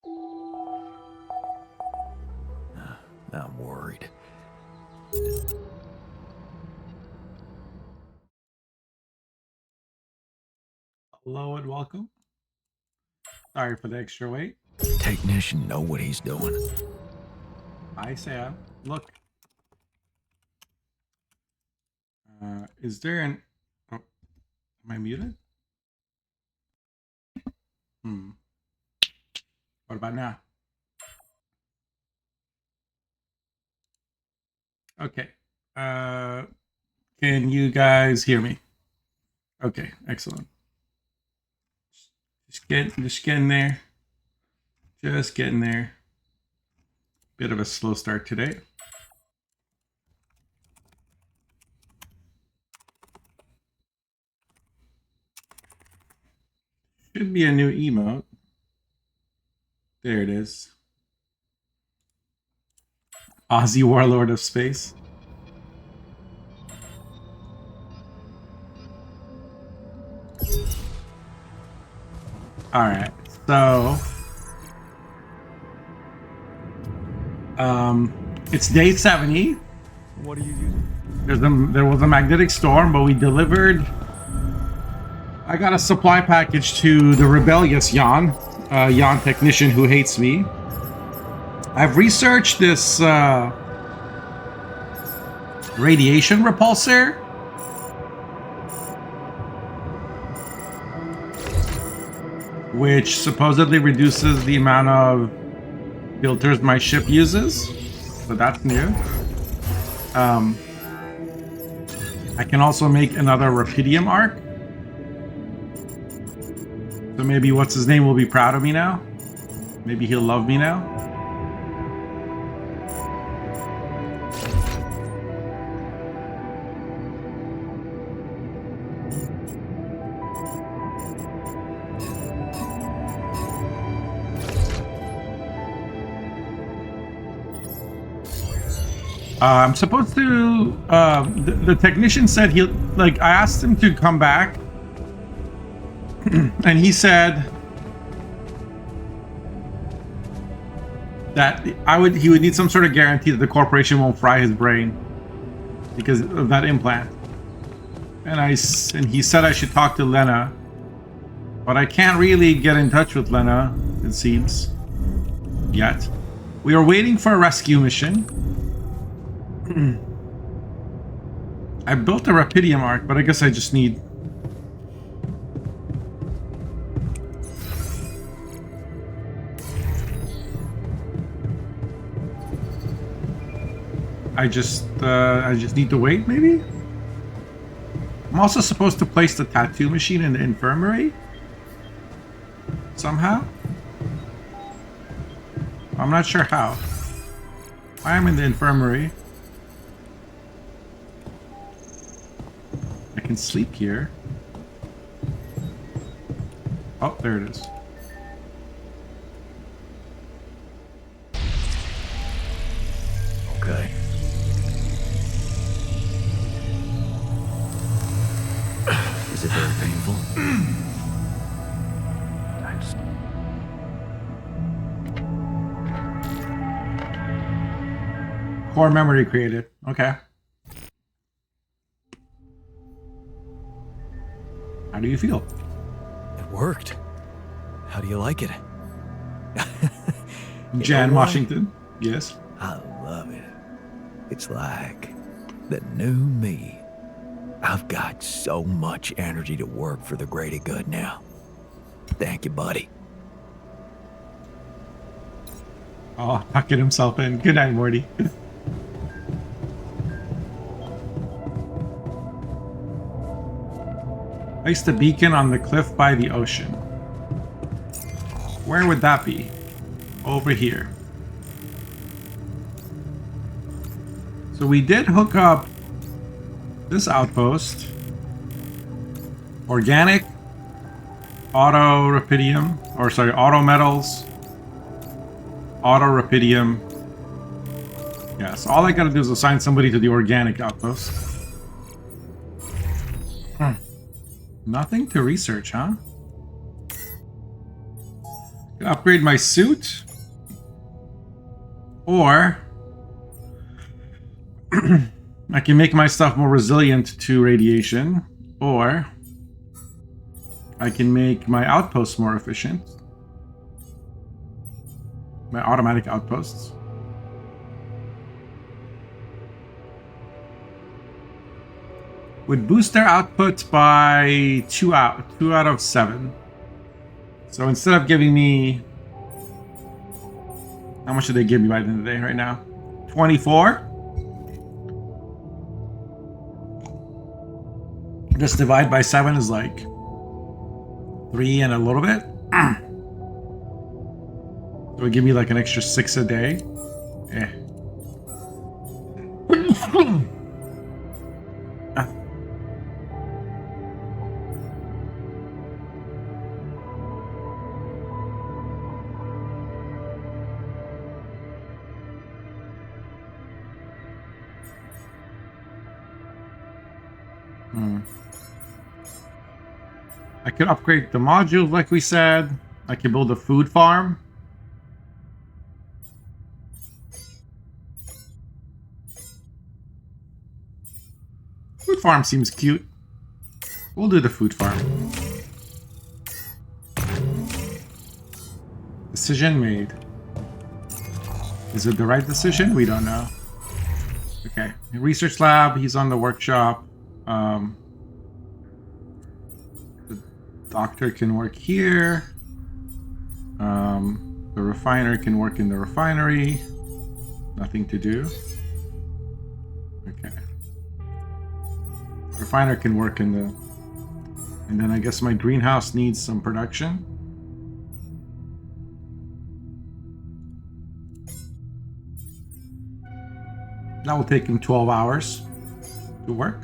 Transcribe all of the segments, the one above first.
I'm worried. Hello and welcome. Sorry for the extra wait. Technician know what he's doing. Hi, Sam. Look. Is there an... Oh, am I muted? What about now? Okay. Can you guys hear me? Okay, excellent. Just getting there. Just getting there. Bit of a slow start today. Should be a new emote. There it is. Aussie Warlord of Space. Alright, so... it's day 70. What are you using? There was a magnetic storm, but we delivered... I got a supply package to the rebellious Jan, Jan technician who hates me. I've researched this radiation repulsor. Which supposedly reduces the amount of filters my ship uses. So that's new. I can also make another Rapidium arc. So maybe what's his name will be proud of me now. Maybe he'll love me now. I'm supposed to, the technician said I asked him to come back and he said that he would need some sort of guarantee that the corporation won't fry his brain because of that implant. And he said I should talk to Lena, but I can't really get in touch with Lena, it seems, yet. We are waiting for a rescue mission. I built a Rapidium arc, but I guess I just need... I just need to wait, maybe? I'm also supposed to place the tattoo machine in the infirmary? Somehow? I'm not sure how. I am in the infirmary. I can sleep here. Oh, there it is. Okay. Is it very painful? Thanks. Core memory created. Okay. How do you feel? It worked. How do you like it? Jan Washington. Yes. I love it. It's like the new me. I've got so much energy to work for the greater good now. Thank you, buddy. Oh, tucking himself in. Good night, Morty. Place the beacon on the cliff by the ocean. Where would that be? Over here. So we did hook up this outpost. Organic, auto rapidium, or sorry, auto metals, auto rapidium. Yes, all I gotta do is assign somebody to the organic outpost. Nothing to research, huh? Upgrade my suit, or I can make my stuff more resilient to radiation, or I can make my outposts more efficient. My automatic outposts. Would boost their output by 2 out of 7. So instead of giving me, how much do they give me by the end of the day right now? 24. Just divide by 7 is like 3 and a little bit. It would give me like an extra 6 a day. Eh. I could upgrade the modules like we said. I could build a food farm. Food farm seems cute. We'll do the food farm. Decision made. Is it the right decision? We don't know. Okay. Research lab, he's on the workshop. The doctor can work here. The refiner can work in the refinery. Nothing to do. Okay. Refiner can work in the... And then I guess my greenhouse needs some production. That will take him 12 hours to work.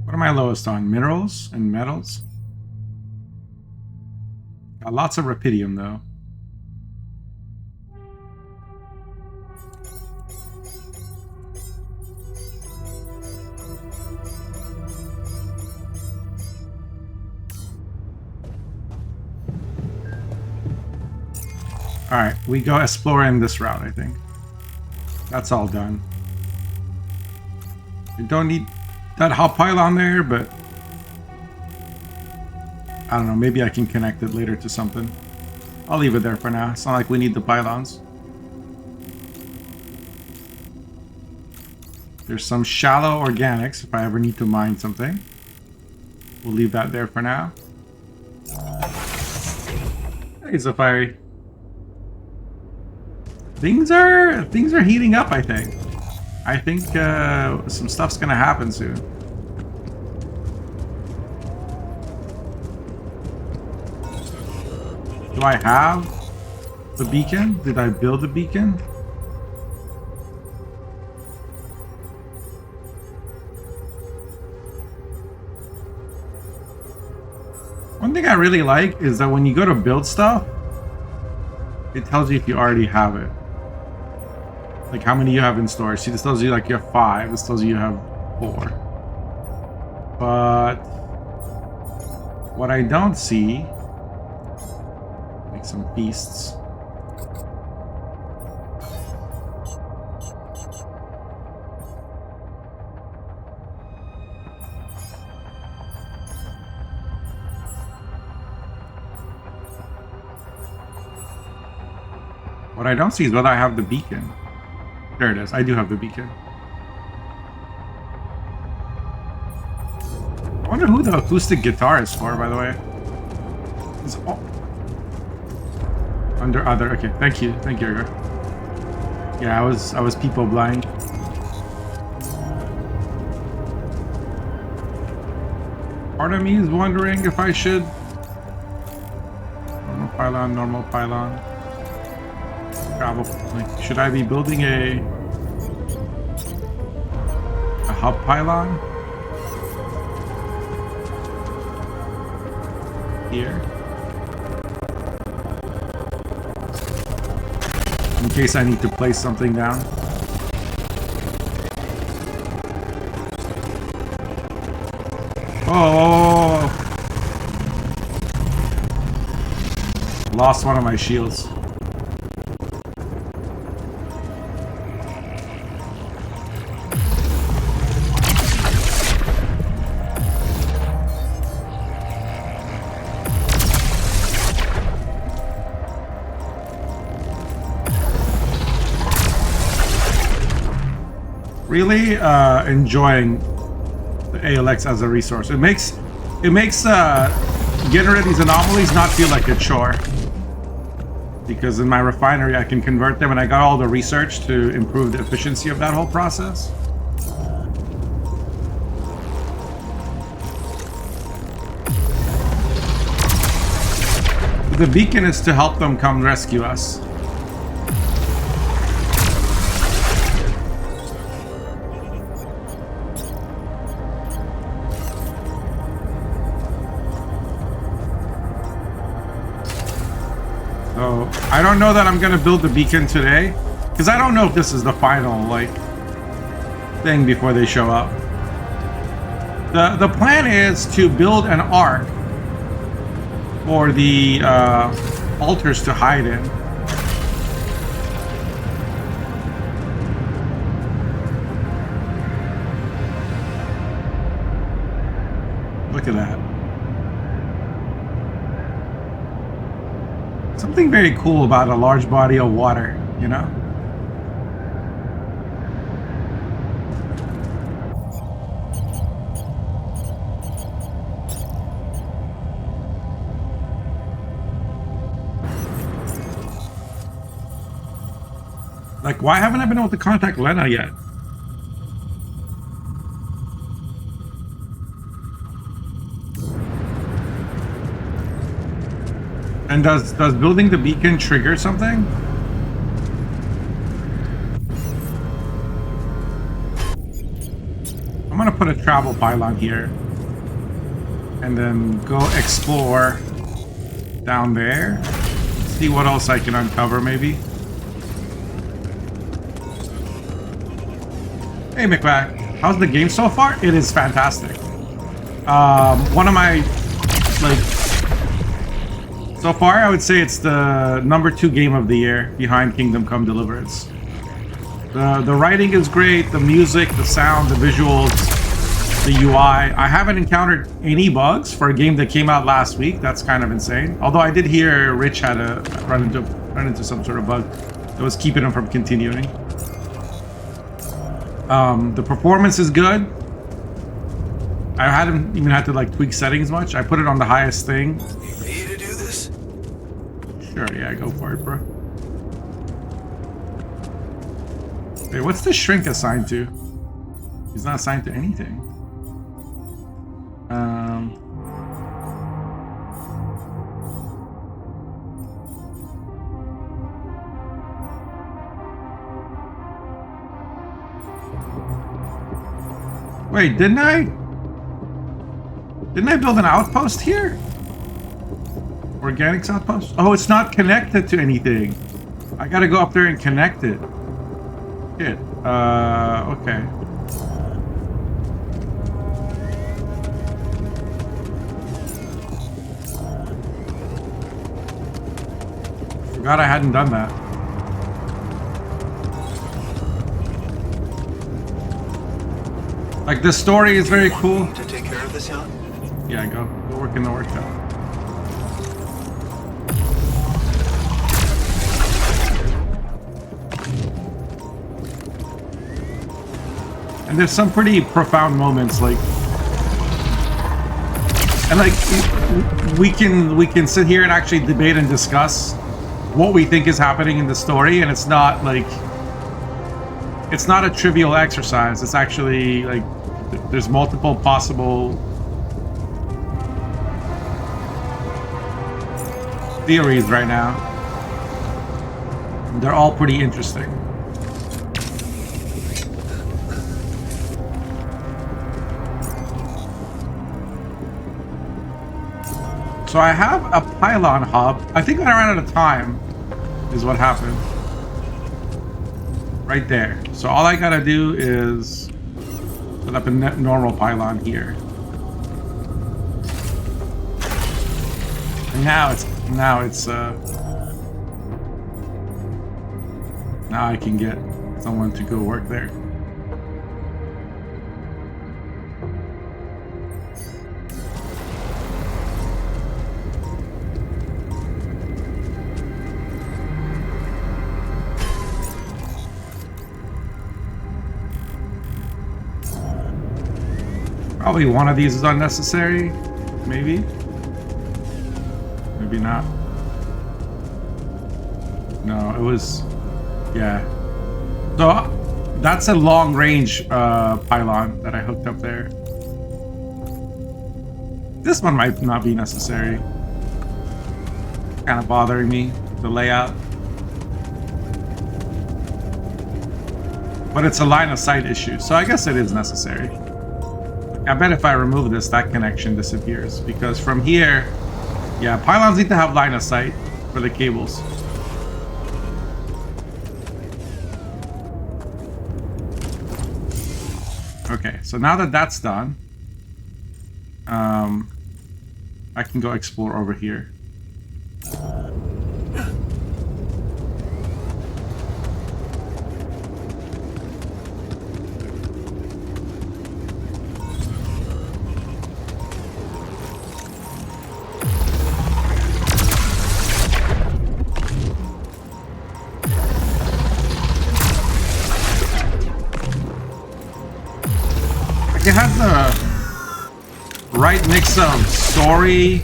What am I lowest on? Minerals and metals? Got lots of rubidium though. Alright, we go exploring this route, I think. That's all done. We don't need that hot pylon there, but I don't know, maybe I can connect it later to something. I'll leave it there for now. It's not like we need the pylons. There's some shallow organics if I ever need to mine something. We'll leave that there for now. Hey, Zafari. Things are heating up, I think. I think some stuff's gonna happen soon. Do I have the beacon? Did I build the beacon? One thing I really like is that when you go to build stuff, it tells you if you already have it. Like how many you have in storage. See, this tells you like you have 5. This tells you you have 4. But what I don't see, like some feasts. What I don't see is whether I have the beacon. There it is. I do have the beacon. I wonder who the acoustic guitar is for, by the way. It's all... Under other. Okay, thank you. Thank you, Edgar. Yeah, I was people blind. Part of me is wondering if I should... Normal pylon, normal pylon. Like, should I be building a hub pylon here in case I need to place something down? Oh, lost one of my shields. Really enjoying the ALX as a resource. It makes getting rid of these anomalies not feel like a chore. Because in my refinery I can convert them, and I got all the research to improve the efficiency of that whole process. The beacon is to help them come rescue us. So I don't know that I'm gonna build the beacon today, because I don't know if this is the final thing before they show up. The plan is to build an arc for the altars to hide in. Look at that. Something very cool about a large body of water, you know? Like, why haven't I been able to contact Lena yet? And does building the beacon trigger something? I'm gonna put a travel pylon here. And then go explore down there. See what else I can uncover, maybe. Hey, McVac. How's the game so far? It is fantastic. One of my, so far, I would say it's the #2 game of the year behind Kingdom Come Deliverance. The writing is great, the music, the sound, the visuals, the UI. I haven't encountered any bugs for a game that came out last week. That's kind of insane. Although I did hear Rich had to run into some sort of bug that was keeping him from continuing. The performance is good. I hadn't even had to tweak settings much. I put it on the highest thing. Sure, yeah, go for it, bro. Hey, what's the shrink assigned to? He's not assigned to anything. Wait, didn't I build an outpost here? Organics outpost? Oh, it's not connected to anything. I gotta go up there and connect it. Shit. Okay. Forgot I hadn't done that. The story is very cool. To take care of this, Jan? Yeah, go work in the workshop. And there's some pretty profound moments, and we can sit here and actually debate and discuss what we think is happening in the story, and it's not it's not a trivial exercise. It's actually there's multiple possible theories right now. They're all pretty interesting. So I have a pylon hub. I think I ran out of time, is what happened. Right there. So all I gotta do is put up a normal pylon here. And now it's Now it's now I can get someone to go work there. Probably one of these is unnecessary. Maybe. Maybe not. No, it was... Yeah. So, that's a long-range pylon that I hooked up there. This one might not be necessary. Kind of bothering me, the layout. But it's a line-of-sight issue, so I guess it is necessary. I bet if I remove this, that connection disappears. Because from here, yeah, pylons need to have line of sight for the cables. Okay, so now that that's done, I can go explore over here. It has the right mix of story,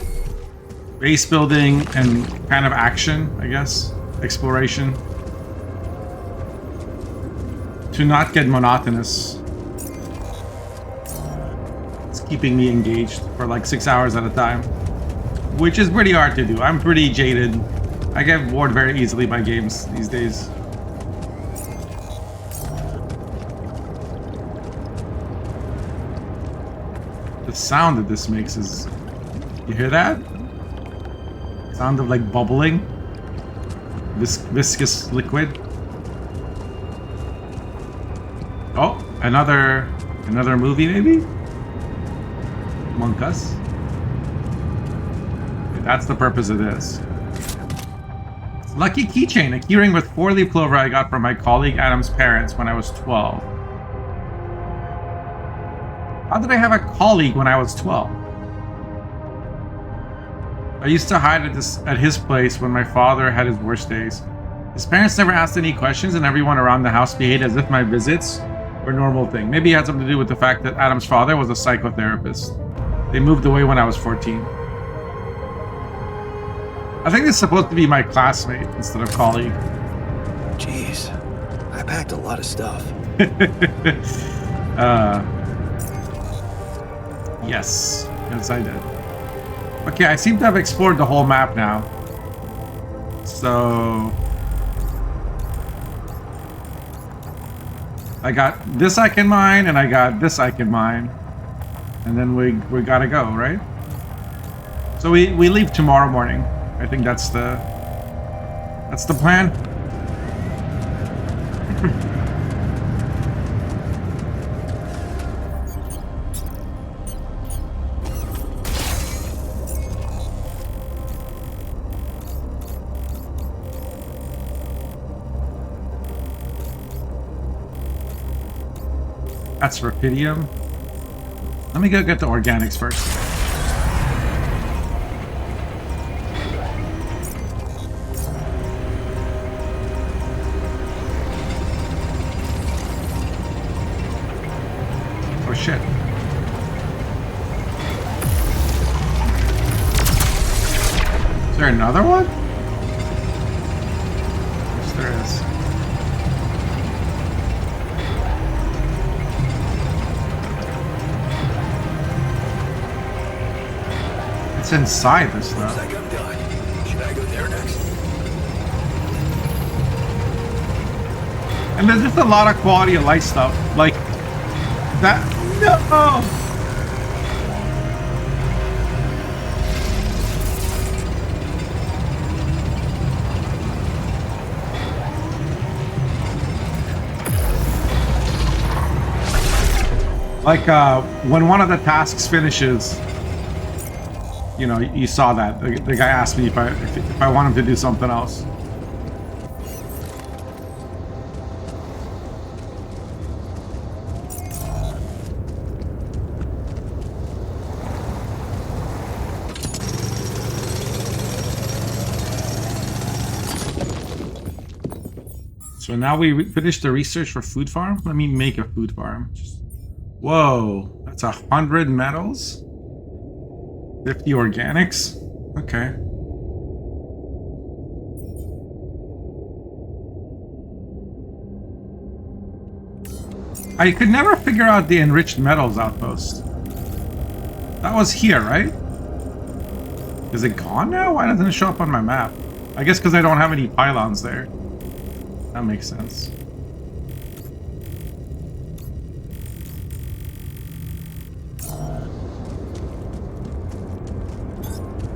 base building, and kind of action, I guess. Exploration. To not get monotonous. It's keeping me engaged for like 6 hours at a time. Which is pretty hard to do. I'm pretty jaded. I get bored very easily by games these days. The sound that this makes is... You hear that? Sound of like bubbling. Viscous liquid. Oh, another movie maybe? Among Us? That's the purpose of this. Lucky keychain, a keyring with 4-leaf clover I got from my colleague Adam's parents when I was 12. How did I have a colleague when I was 12? I used to hide at his place when my father had his worst days. His parents never asked any questions and everyone around the house behaved as if my visits were a normal thing. Maybe it had something to do with the fact that Adam's father was a psychotherapist. They moved away when I was 14. I think it's supposed to be my classmate instead of colleague. Jeez, I packed a lot of stuff. Yes, I did. Okay, I seem to have explored the whole map now. So... I got this I can mine, and I got this I can mine. And then we gotta go, right? So we leave tomorrow morning. I think that's the plan. That's Rapidium. Let me go get the organics first. Oh shit. Is there another one? Yes, there is. It's inside this stuff. Looks like I'm done. Should I go there next? And there's just a lot of quality of life stuff. Like that. No! Like when one of the tasks finishes, you know, you saw that. The guy asked me if I want him to do something else. So now we finished the research for food farm. Let me make a food farm. Whoa, that's 100 metals, 50 organics. Okay. I could never figure out the enriched metals outpost. That was here, right? Is it gone now? Why doesn't it show up on my map? I guess because I don't have any pylons there. That makes sense.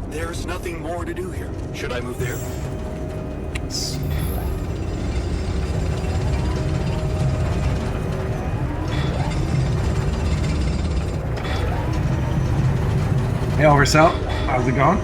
There's nothing more to do here. Should I move there? Yes. Hey, Oversell. How's it going?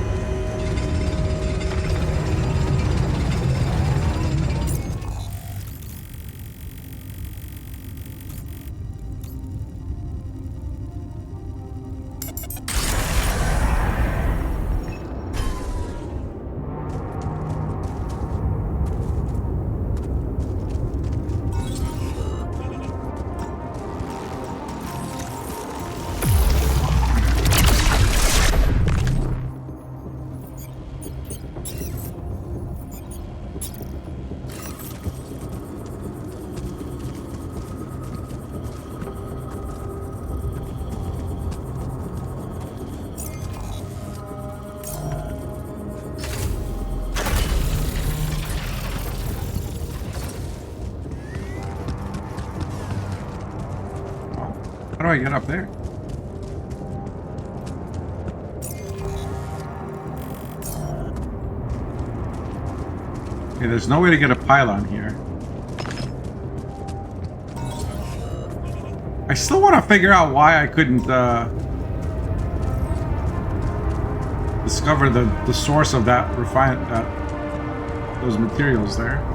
How do I get up there? Okay, there's no way to get a pylon here. I still want to figure out why I couldn't discover the source of that those materials there.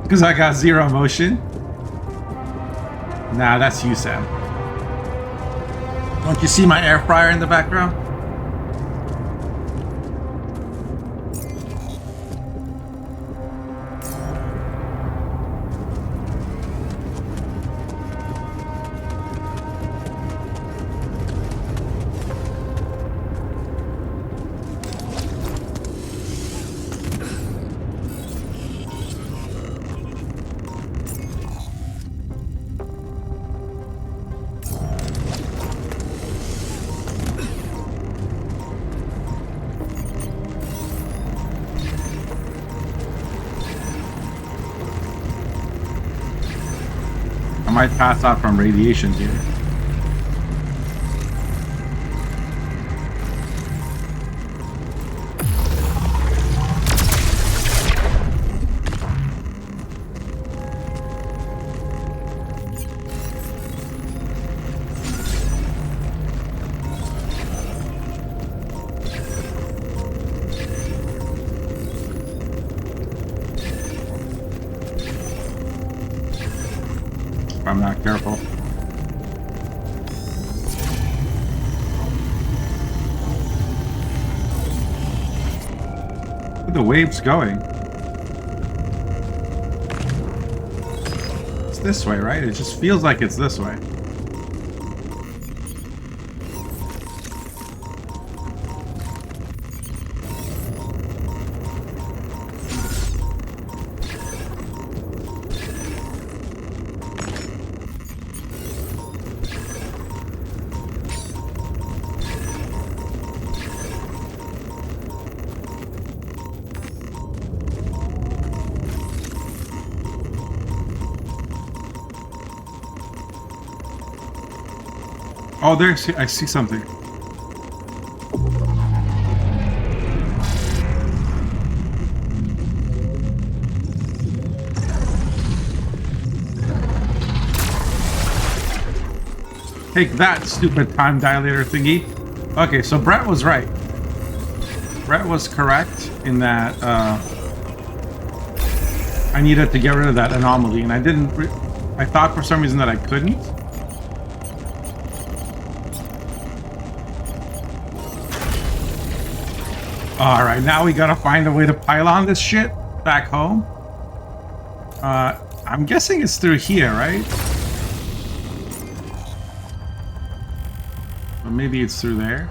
Because I got zero motion? Nah, that's you, Sam. Don't you see my air fryer in the background? I might pass out from radiation here. If I'm not careful. Where are the waves going? It's this way, right? It just feels like it's this way. Oh, there, I see something. Take that, stupid time dilator thingy. Okay, so Brett was right. Brett was correct in that I needed to get rid of that anomaly, and I didn't. I thought for some reason that I couldn't. All right, now we gotta find a way to pylon this shit back home. I'm guessing it's through here, right? Or maybe it's through there.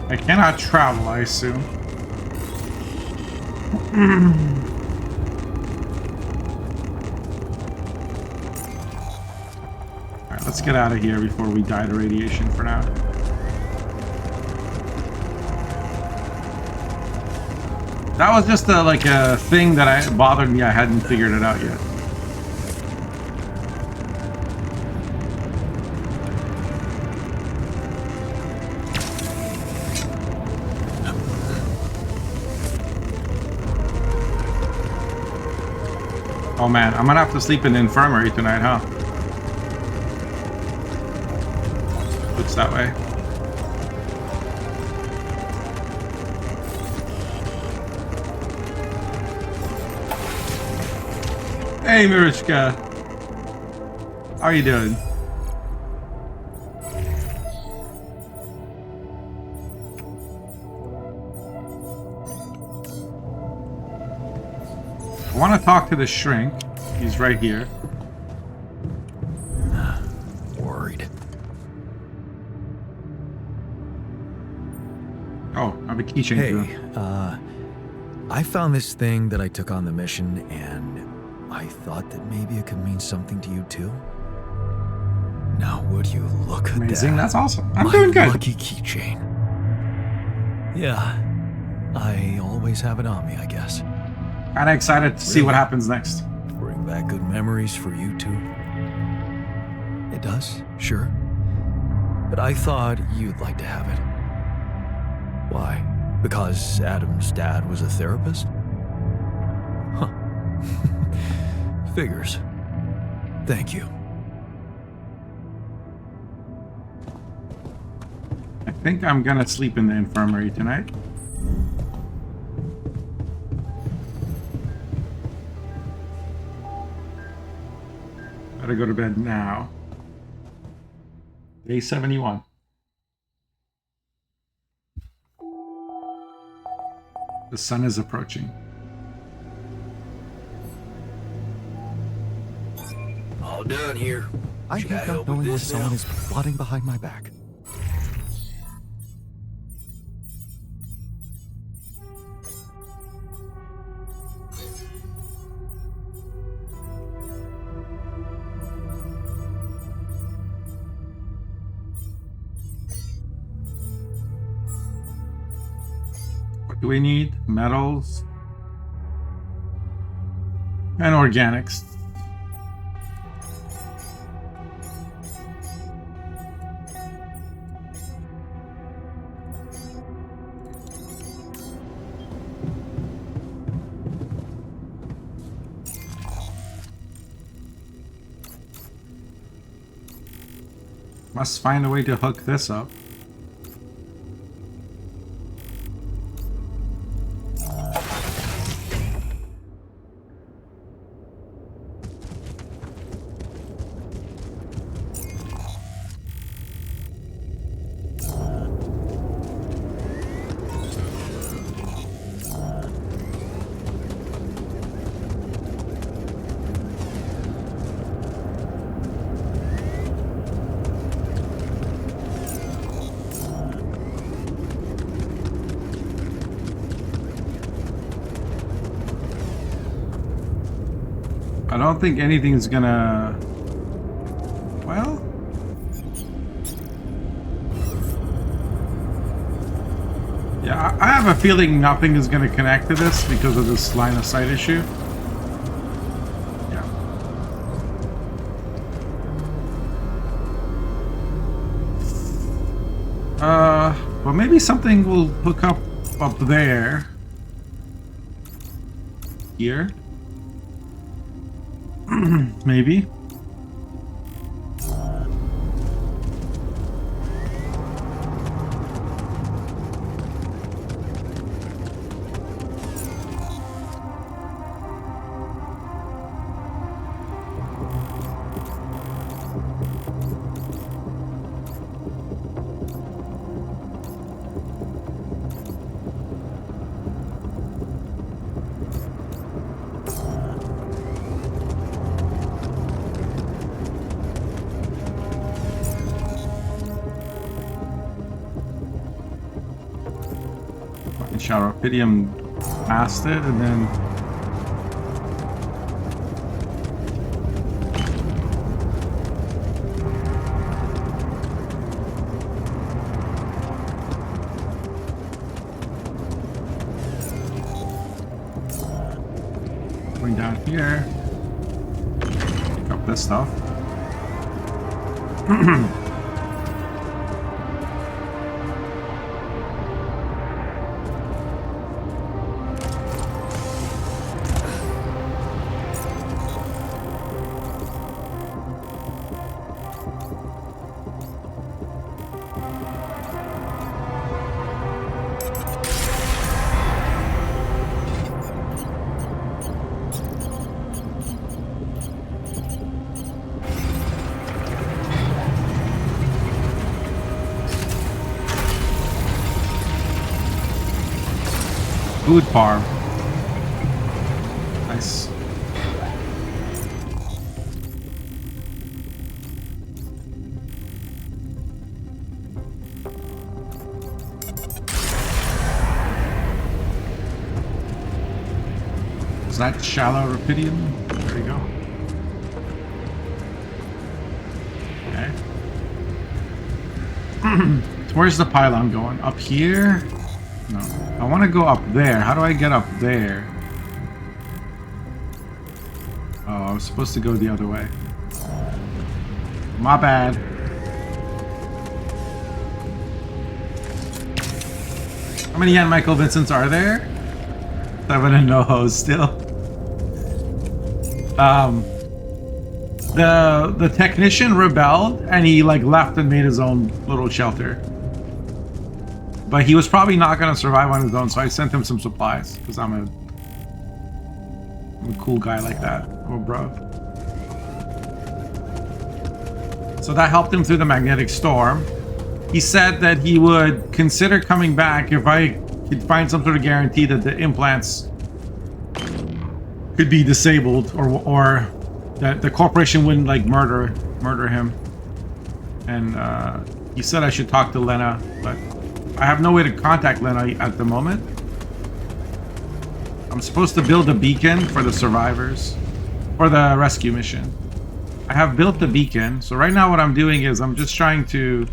I cannot travel, I assume. Alright, let's get out of here before we die to radiation for now. That was just like a thing that bothered me. I hadn't figured it out yet. Oh man, I'm gonna have to sleep in the infirmary tonight, huh? Looks that way. Hey Mirishka, how are you doing? I want to talk to the shrink. He's right here. Worried. Oh, I have a keychain. Hey, I found this thing that I took on the mission, and I thought that maybe it could mean something to you too. Now, would you look at that? Amazing, that's awesome. I'm My doing good. lucky keychain. Yeah, I always have it on me, I guess. Kinda excited to see what happens next. Bring back good memories for you too. It does, sure. But I thought you'd like to have it. Why? Because Adam's dad was a therapist? Huh. Figures. Thank you. I think I'm gonna sleep in the infirmary tonight. Gotta go to bed now. Day 71. The sun is approaching. All done here. I Should hate help not with knowing when this someone now? is plotting behind my back. What do we need? Metals and organics. Must find a way to hook this up. I don't think anything's gonna... Well... Yeah, I have a feeling nothing is gonna connect to this because of this line of sight issue. Yeah. Well maybe something will hook up there. Here. Maybe. Shadow-Rupidium past it, and then going down here, pick up this stuff. Food farm. Nice. Is that Shadow-Rupidium? There we go. Okay. So where's the pylon going? Up here? No. I want to go up there. How do I get up there? Oh, I was supposed to go the other way. My bad. How many Jan Michael Vincents are there? 7 and no hoes still. The technician rebelled and he like left and made his own little shelter. But he was probably not going to survive on his own, so I sent him some supplies, because I'm a cool guy like that. Oh, bro. So that helped him through the magnetic storm. He said that he would consider coming back if I could find some sort of guarantee that the implants could be disabled, or that the corporation wouldn't, like, murder him. And he said I should talk to Lena, but I have no way to contact Lena at the moment. I'm supposed to build a beacon for the survivors, for the rescue mission. I have built the beacon, so right now what I'm doing is I'm just trying to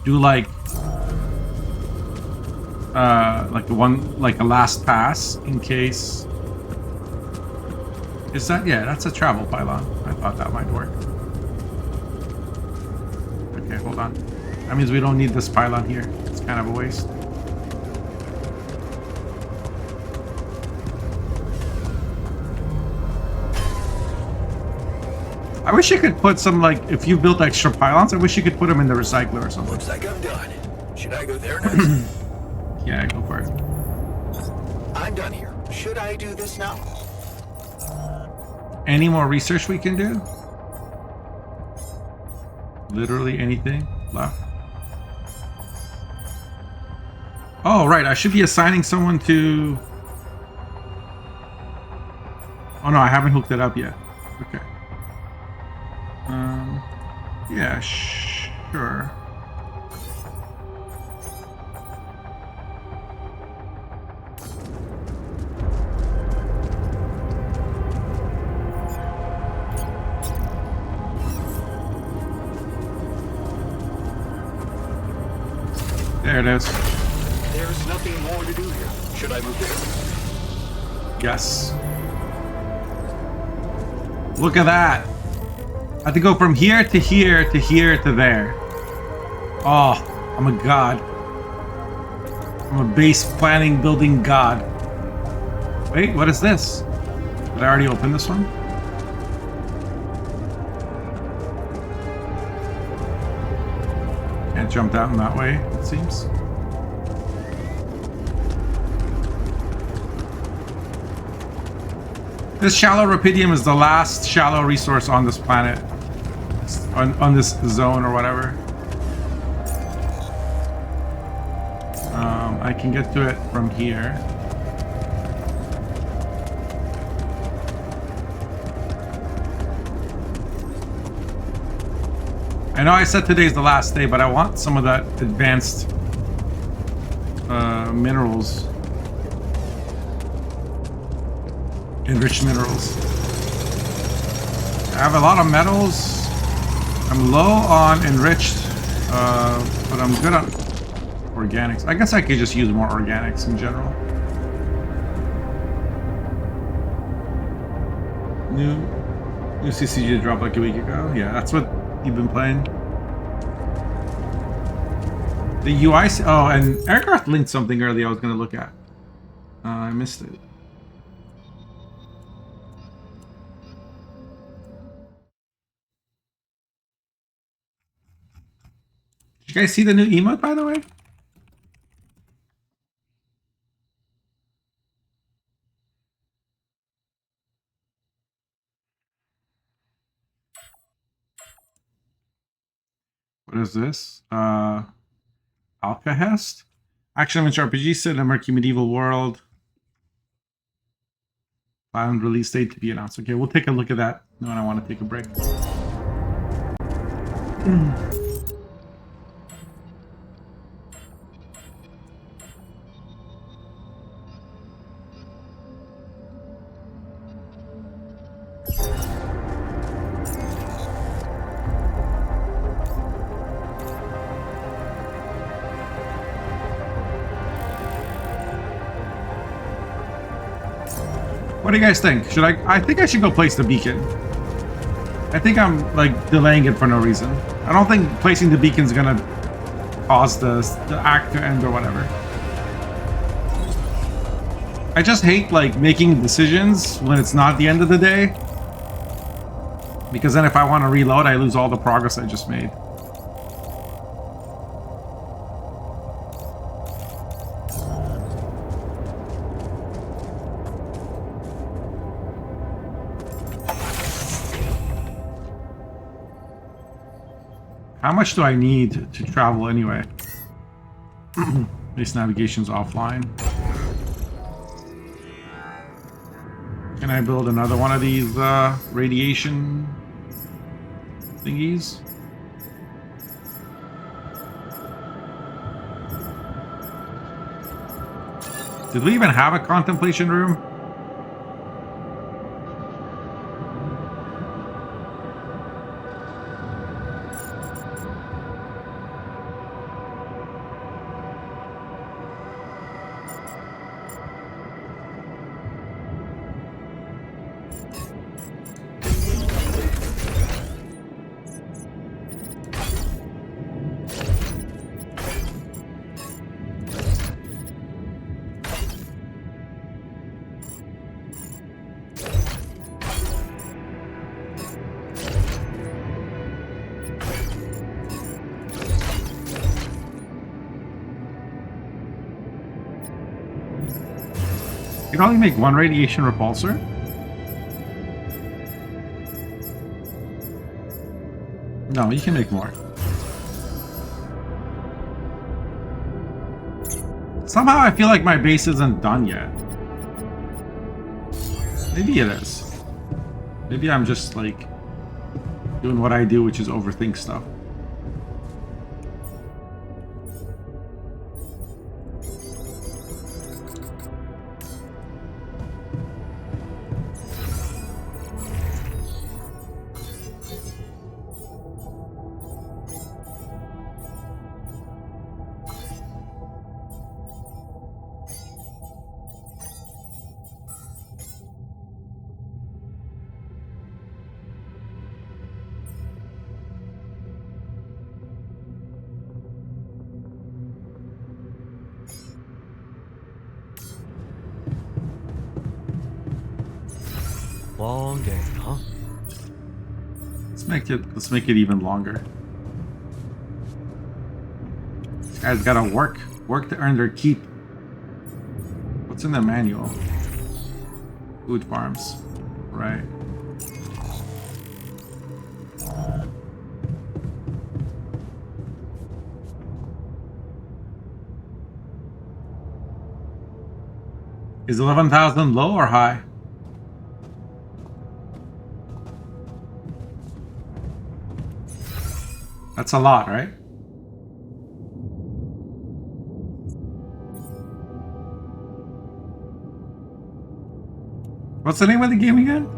do like a last pass in case. Is that, yeah, that's a travel pylon. I thought that might work. Okay, hold on. That means we don't need this pylon here. It's kind of a waste. I wish you could put some, like, if you built extra pylons, I wish you could put them in the recycler or something. Looks like I'm done. Should I go there next? Yeah, go for it. I'm done here. Should I do this now? Any more research we can do? Literally anything left? Oh, right. I should be assigning someone to... Oh, no. I haven't hooked it up yet. Okay. Yeah, sure. There it is. There's nothing more to do here. Should I move there? Yes. Look at that. I have to go from here to here to here to there. Oh, I'm a god. I'm a base planning building god. Wait, what is this? Did I already open this one? Can't jump down that way, it seems. This shallow rupidium is the last shallow resource on this planet. On this zone or whatever. I can get to it from here. I know I said today's the last day, but I want some of that advanced minerals. Enriched minerals. I have a lot of metals. I'm low on enriched, but I'm good on organics. I guess I could just use more organics in general. New CCG dropped like a week ago. Yeah, that's what you've been playing. The UI. Oh, and Aircraft linked something earlier I was going to look at. I missed it. Did you guys see the new emote, by the way? What is this? Alcahest? Action-adventure RPG set in a murky medieval world. Final release date to be announced. Okay, we'll take a look at that when I want to take a break. What do you guys think? Should I think I should go place the beacon. I think I'm like delaying it for no reason. I don't think placing the beacon is gonna cause the act to end or whatever. I just hate like making decisions when it's not the end of the day. Because then if I want to reload, I lose all the progress I just made. How much do I need to travel anyway? Base navigation's offline. Can I build another one of these radiation thingies? Did we even have a contemplation room? You can only make one radiation repulsor? No, you can make more. Somehow I feel like my base isn't done yet. Maybe it is. Maybe I'm just like doing what I do, which is overthink stuff. long day, huh? Let's make it even longer. These guys gotta work to earn their keep. What's in the manual? Food farms, right? Is 11,000 low or high? That's a lot, right? What's the name of the game again?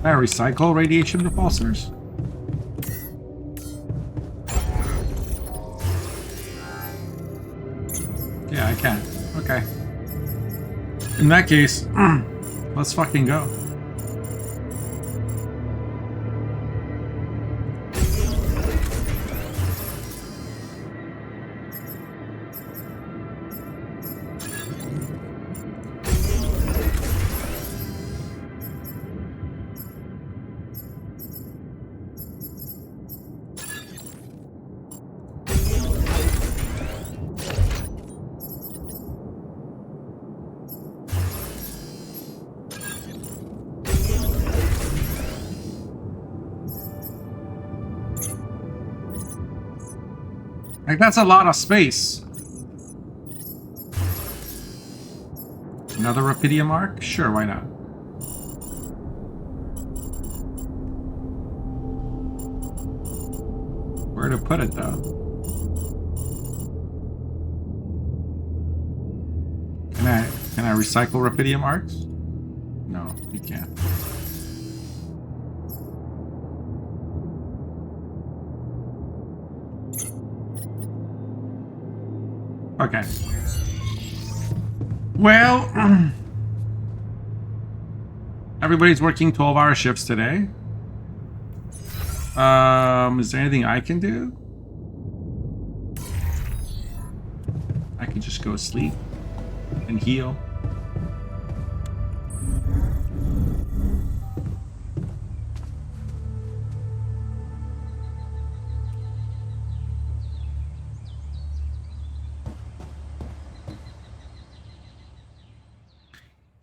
Can I recycle radiation repulsors? Yeah, I can. Okay. In that case, let's fucking go. Like, that's a lot of space. Another Rapidium arc? Sure, why not? Where to put it, though? Can I recycle Rapidium arcs? No, you can't. Okay. Well, everybody's working 12-hour shifts today. Is there anything I can do? I can just go sleep and heal.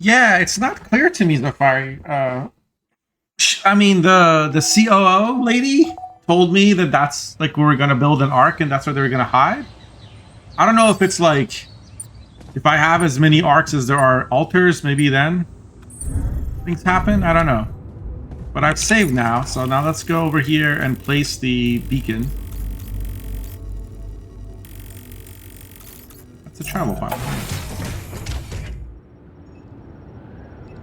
Yeah, it's not clear to me, Zafari. I mean, the COO lady told me that that's like we were gonna build an arc and that's where they were gonna hide. I don't know if it's like if I have as many arcs as there are altars, maybe then things happen. I don't know. But I've saved now, so now let's go over here and place the beacon. That's a travel file.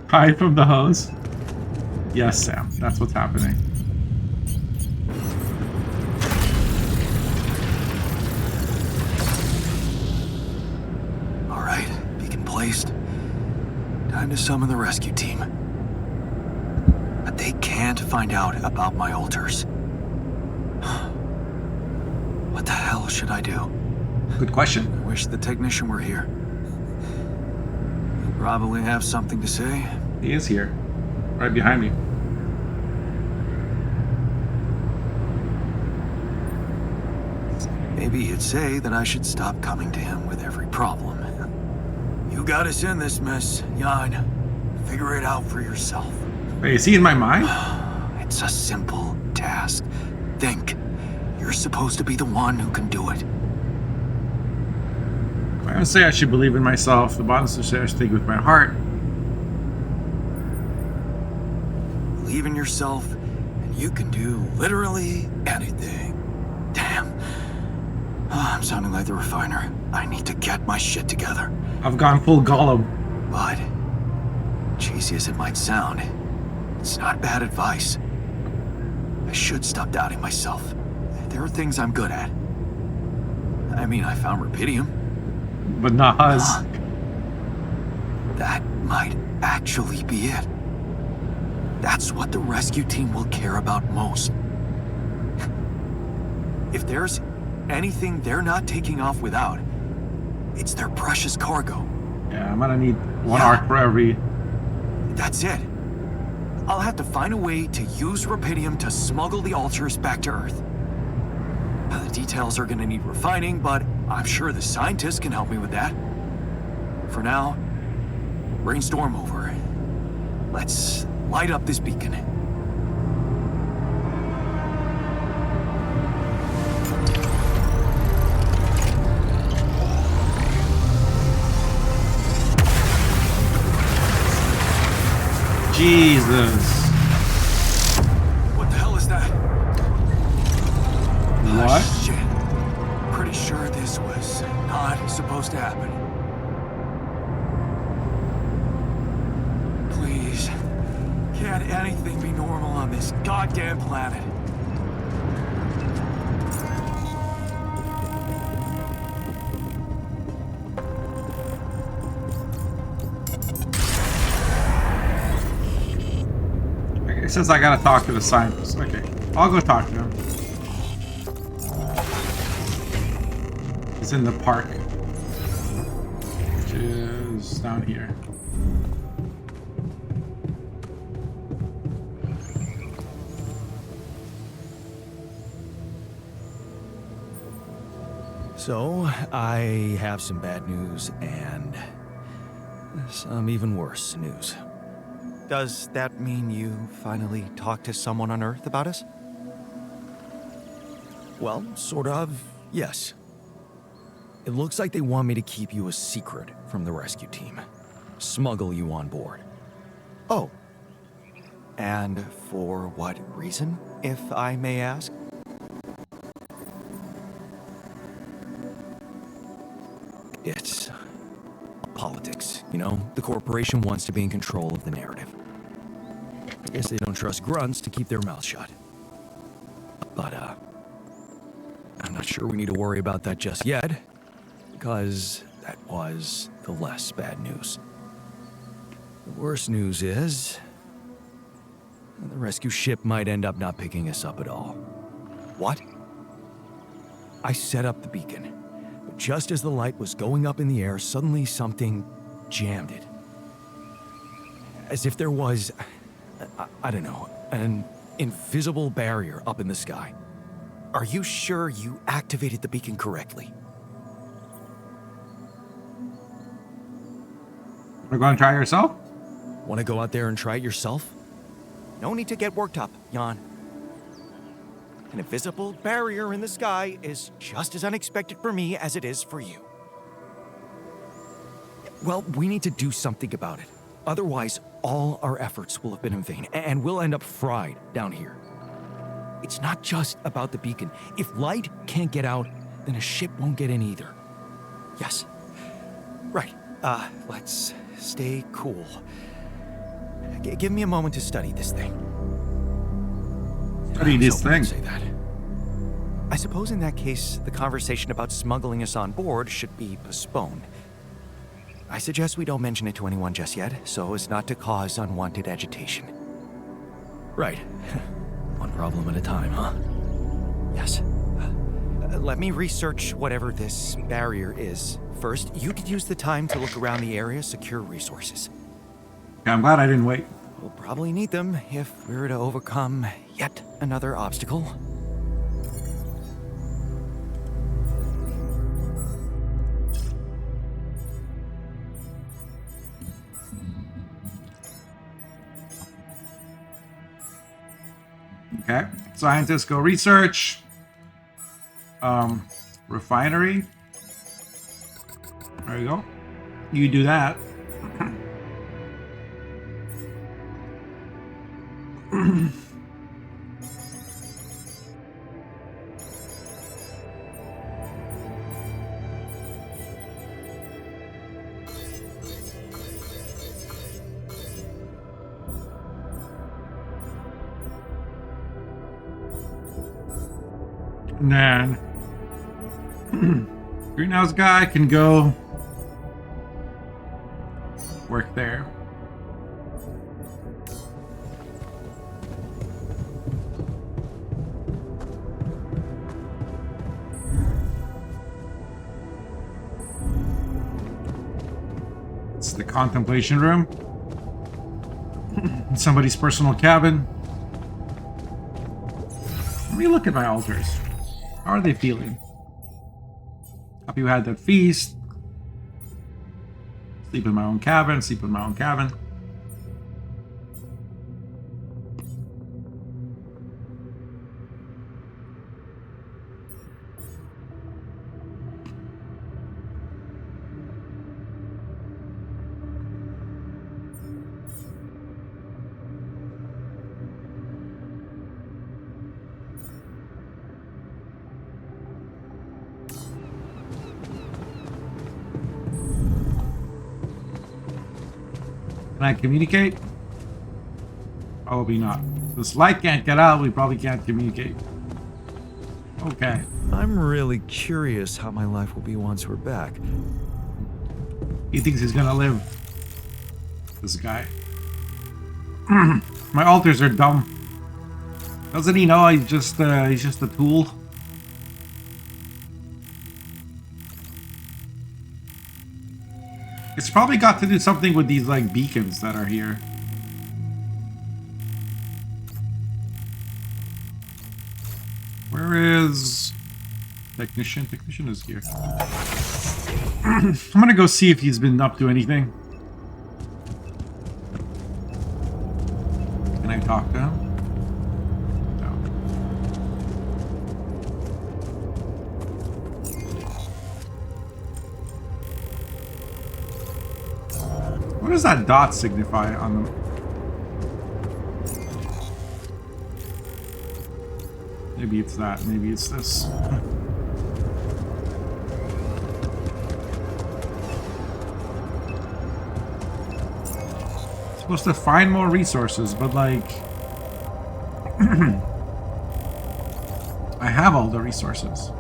Hide from the hose. Yes, Sam. That's what's happening. All right, beacon placed. Time to summon the rescue team. But they can't find out about my altars. What the hell should I do? Good question. I wish the technician were here. He'd probably have something to say. He is here. Right behind me. Maybe he'd say that I should stop coming to him with every problem. You got us in this mess, Jan. Figure it out for yourself. Wait, is he in my mind? It's a simple task. Think. You're supposed to be the one who can do it. I don't say I should believe in myself. The bottom say I should think with my heart. Believe in yourself, and you can do literally anything. Damn. I'm sounding like the refiner. I need to get my shit together. I've gone full Gollum. But, cheesy as it might sound, it's not bad advice. I should stop doubting myself. There are things I'm good at. I mean, I found rubidium. But not us. That might actually be it. That's what the rescue team will care about most. If there's anything they're not taking off without, it's their precious cargo. Yeah, I'm gonna need one arc for every. That's it. I'll have to find a way to use rubidium to smuggle the altars back to Earth. Now, the details are gonna need refining, but I'm sure the scientists can help me with that. For now, brainstorm over. Let's light up this beacon. Jesus. What the hell is that? What? Ah, shit. Pretty sure this was not supposed to happen. Please, can't anything be normal on this goddamn planet? It says I gotta talk to the scientist. Okay, I'll go talk to him. It's in the park, which is down here. So, I have some bad news and some even worse news. Does that mean you finally talked to someone on Earth about us? Well, sort of, yes. It looks like they want me to keep you a secret from the rescue team. Smuggle you on board. Oh. And for what reason, if I may ask? It's politics, you know? The corporation wants to be in control of the narrative. I guess they don't trust grunts to keep their mouths shut. But, I'm not sure we need to worry about that just yet, because that was the less bad news. The worst news is the rescue ship might end up not picking us up at all. What? I set up the beacon. Just as the light was going up in the air, suddenly something jammed it. As if there was, I don't know, an invisible barrier up in the sky. Are you sure you activated the beacon correctly? We're going to try it yourself? Want to go out there and try it yourself? No need to get worked up, Jan. An invisible barrier in the sky is just as unexpected for me as it is for you. Well, we need to do something about it. Otherwise, all our efforts will have been in vain, and we'll end up fried down here. It's not just about the beacon. If light can't get out, then a ship won't get in either. Yes. Right. Let's stay cool. Give me a moment to study this thing. Study this thing? Say that. I suppose in that case, the conversation about smuggling us on board should be postponed. I suggest we don't mention it to anyone just yet, so as not to cause unwanted agitation. Right. One problem at a time, huh? Yes. Let me research whatever this barrier is. First, you could use the time to look around the area, secure resources. Okay, I'm glad I didn't wait. We'll probably need them if we're to overcome yet another obstacle. Okay, scientists go research. Refinery. There you go. You do that. And then greenhouse guy can go work there. It's the contemplation room. Somebody's personal cabin. Let me look at my altars. How are they feeling? Hope you had that feast. Sleep in my own cabin, sleep in my own cabin. Can I communicate? Probably not. This light can't get out, we probably can't communicate. Okay. I'm really curious how my life will be once we're back. He thinks he's gonna live. This guy. My altars are dumb. Doesn't he know he's just a tool? It's probably got to do something with these like beacons that are here. Where is technician? Technician is here. I'm gonna go see if he's been up to anything. Can I talk to him? No. What does that dot signify on them? Maybe it's that, maybe it's this. Supposed to find more resources, but like I have all the resources.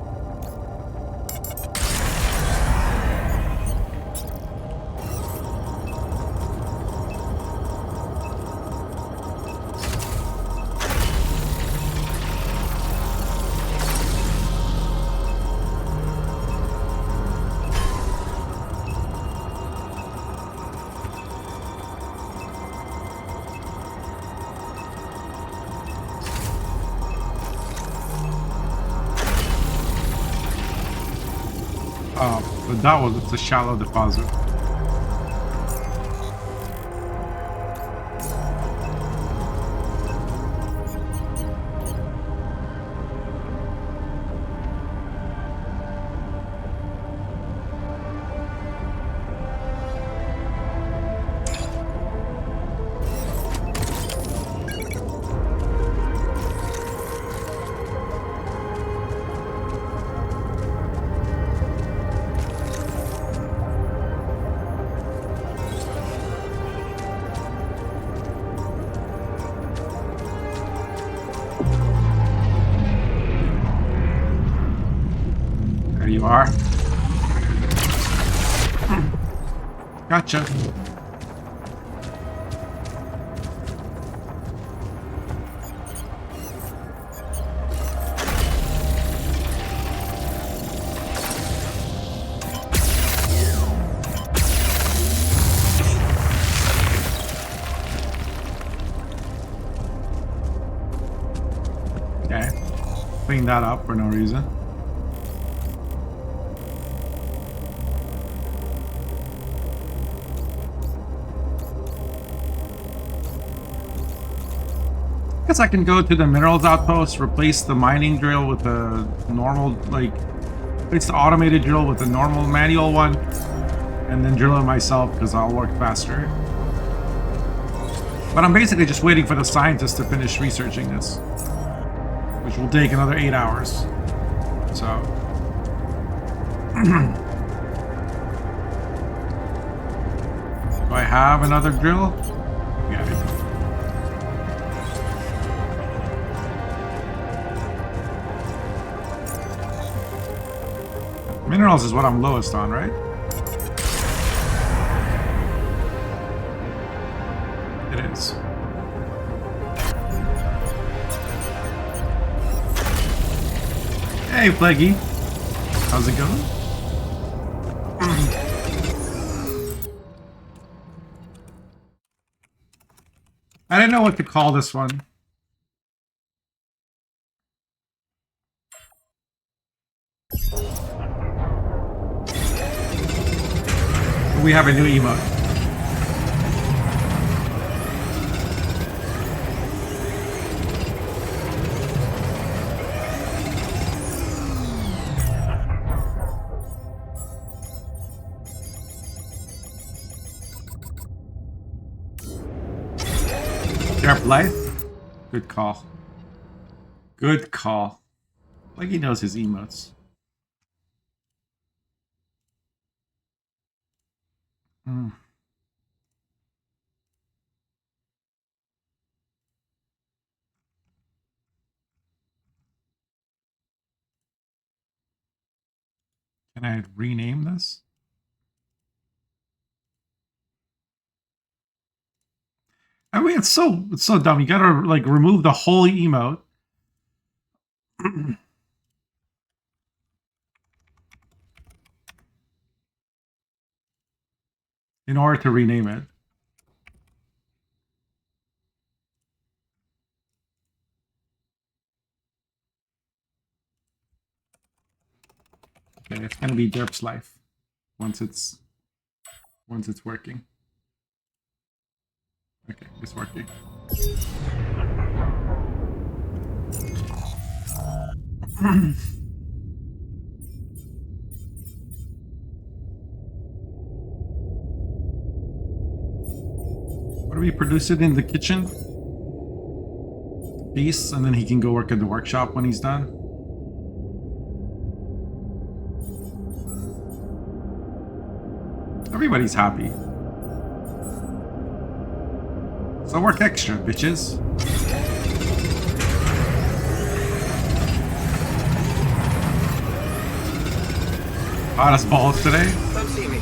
But that was, it's a shallow deposit. There you are. Gotcha. Okay. Clean that up for no reason. Guess I can go to the minerals outpost, replace the mining drill with a normal, like, replace the automated drill with a normal manual one, and then drill it myself because I'll work faster. But I'm basically just waiting for the scientists to finish researching this, which will take another 8 hours. So. Do I have another drill? Yeah, I do. Minerals is what I'm lowest on, right? It is. Hey, Plaguey. How's it going? I didn't know what to call this one. We have a new emote. Sharp Life? Good call. Good call. Like he knows his emotes. Mm. Can I rename this? I mean, it's so dumb. You gotta like remove the whole emote. In order to rename it. Okay, it's gonna be Derp's Life once it's working. Okay, it's working. What do we produce it in the kitchen? Peace, and then he can go work at the workshop when he's done. Everybody's happy. So work extra, bitches. Hot as balls today. Come see me.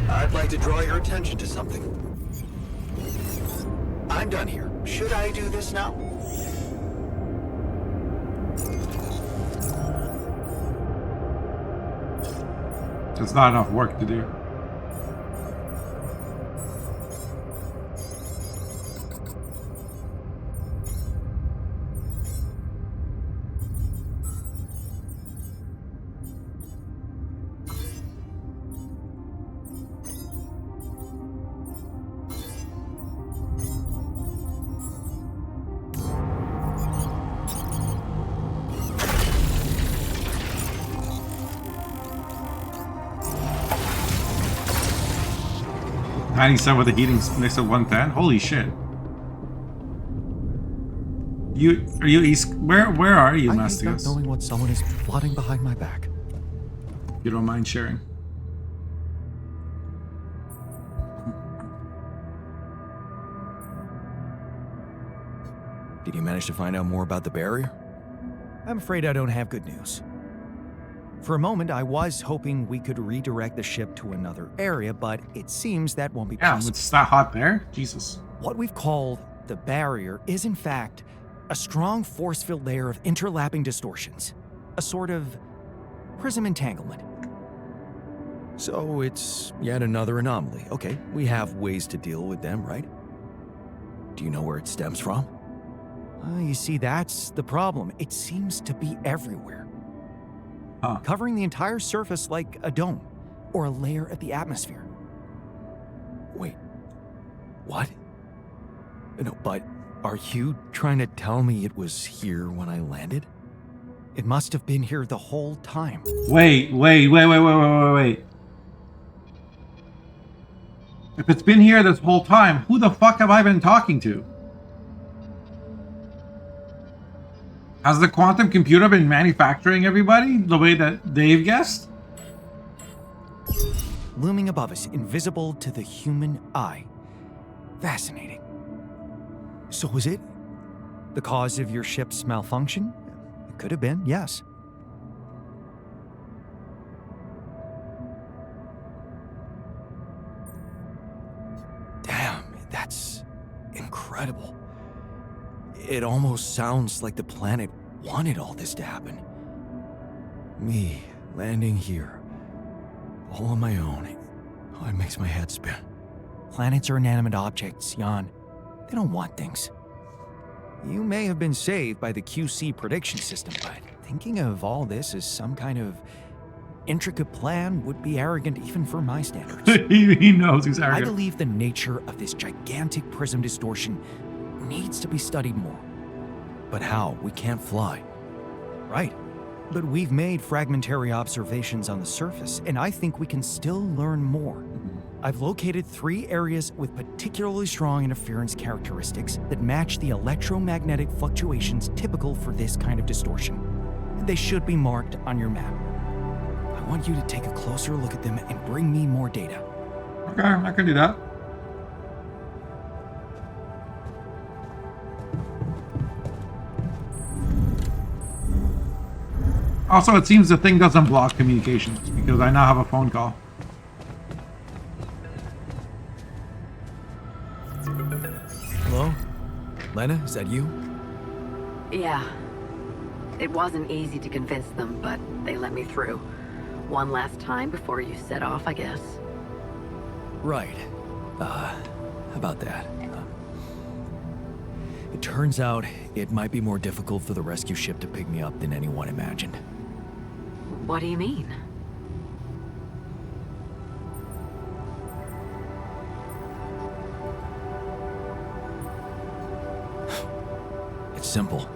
I'd like to draw your attention to something. I'm done here. Should I do this now? There's not enough work to do. Ninety-seven with a heating next to 110. Holy shit! Are you east? Where are you, I hate not Mastius? knowing what someone is plotting behind my back. You don't mind sharing? Did you manage to find out more about the barrier? I'm afraid I don't have good news. For a moment, I was hoping we could redirect the ship to another area, but it seems that won't be Yeah, possible. it's not hot there. Jesus. What we've called the barrier is, in fact, a strong force-filled layer of interlapping distortions. A sort of prism entanglement. So it's yet another anomaly. Okay, we have ways to deal with them, right? Do you know where it stems from? You see, that's the problem. It seems to be everywhere. Huh. Covering the entire surface like a dome, or a layer of the atmosphere. Wait, what? No, but are you trying to tell me it was here when I landed? It must have been here the whole time. Wait. If it's been here this whole time, who the fuck have I been talking to? Has the quantum computer been manufacturing everybody the way that they've guessed? Looming above us, invisible to the human eye. Fascinating. So was it the cause of your ship's malfunction? It could have been, yes. That's incredible. It almost sounds like the planet wanted all this to happen. Me landing here, all on my own. Oh, it makes my head spin. Planets are inanimate objects, Jan. They don't want things. You may have been saved by the QC prediction system, but thinking of all this as some kind of intricate plan would be arrogant even for my standards. He knows he's I arrogant. believe the nature of this gigantic prism distortion needs to be studied more. But how? We can't fly. Right. But we've made fragmentary observations on the surface, and I think we can still learn more. I've located 3 areas with particularly strong interference characteristics that match the electromagnetic fluctuations typical for this kind of distortion. They should be marked on your map. I want you to take a closer look at them and bring me more data. Okay, I can do that. Also, it seems the thing doesn't block communications because I now have a phone call. Hello? Lena, is that you? Yeah. It wasn't easy to convince them, but they let me through. One last time before you set off, I guess. Right. About that. It turns out it might be more difficult for the rescue ship to pick me up than anyone imagined. What do you mean? It's simple.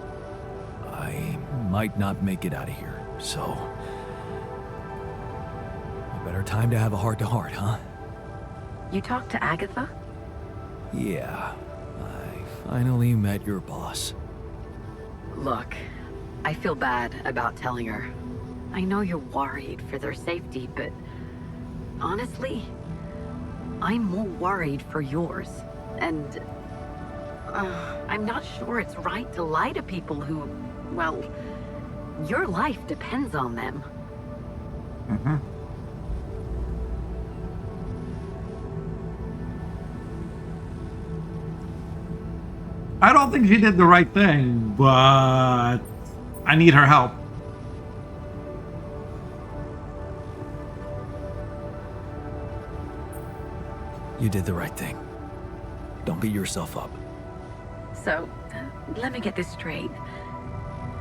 I might not make it out of here, so... A better time to have a heart-to-heart, huh? You talked to Agatha? Yeah. I finally met your boss. Look, I feel bad about telling her. I know you're worried for their safety, but honestly, I'm more worried for yours. And I'm not sure it's right to lie to people who, well, your life depends on them. Mm-hmm. I don't think she did the right thing, but I need her help. You did the right thing. Don't beat yourself up. So, let me get this straight.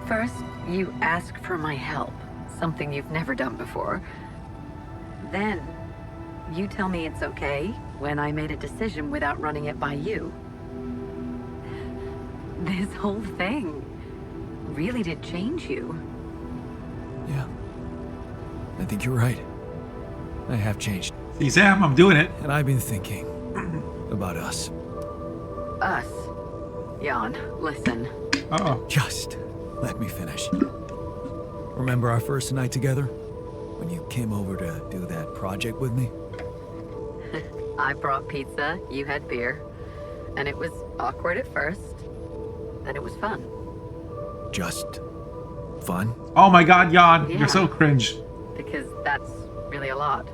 First, you ask for my help, something you've never done before. Then, you tell me it's okay when I made a decision without running it by you. This whole thing really did change you. Yeah. I think you're right. I have changed. See, Sam, I'm doing it. And I've been thinking about us. Us. Jan, listen. Uh-oh. Just let me finish. Remember our first night together? When you came over to do that project with me? I brought pizza, you had beer. And it was awkward at first. Then it was fun. Just fun? Oh my god, Jan, Yeah. you're so cringe. Because that's really a lot.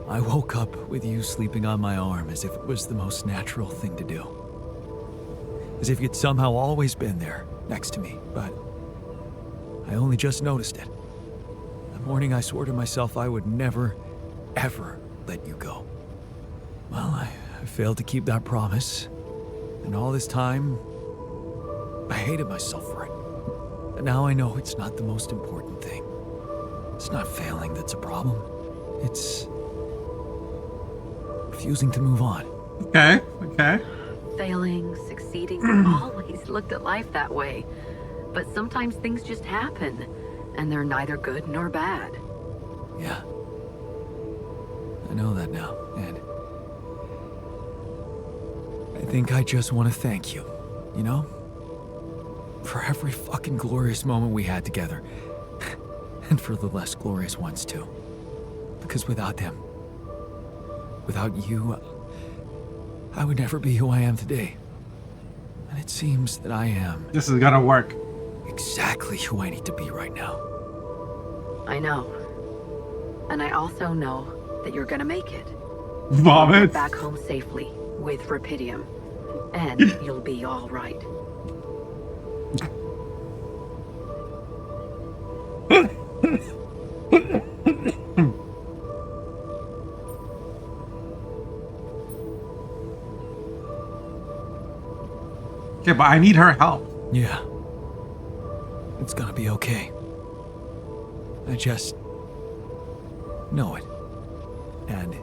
I woke up with you sleeping on my arm as if it was the most natural thing to do. As if you'd somehow always been there, next to me, but I only just noticed it. The morning I swore to myself I would never, ever let you go. Well, I failed to keep that promise. And all this time, I hated myself for it. And now I know it's not the most important thing. It's not failing that's a problem. It's refusing to move on. Okay, okay. Failing, succeeding, we always looked at life that way. But sometimes things just happen, and they're neither good nor bad. Yeah. I know that now, and I think I just want to thank you, you know? For every fucking glorious moment we had together. And for the less glorious ones, too. Because without them, without you, I would never be who I am today. And it seems that I am This is gonna work. exactly who I need to be right now. I know. And I also know that you're gonna make it. Vomit. Back home safely. with Rapidium, and you'll be all right. Okay, but I need her help. Yeah. It's gonna be okay. I just know it. And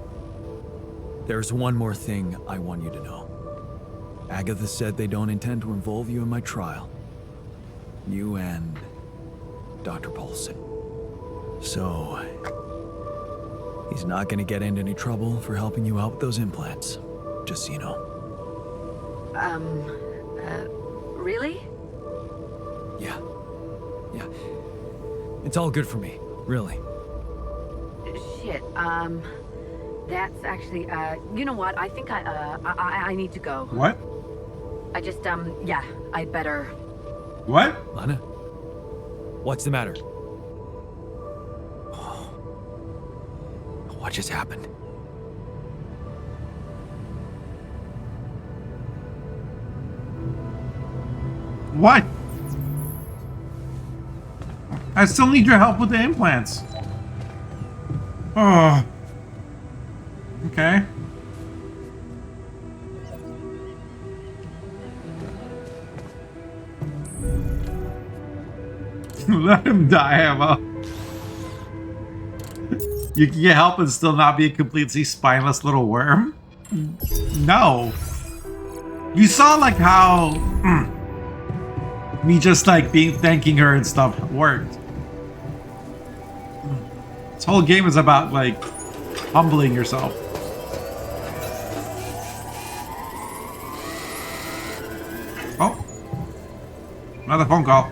there's one more thing I want you to know. Agatha said they don't intend to involve you in my trial. You and Dr. Paulson. So, he's not gonna get into any trouble for helping you out with those implants. Just so you know. Really? Yeah. Yeah. It's all good for me, really. Shit, that's actually, you know what? I think I need to go. What? I just, yeah, I'd better. What? Lana? What's the matter? What just happened? What? I still need your help with the implants. Oh. Okay. Let him die, Emma. You can get help and still not be a completely spineless little worm? No. You saw like how me just like thanking her and stuff worked. This whole game is about like humbling yourself. Oh, another phone call.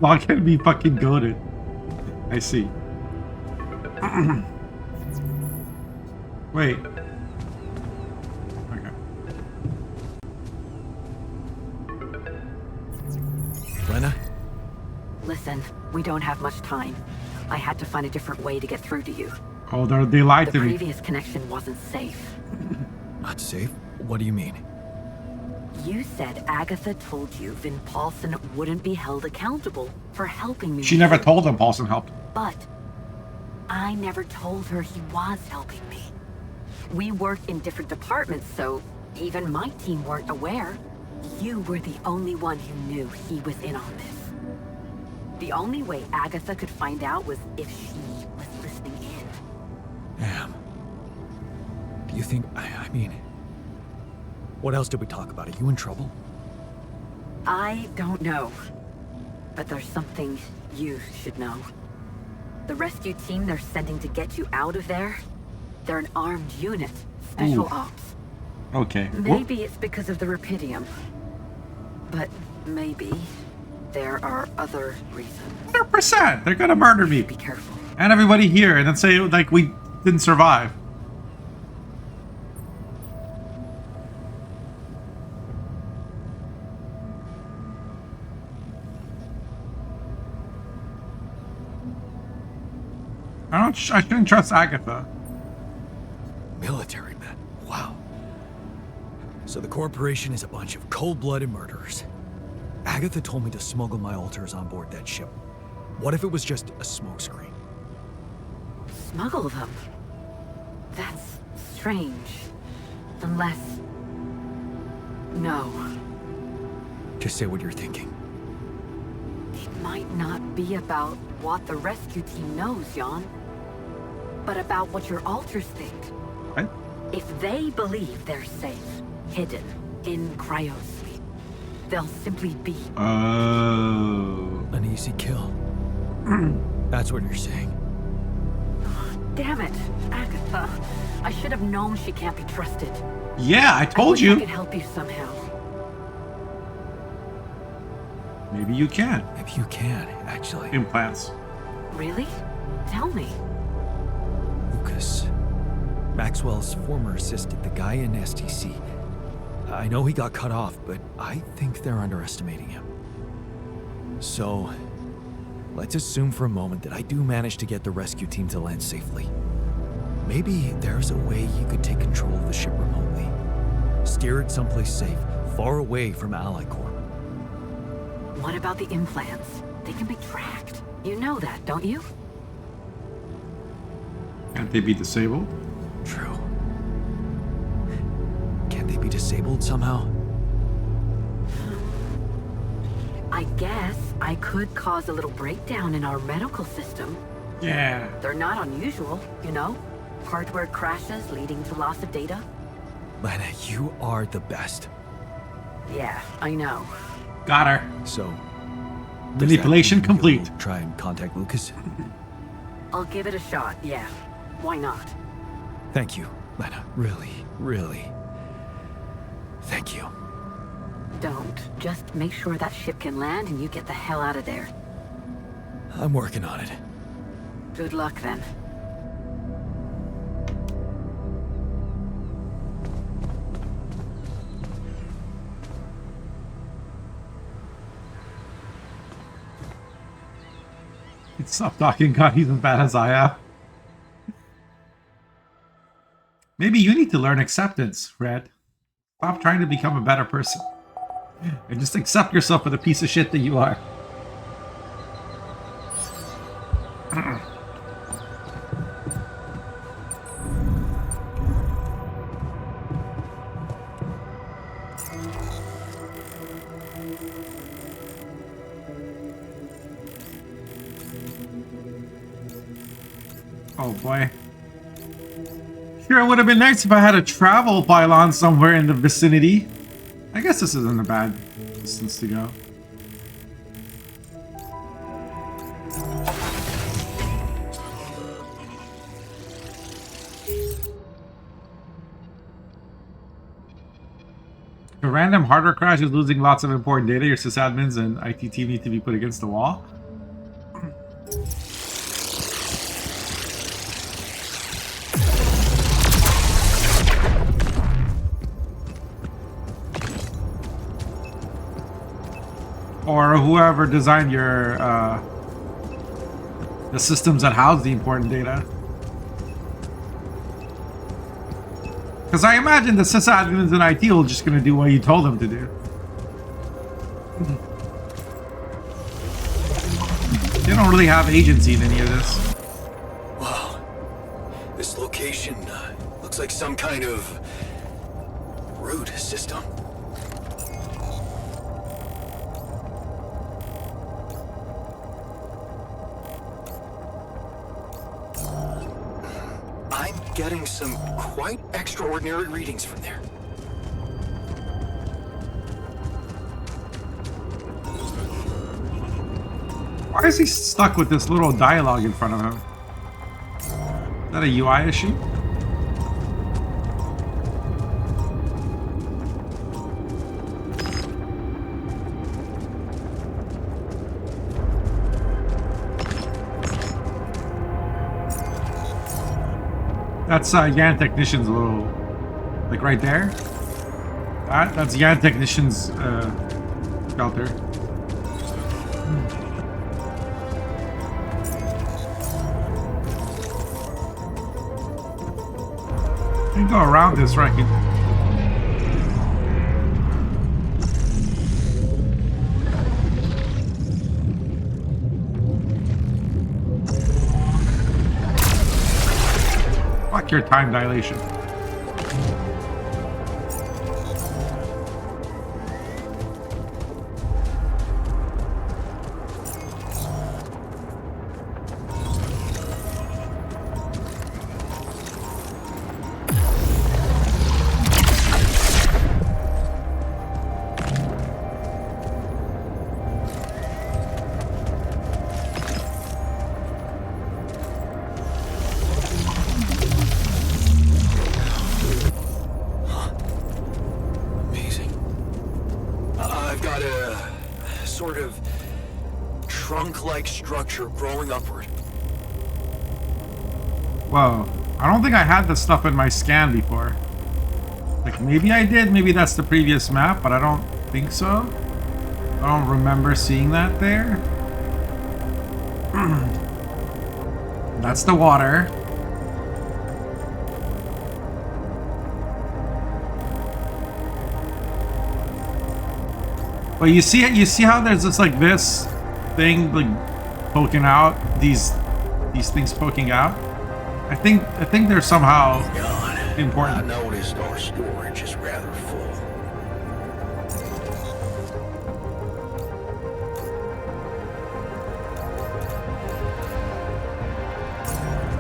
Not gonna be fucking goated. I see. Wait. Okay. Lena? Listen, we don't have much time. I had to find a different way to get through to you. Oh, they lied The to me. previous connection wasn't safe. Not safe? What do you mean? You said Agatha told you Vin Paulson wouldn't be held accountable for helping me. She never told him Paulson helped. But I never told her he was helping me. We worked in different departments, so even my team weren't aware. You were the only one who knew he was in on this. The only way Agatha could find out was if she was listening in. Damn. Do you think... I mean... What else did we talk about? Are you in trouble? I don't know. But there's something you should know. The rescue team they're sending to get you out of there, they're an armed unit. Special Ooh. ops. Okay. Maybe it's because of the Rapidium. But maybe there are other reasons. 100%. They're gonna murder me. Be careful. And everybody here, and then say like we didn't survive. I shouldn't trust Agatha. Military men. Wow. So the corporation is a bunch of cold-blooded murderers. Agatha told me to smuggle my altars on board that ship. What if it was just a smokescreen? Smuggle them? That's strange. Unless... No. Just say what you're thinking. It might not be about what the rescue team knows, Jan. But about what your altars think. What? If they believe they're safe, hidden, in cryosleep, they'll simply be... Oh. An easy kill. That's what you're saying. Damn it, Agatha. I should have known she can't be trusted. Yeah, I told I you. could help you somehow. Maybe you can. Maybe you can, actually. Implants. Really? Tell me. Lucas. Maxwell's former assistant, the guy in STC. I know he got cut off, but I think they're underestimating him. So, let's assume for a moment that I do manage to get the rescue team to land safely. Maybe there's a way you could take control of the ship remotely. Steer it someplace safe, far away from Ally Corps. What about the implants? They can be tracked. You know that, don't you? Can't they be disabled? True. Can't they be disabled somehow? I guess I could cause a little breakdown in our medical system. Yeah. They're not unusual, you know? Hardware crashes leading to loss of data. Lana, you are the best. Yeah, I know. Got her. So, Manipulation does that mean complete. you'll try and contact Lucas? I'll give it a shot, yeah. Why not? Thank you, Lana. Really, really. Thank you. Don't. Just make sure that ship can land and you get the hell out of there. I'm working on it. Good luck then. Stop talking. God, he's as bad as I am. Maybe you need to learn acceptance, Red. Stop trying to become a better person. And just accept yourself for the piece of shit that you are. Oh boy. Sure, it would have been nice if I had a travel pylon somewhere in the vicinity. I guess this isn't a bad distance to go. If a random hardware crash is losing lots of important data, your sysadmins and IT team need to be put against the wall. Or whoever designed your the systems that house the important data. Because I imagine the sysadmins and IT are just going to do what you told them to do. They don't really have agency in any of this. Wow. This location looks like some kind of root system. I'm getting some quite extraordinary readings from there. Why is he stuck with this little dialogue in front of him? Is that a UI issue? That's Yan Technician's little, like right there. That's Yan Technician's shelter. You can go around this, right? Fuck your time dilation. trunk-like structure growing upward. Whoa. I don't think I had this stuff in my scan before. Like, maybe I did. Maybe that's the previous map, but I don't think so. I don't remember seeing that there. That's the water. But you see how there's just like this thing like poking out, these things poking out. I think they're somehow God, important. I noticed our storage is rather full.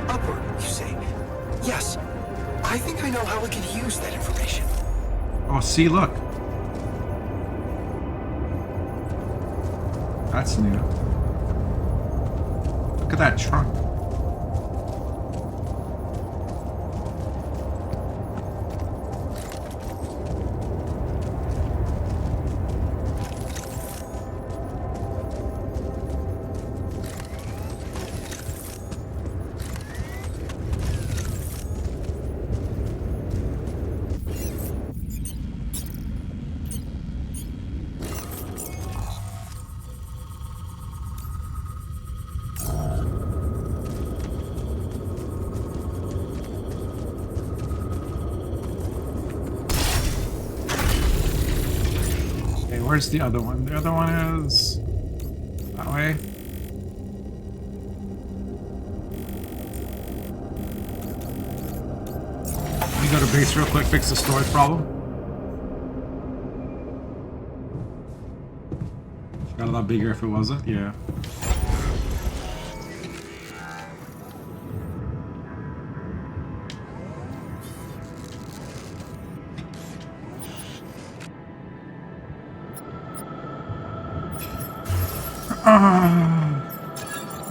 Upward, you say? Yes. I think I know how we could use that information. Oh, see, look. That's new. Look at that trunk. Where's the other one? The other one is that way. Let me go to base real quick, fix the storage problem. Got a lot bigger if it wasn't, yeah.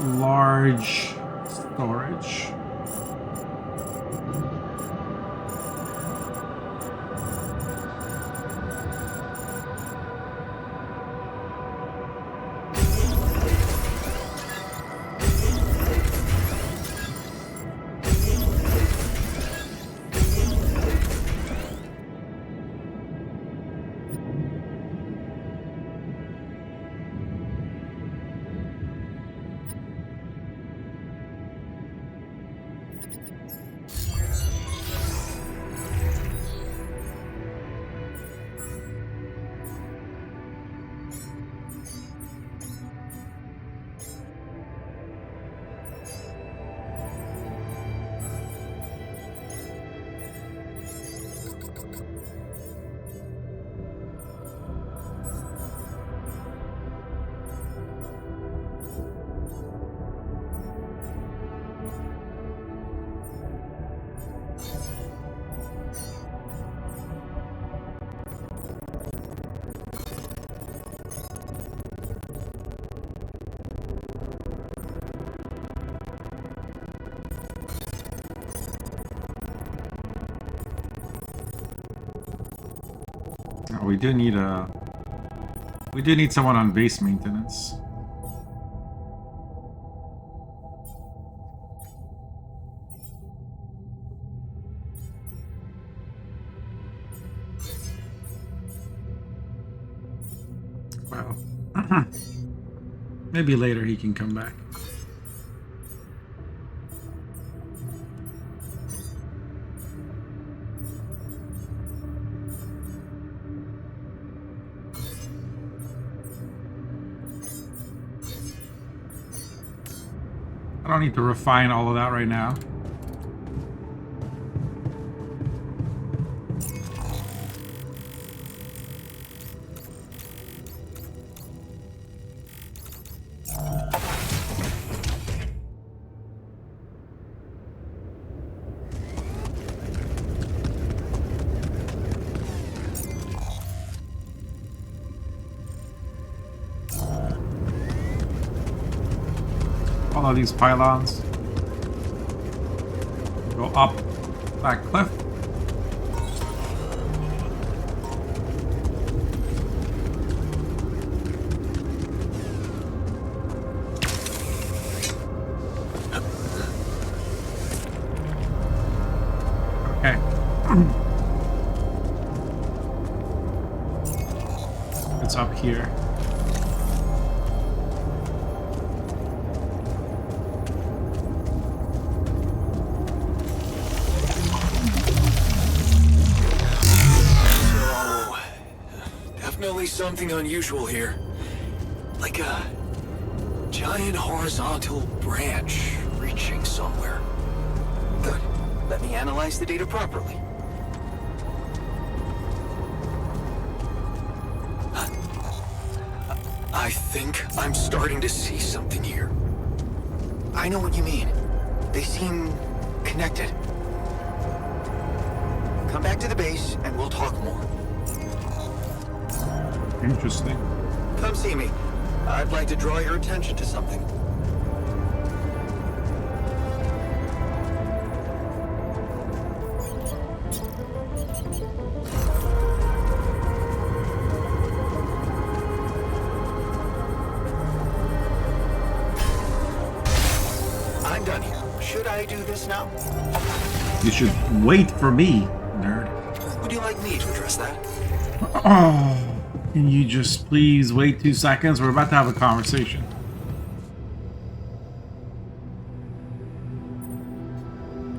Large storage. Oh, we do need someone on base maintenance. Well, maybe later he can come back. I don't need to refine all of that right now. All of these pylons go up that cliff. something unusual here. Like a giant horizontal branch reaching somewhere. Good. Let me analyze the data properly. I think I'm starting to see something here. I know what you mean. They seem connected. Come back to the base and we'll talk more. Interesting. Come see me. I'd like to draw your attention to something. I'm done here. Should I do this now? You should wait for me, nerd. Would you like me to address that? Oh, can you just please wait 2 seconds? We're about to have a conversation.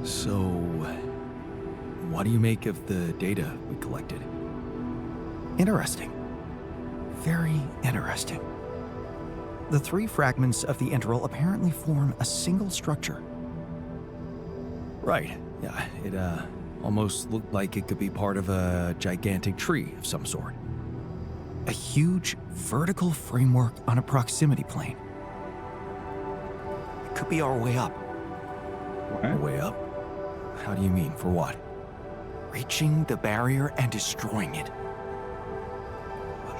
So, what do you make of the data we collected? Interesting. Very interesting. The 3 fragments of the integral apparently form a single structure. Right. Yeah, it almost looked like it could be part of a gigantic tree of some sort. A huge vertical framework on a proximity plane. It could be our way up, A way up? How do you mean? For what? reaching the barrier and destroying it.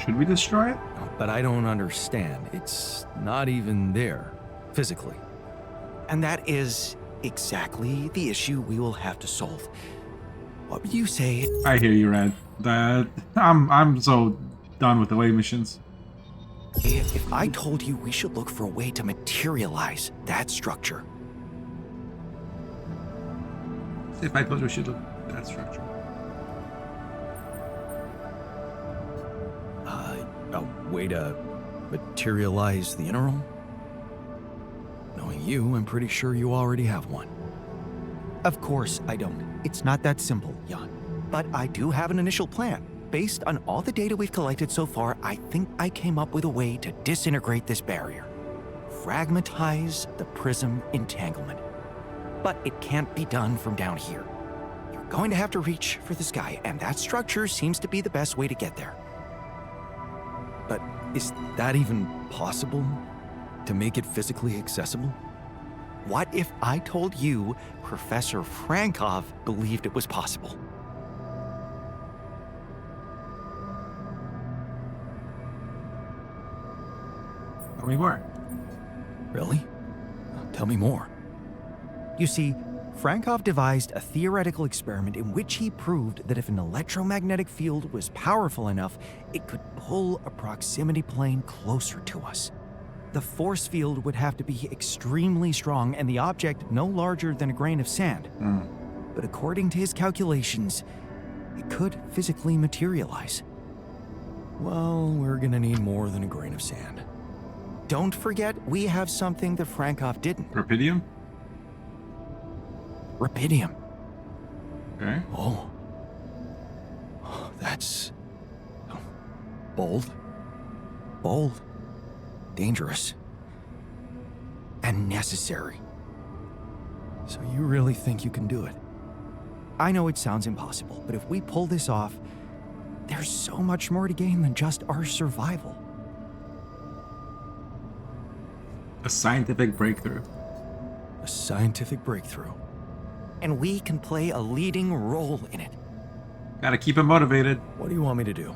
Should we destroy it? But I don't understand. It's not even there, physically. And that is exactly the issue we will have to solve. What would you say? I hear you, Red. That I'm so done with away missions. If I told you we should look for a way to materialize that structure? If I told you we should look at that structure. A way to materialize the integral? Knowing you, I'm pretty sure you already have one. Of course I don't. It's not that simple, Jan. But I do have an initial plan. Based on all the data we've collected so far, I think I came up with a way to disintegrate this barrier. Fragmentize the prism entanglement. But it can't be done from down here. You're going to have to reach for the sky, and that structure seems to be the best way to get there. But is that even possible? To make it physically accessible? What if I told you Professor Frankov believed it was possible? Or we were. Really? Tell me more. You see, Frankov devised a theoretical experiment in which he proved that if an electromagnetic field was powerful enough, it could pull a proximity plane closer to us. The force field would have to be extremely strong and the object no larger than a grain of sand. But according to his calculations, it could physically materialize. Well, we're gonna need more than a grain of sand. Don't forget, we have something that Frankov didn't. Rapidium? Rapidium. Okay. Oh. That's bold. Bold. Dangerous. And necessary. So you really think you can do it? I know it sounds impossible, but if we pull this off, there's so much more to gain than just our survival. A scientific breakthrough. A scientific breakthrough. And we can play a leading role in it. Gotta keep him motivated. What do you want me to do?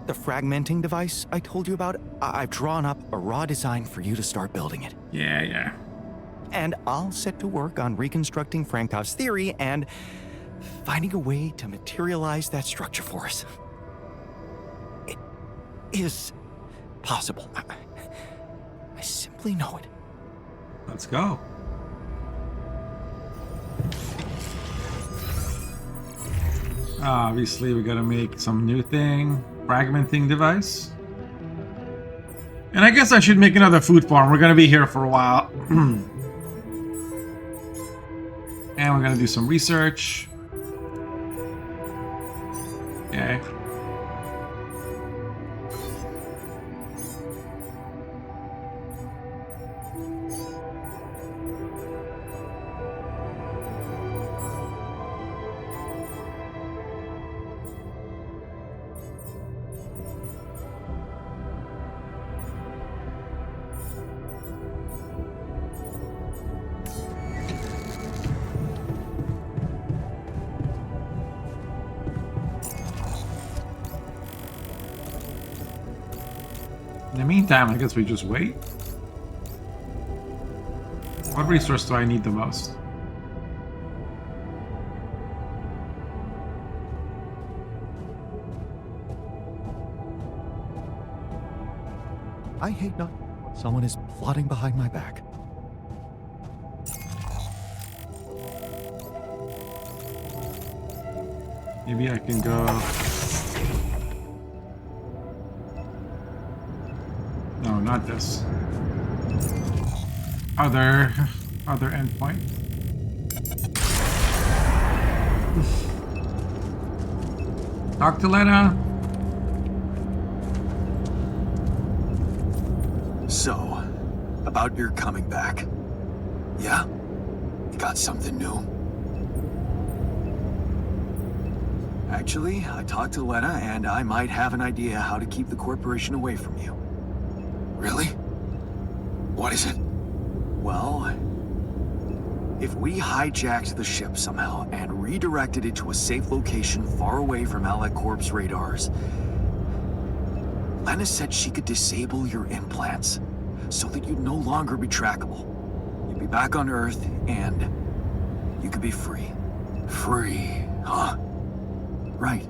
The fragmenting device I told you about, I've drawn up a raw design for you to start building it. Yeah. And I'll set to work on reconstructing Frankov's theory and finding a way to materialize that structure for us. It is possible. I simply know it. Let's go. Obviously, we gotta make some new thing. Fragmenting device. And I guess I should make another food farm. We're gonna be here for a while. And we're gonna do some research. Okay. the meantime, I guess we just wait. What resource do I need the most? I hate not someone is plotting behind my back. Maybe I can go... No, not this. Other endpoint. Talk to Lena. So, about your coming back. Yeah? You got something new? Actually, I talked to Lena, and I might have an idea how to keep the corporation away from you. Really? What is it? Well, if we hijacked the ship somehow and redirected it to a safe location far away from Alec Corp's radars, Lena said she could disable your implants so that you'd no longer be trackable. You'd be back on Earth, and you could be free. Free, huh? Right.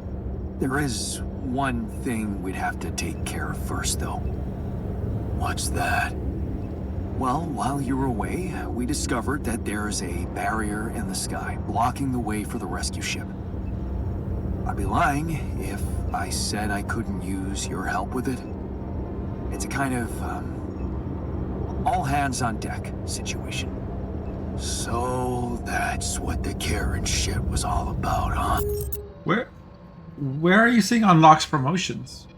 There is one thing we'd have to take care of first, though. What's that? Well, while you were away, we discovered that there's a barrier in the sky blocking the way for the rescue ship. I'd be lying if I said I couldn't use your help with it. It's a kind of, all hands on deck situation. So that's what the Karen shit was all about, huh? Where are you seeing unlocks promotions?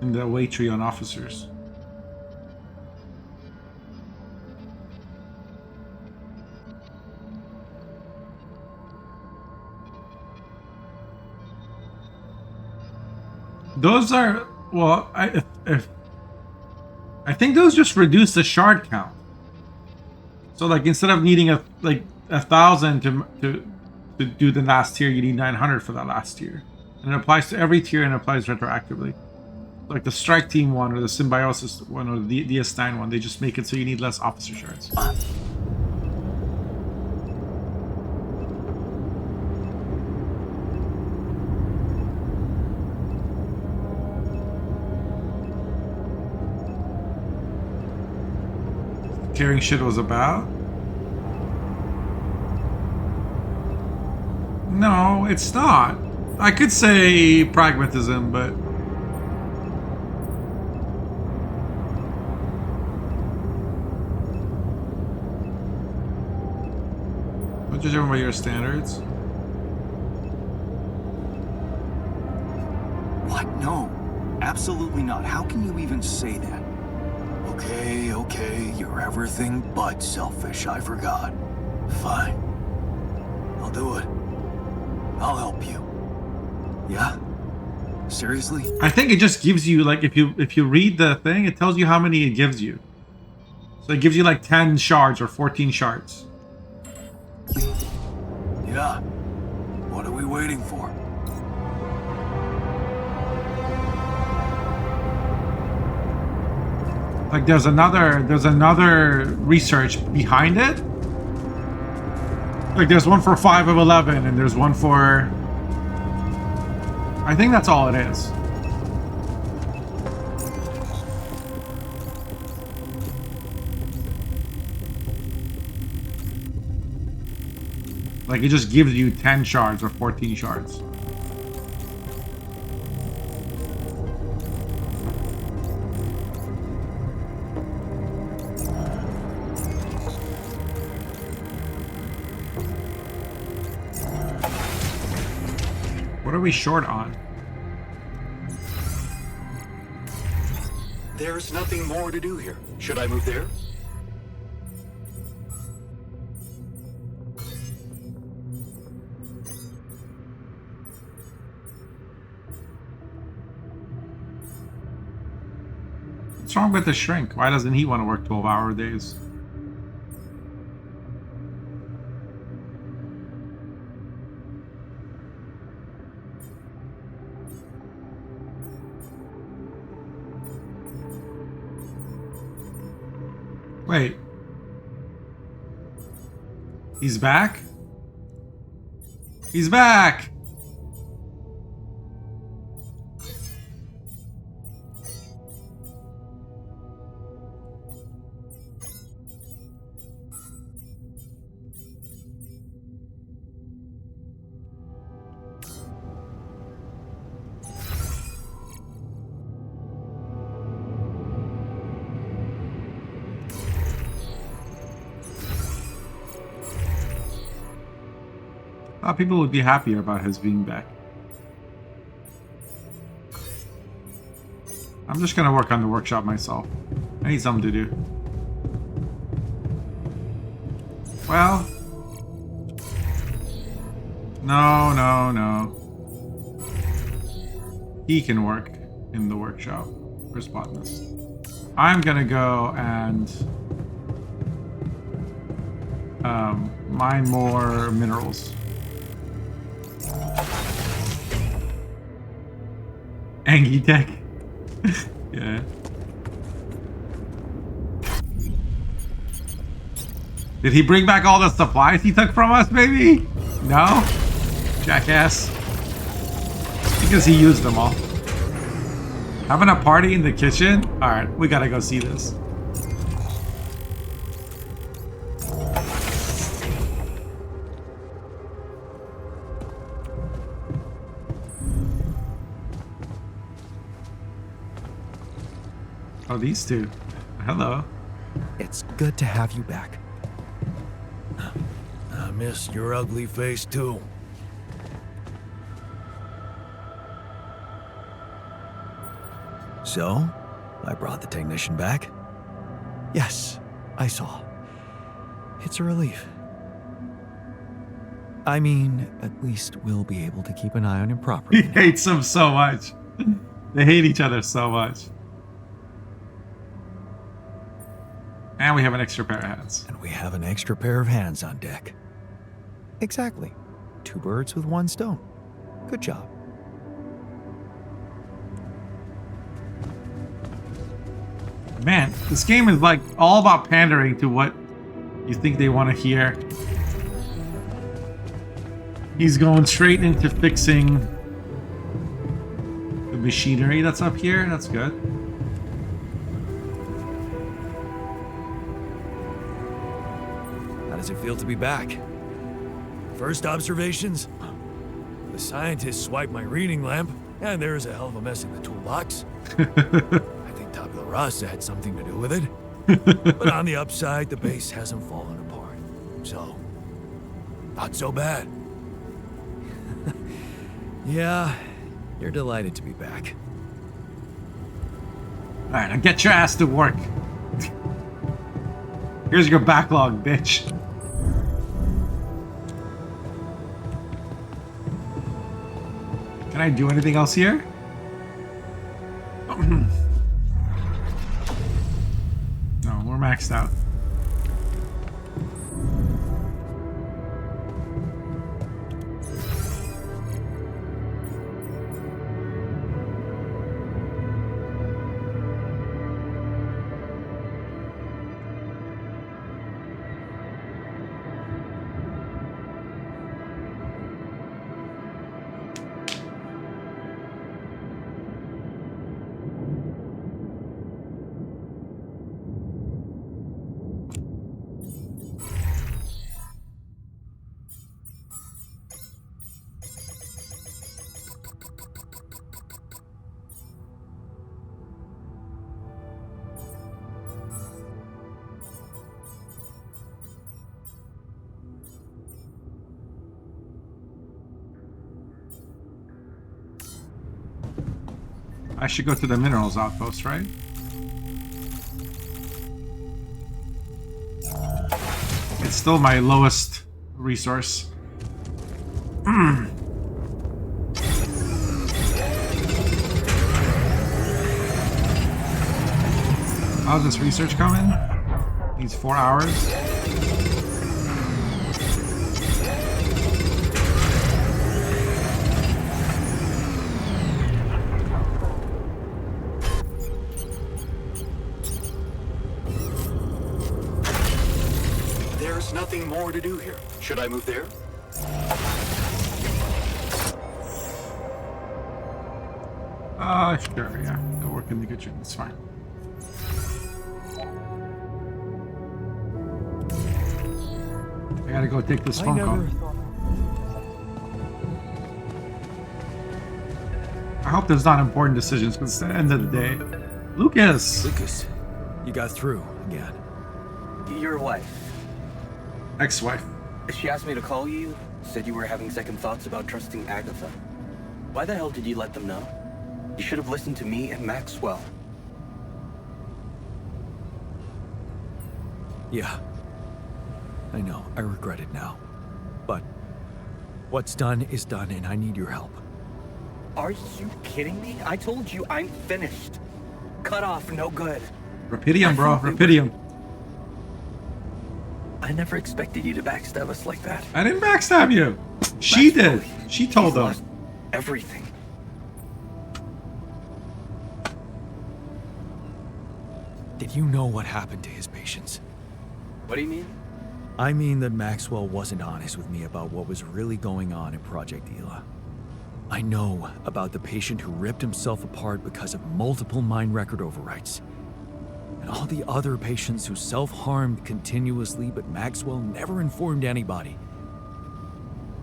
In the away tree on officers. Those are, well, I think those just reduce the shard count. So like instead of needing a 1,000 to do the last tier, you need 900 for that last tier, and it applies to every tier and applies retroactively. Like the strike team one or the symbiosis one or the DS9 one, they just make it so you need less officer shards. Caring shit was about? No, it's not. I could say pragmatism, but don't judge everyone by your standards. What? No. Absolutely not. How can you even say that? Okay, you're everything but selfish, I forgot. Fine. I'll do it. I'll help you. Yeah? Seriously? I think it just gives you, like, if you read the thing, it tells you how many it gives you. So it gives you like 10 shards or 14 shards. Yeah. What are we waiting for? Like there's another research behind it. Like there's one for 5 of 11 and there's one for, I think that's all it is. Like it just gives you 10 shards or 14 shards. What are we short on? There's nothing more to do here. Should I move there? What's wrong with the shrink? Why doesn't he want to work 12-hour days? Wait. He's back? He's back! I thought people would be happier about his being back. I'm just gonna work on the workshop myself. I need something to do. Well... No. He can work in the workshop. Where's Botanist? I'm gonna go and... mine more minerals. Angie Tech. Yeah. Did he bring back all the supplies he took from us, maybe? No? Jackass. Because he used them all. Having a party in the kitchen? Alright, we gotta go see this. Oh, these two. Hello. It's good to have you back. I missed your ugly face too. So, I brought the technician back? Yes, I saw. It's a relief. I mean, at least we'll be able to keep an eye on him He properly. hates him so much. They hate each other so much. And we have an extra pair of hands. And we have an extra pair of hands on deck. Exactly. 2 birds with 1 stone. Good job. Man, this game is like all about pandering to what you think they want to hear. He's going straight into fixing the machinery that's up here. That's good. How does it feel to be back? First observations? The scientists swiped my reading lamp, and there's a hell of a mess in the toolbox. I think Tabula Rasa had something to do with it. But on the upside, the base hasn't fallen apart. So, not so bad. Yeah, you're delighted to be back. Alright, now get your ass to work. Here's your backlog, bitch. Can I do anything else here? No, we're maxed out. I should go to the minerals outpost, right? It's still my lowest resource. How's this research coming? Needs 4 hours. There's nothing more to do here. Should I move there? Sure, yeah. Go work in the kitchen. It's fine. I gotta go take this phone call. I hope there's not important decisions, because it's the end of the day. Lucas! Lucas, you got through again. Your wife. Ex-wife. She asked me to call you, said you were having second thoughts about trusting Agatha. Why the hell did you let them know? You should have listened to me and Maxwell. Yeah. I know, I regret it now. But what's done is done, and I need your help. Are you kidding me? I told you I'm finished. Cut off, no good. Rapidium, bro. Rapidium. I never expected you to backstab us like that. I didn't backstab you. She did. She told them. Lost everything. Did you know what happened to his patients? What do you mean? I mean that Maxwell wasn't honest with me about what was really going on in Project Ela. I know about the patient who ripped himself apart because of multiple mind record overwrites. And all the other patients who self-harmed continuously, but Maxwell never informed anybody.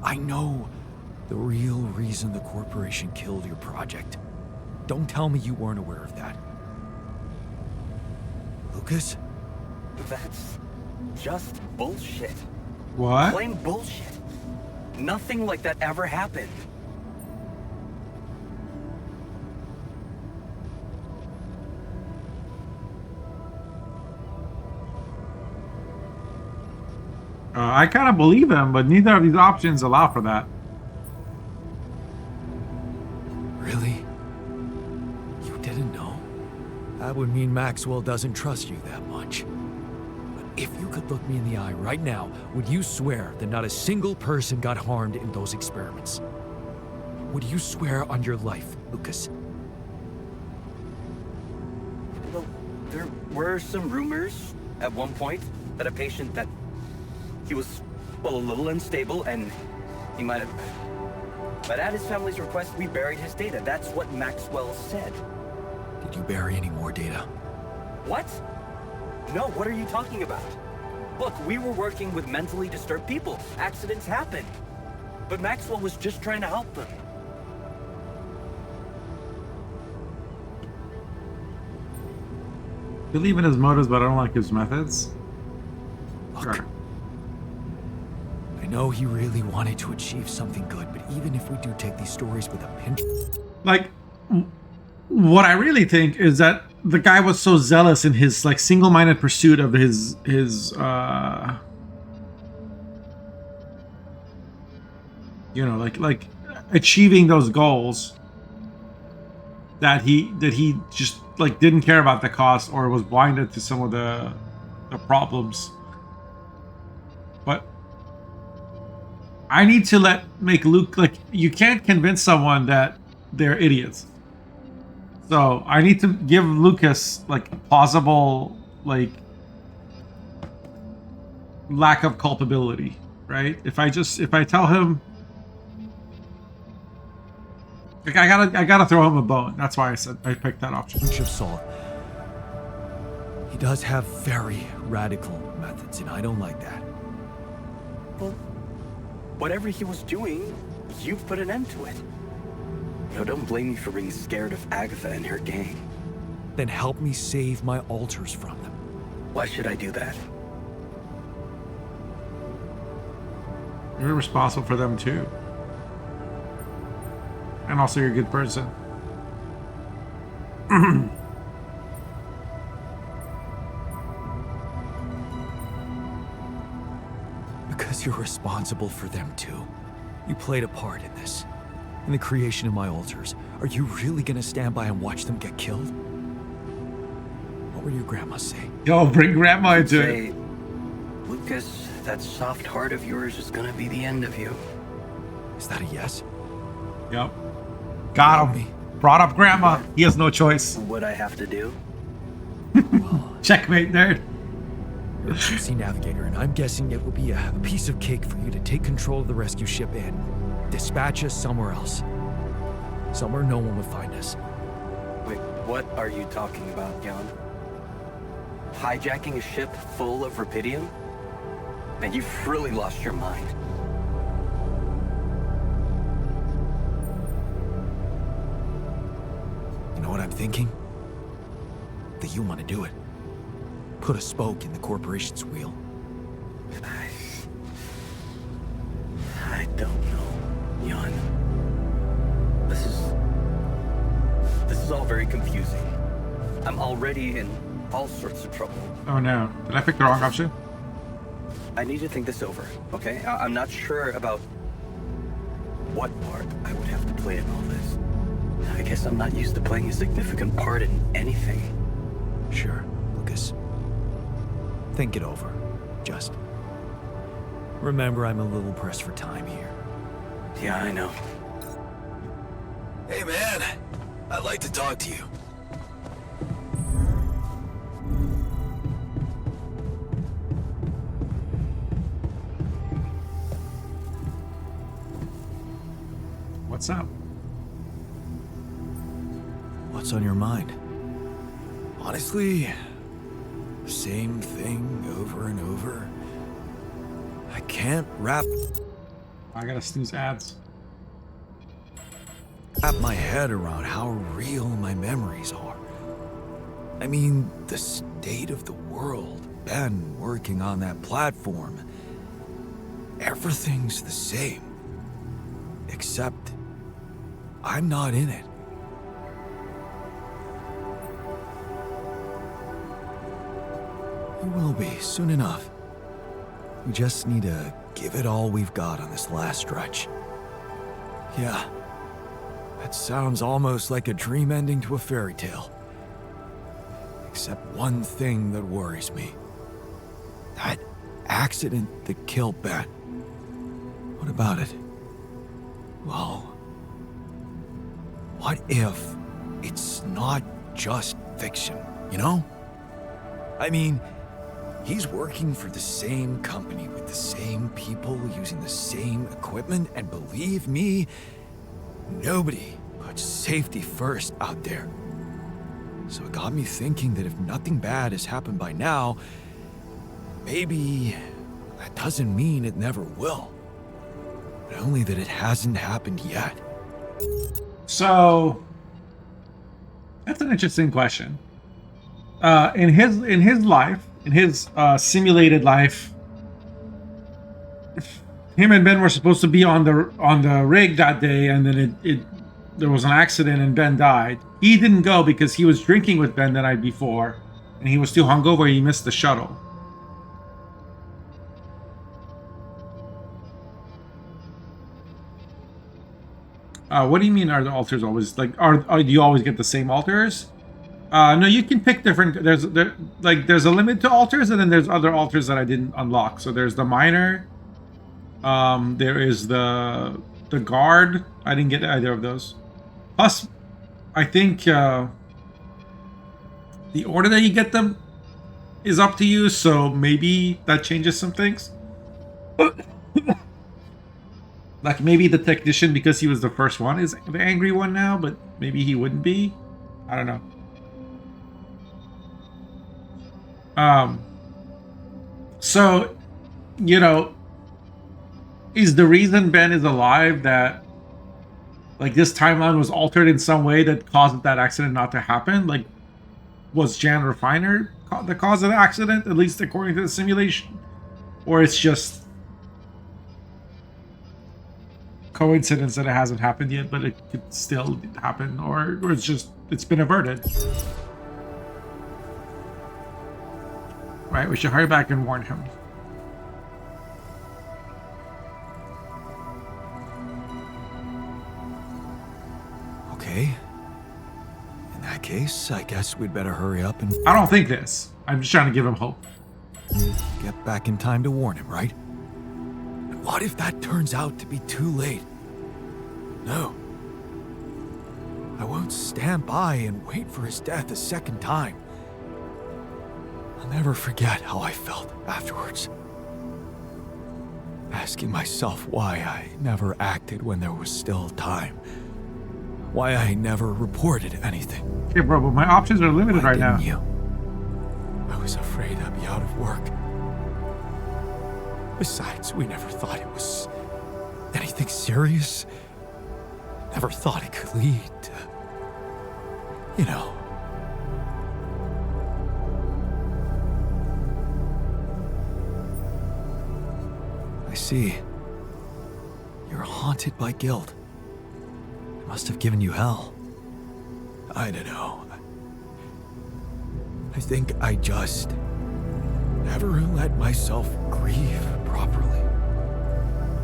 I know the real reason the corporation killed your project. Don't tell me you weren't aware of that. Lucas? That's just bullshit. What? Plain bullshit. Nothing like that ever happened. I kind of believe him, but neither of these options allow for that. Really? You didn't know? That would mean Maxwell doesn't trust you that much. But if you could look me in the eye right now, would you swear that not a single person got harmed in those experiments? Would you swear on your life, Lucas? Well, there were some rumors at one point that a patient that he was, well, a little unstable and he might have... But at his family's request, we buried his data. That's what Maxwell said. Did you bury any more data? What? No, what are you talking about? Look, we were working with mentally disturbed people. Accidents happen. But Maxwell was just trying to help them. Believe in his motives, but I don't like his methods. Look, Sure. I know he really wanted to achieve something good, but even if we do take these stories with a pinch... Like, what I really think is that the guy was so zealous in his like single-minded pursuit of his you know, like achieving those goals, that he just like didn't care about the cost or was blinded to some of the problems. But I need to make Luke, like, you can't convince someone that they're idiots. So I need to give Lucas like plausible, like, lack of culpability, right? If I tell him, like, I gotta throw him a bone. That's why I picked that option. Pinch of salt. He does have very radical methods, and I don't like that. Well, whatever he was doing, you've put an end to it. No, don't blame me for being scared of Agatha and her gang. Then help me save my altars from them. Why should I do that? You're responsible for them too. And also you're a good person. Because you're responsible for them too. You played a part in this. In the creation of my altars. Are you really gonna stand by and watch them get killed? What would your grandma say? Yo, bring grandma into it. Say, Lucas, that soft heart of yours is gonna be the end of you. Is that a yes? Yep. Got him. Brought up grandma. He has no choice. What I have to do? Well, Checkmate, nerd. You're a QC navigator, and I'm guessing it will be a piece of cake for you to take control of the rescue ship and dispatch us somewhere else. Somewhere no one would find us. Wait, what are you talking about, Jan? Hijacking a ship full of rupidium? Man, you've really lost your mind. You know what I'm thinking? That you want to do it. Put a spoke in the corporation's wheel. I don't know, Jan. This is all very confusing. I'm already in all sorts of trouble. Oh no. Did I pick the wrong option? I need to think this over, okay? I'm not sure about what part I would have to play in all this. I guess I'm not used to playing a significant part in anything. Sure, Lucas. Think it over. Just remember, I'm a little pressed for time here. Yeah, I know. Hey, man. I'd like to talk to you. What's up? What's on your mind? Honestly, same thing over and over. I can't wrap I gotta snooze ads. my head around how real my memories are. I mean, the state of the world, Ben working on that platform. Everything's the same. Except, I'm not in it. You will be, soon enough. We just need to give it all we've got on this last stretch. Yeah, that sounds almost like a dream ending to a fairy tale. Except one thing that worries me. That accident that killed Ben. What about it? Well, what if it's not just fiction, you know? I mean, he's working for the same company with the same people using the same equipment, and believe me, nobody puts safety first out there. So it got me thinking that if nothing bad has happened by now, maybe that doesn't mean it never will. But only that it hasn't happened yet. So that's an interesting question. In his life, in his simulated life, him and Ben were supposed to be on the rig that day, and then there was an accident and Ben died. He didn't go because he was drinking with Ben the night before, and he was too hungover. He missed the shuttle. What do you mean? Are the alters always like? Do you always get the same alters? No, you can pick different. There's a limit to alters, and then there's other alters that I didn't unlock. So there's the miner. There is the guard. I didn't get either of those. Plus, I think the order that you get them is up to you. So maybe that changes some things. Like maybe the technician, because he was the first one, is the angry one now, but maybe he wouldn't be. I don't know. So, you know, is the reason Ben is alive that, like, this timeline was altered in some way that caused that accident not to happen? Like, was Jan Refiner the cause of the accident, at least according to the simulation? Or it's just coincidence that it hasn't happened yet, but it could still happen, or it's been averted. Right, we should hurry back and warn him. Okay. In that case, I guess we'd better hurry up and I don't think this. I'm just trying to give him hope. get back in time to warn him, right? And what if that turns out to be too late? No. I won't stand by and wait for his death a second time. I'll never forget how I felt afterwards. Asking myself why I never acted when there was still time. Why I never reported anything. Okay, bro, but my options are limited Why right now. didn't you? I was afraid I'd be out of work. Besides, we never thought it was anything serious. Never thought it could lead to, you know. I see. You're haunted by guilt. It must have given you hell. I don't know. I think I just never let myself grieve properly.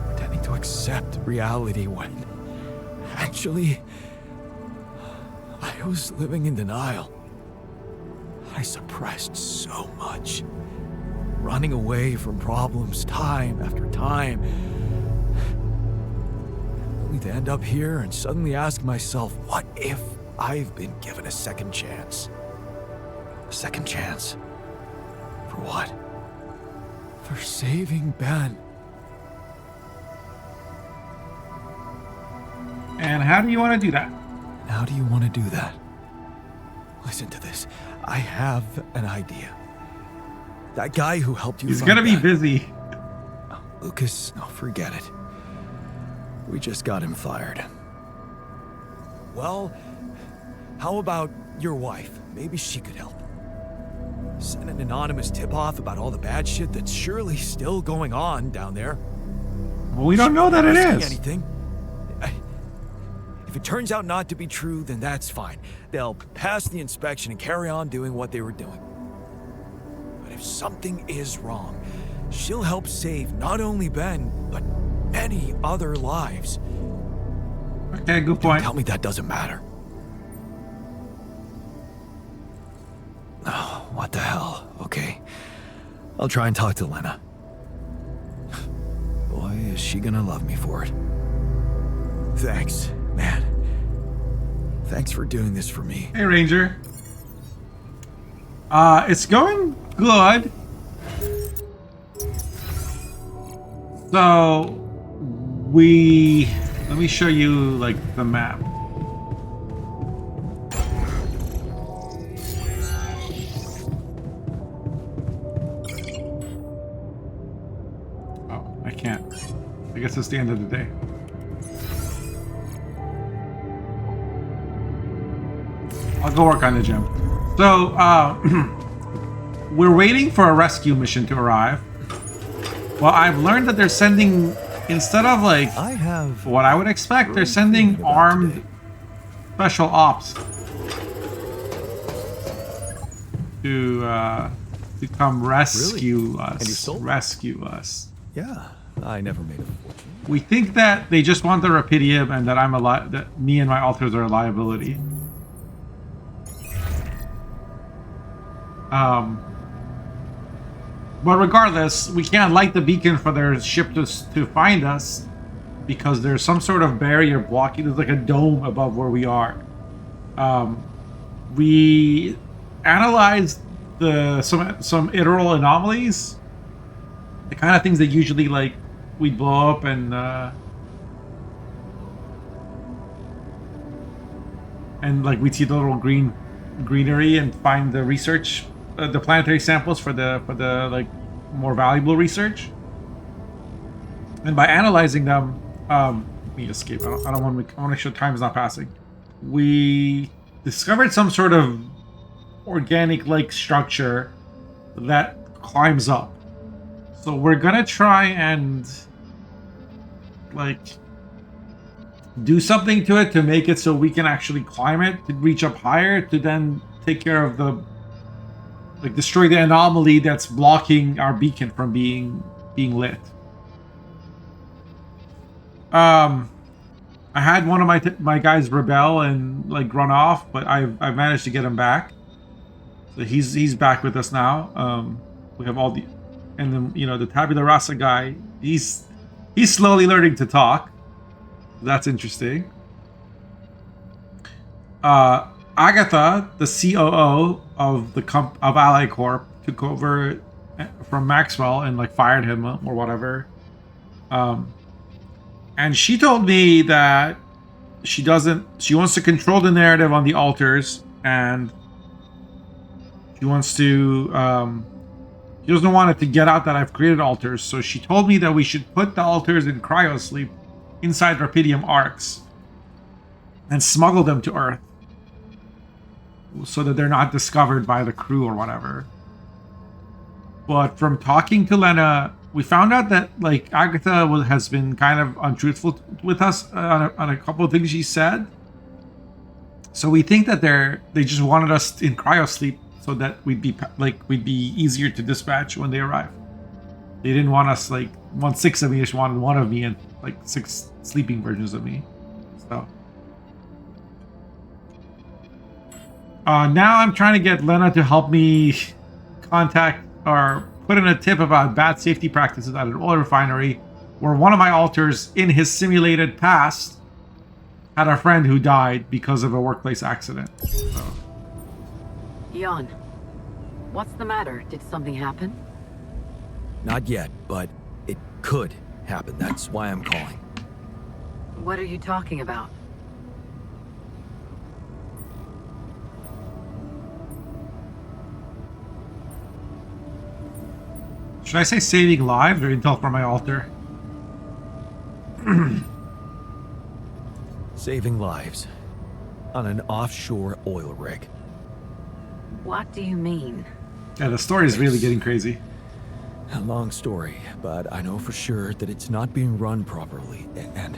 Pretending to accept reality when actually I was living in denial. I suppressed so much. Running away from problems time after time. Only to end up here and suddenly ask myself, what if I've been given a second chance? A second chance? For what? For saving Ben. And how do you want to do that? And how do you want to do that? Listen to this. I have an idea. That guy who helped you He's find gonna be Ben. busy. Lucas, no, forget it. We just got him fired. Well, how about your wife? Maybe she could help. Send an anonymous tip-off about all the bad shit that's surely still going on down there. Well, we don't know that it Risking is. anything. If it turns out not to be true, then that's fine. They'll pass the inspection and carry on doing what they were doing. But if something is wrong, she'll help save not only Ben, but many other lives. Okay, good Don't point. tell me that doesn't matter. Oh, what the hell? Okay. I'll try and talk to Lena. Boy, is she gonna love me for it. Thanks, man. Thanks for doing this for me. Hey, Ranger. It's going good. So, let me show you, like, the map. Oh, I can't. I guess it's the end of the day. I'll go work on the gym. So, we're waiting for a rescue mission to arrive. Well, I've learned that they're sending, instead of like I have what I would expect, they're sending armed special ops to come rescue us. And you sold? Rescue us. Yeah, I never made a fortune. We think that they just want the Rapidium and that that me and my alters are a liability. But regardless, we can't light the beacon for their ship to find us because there's some sort of barrier blocking. There's like a dome above where we are. We analyzed some iteral anomalies, the kind of things that usually like we'd blow up and like we'd see the little greenery and find the research. The planetary samples for the like more valuable research, and by analyzing them, let me escape. I don't want to make sure time is not passing. We discovered some sort of organic-like structure that climbs up. So we're gonna try and like do something to it to make it so we can actually climb it to reach up higher to then take care of the. Like destroy the anomaly that's blocking our beacon from being lit. I had one of my guys rebel and like run off, but I've managed to get him back. So he's back with us now. We have all the, and then the Tabula Rasa guy. He's slowly learning to talk. That's interesting. Agatha, the COO of Ally Corp, took over from Maxwell and like fired him or whatever. And she told me that she wants to control the narrative on the altars, and she wants to, she doesn't want it to get out that I've created altars. So she told me that we should put the altars in cryosleep inside Rapidium arcs and smuggle them to Earth so that they're not discovered by the crew or whatever. But from talking to Lena, we found out that like Agatha has been kind of untruthful with us on a couple of things she said. So we think that they just wanted us in cryosleep so that we'd be easier to dispatch when they arrive. They didn't want us like 1/6 of me, just wanted one of me and like 6 sleeping versions of me. So now I'm trying to get Lena to help me contact or put in a tip about bad safety practices at an oil refinery where one of my alters in his simulated past had a friend who died because of a workplace accident. So. Jan, what's the matter? Did something happen? Not yet, but it could happen. That's why I'm calling. What are you talking about? Should I say saving lives or intel from my altar? Saving lives on an offshore oil rig. What do you mean? Yeah, the story is really getting crazy. A long story, but I know for sure that it's not being run properly. And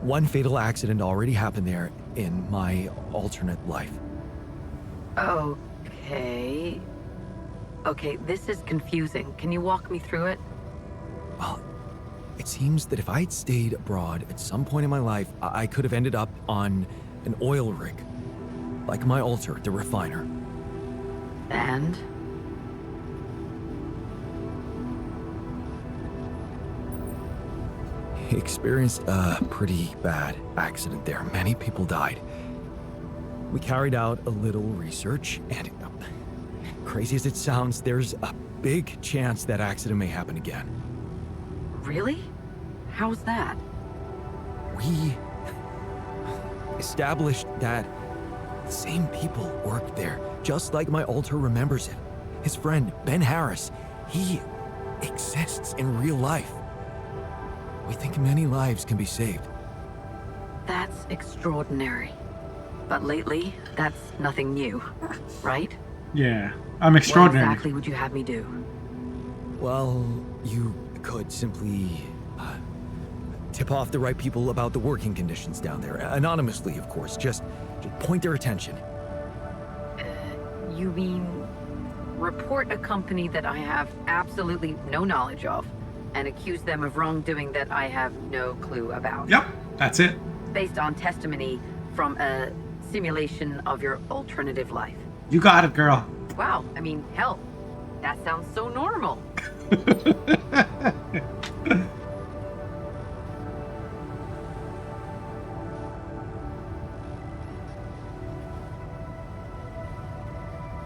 one fatal accident already happened there in my alternate life. Okay. Okay, this is confusing. Can you walk me through it? Well, it seems that if I'd stayed abroad at some point in my life, I could have ended up on an oil rig. Like my altar, the refiner. And? He experienced a pretty bad accident there. Many people died. We carried out a little research, and crazy as it sounds, there's a big chance that accident may happen again. Really? How's that? We established that the same people worked there, just like my altar remembers it. His friend, Ben Harris, he exists in real life. We think many lives can be saved. That's extraordinary. But lately, that's nothing new, right? Yeah, I'm extraordinary. What exactly would you have me do? Well, you could simply tip off the right people about the working conditions down there. Anonymously, of course. Just point their attention. You mean report a company that I have absolutely no knowledge of and accuse them of wrongdoing that I have no clue about? Yep, that's it. Based on testimony from a simulation of your alternative life. You got it, girl. Wow, I mean, hell, that sounds so normal.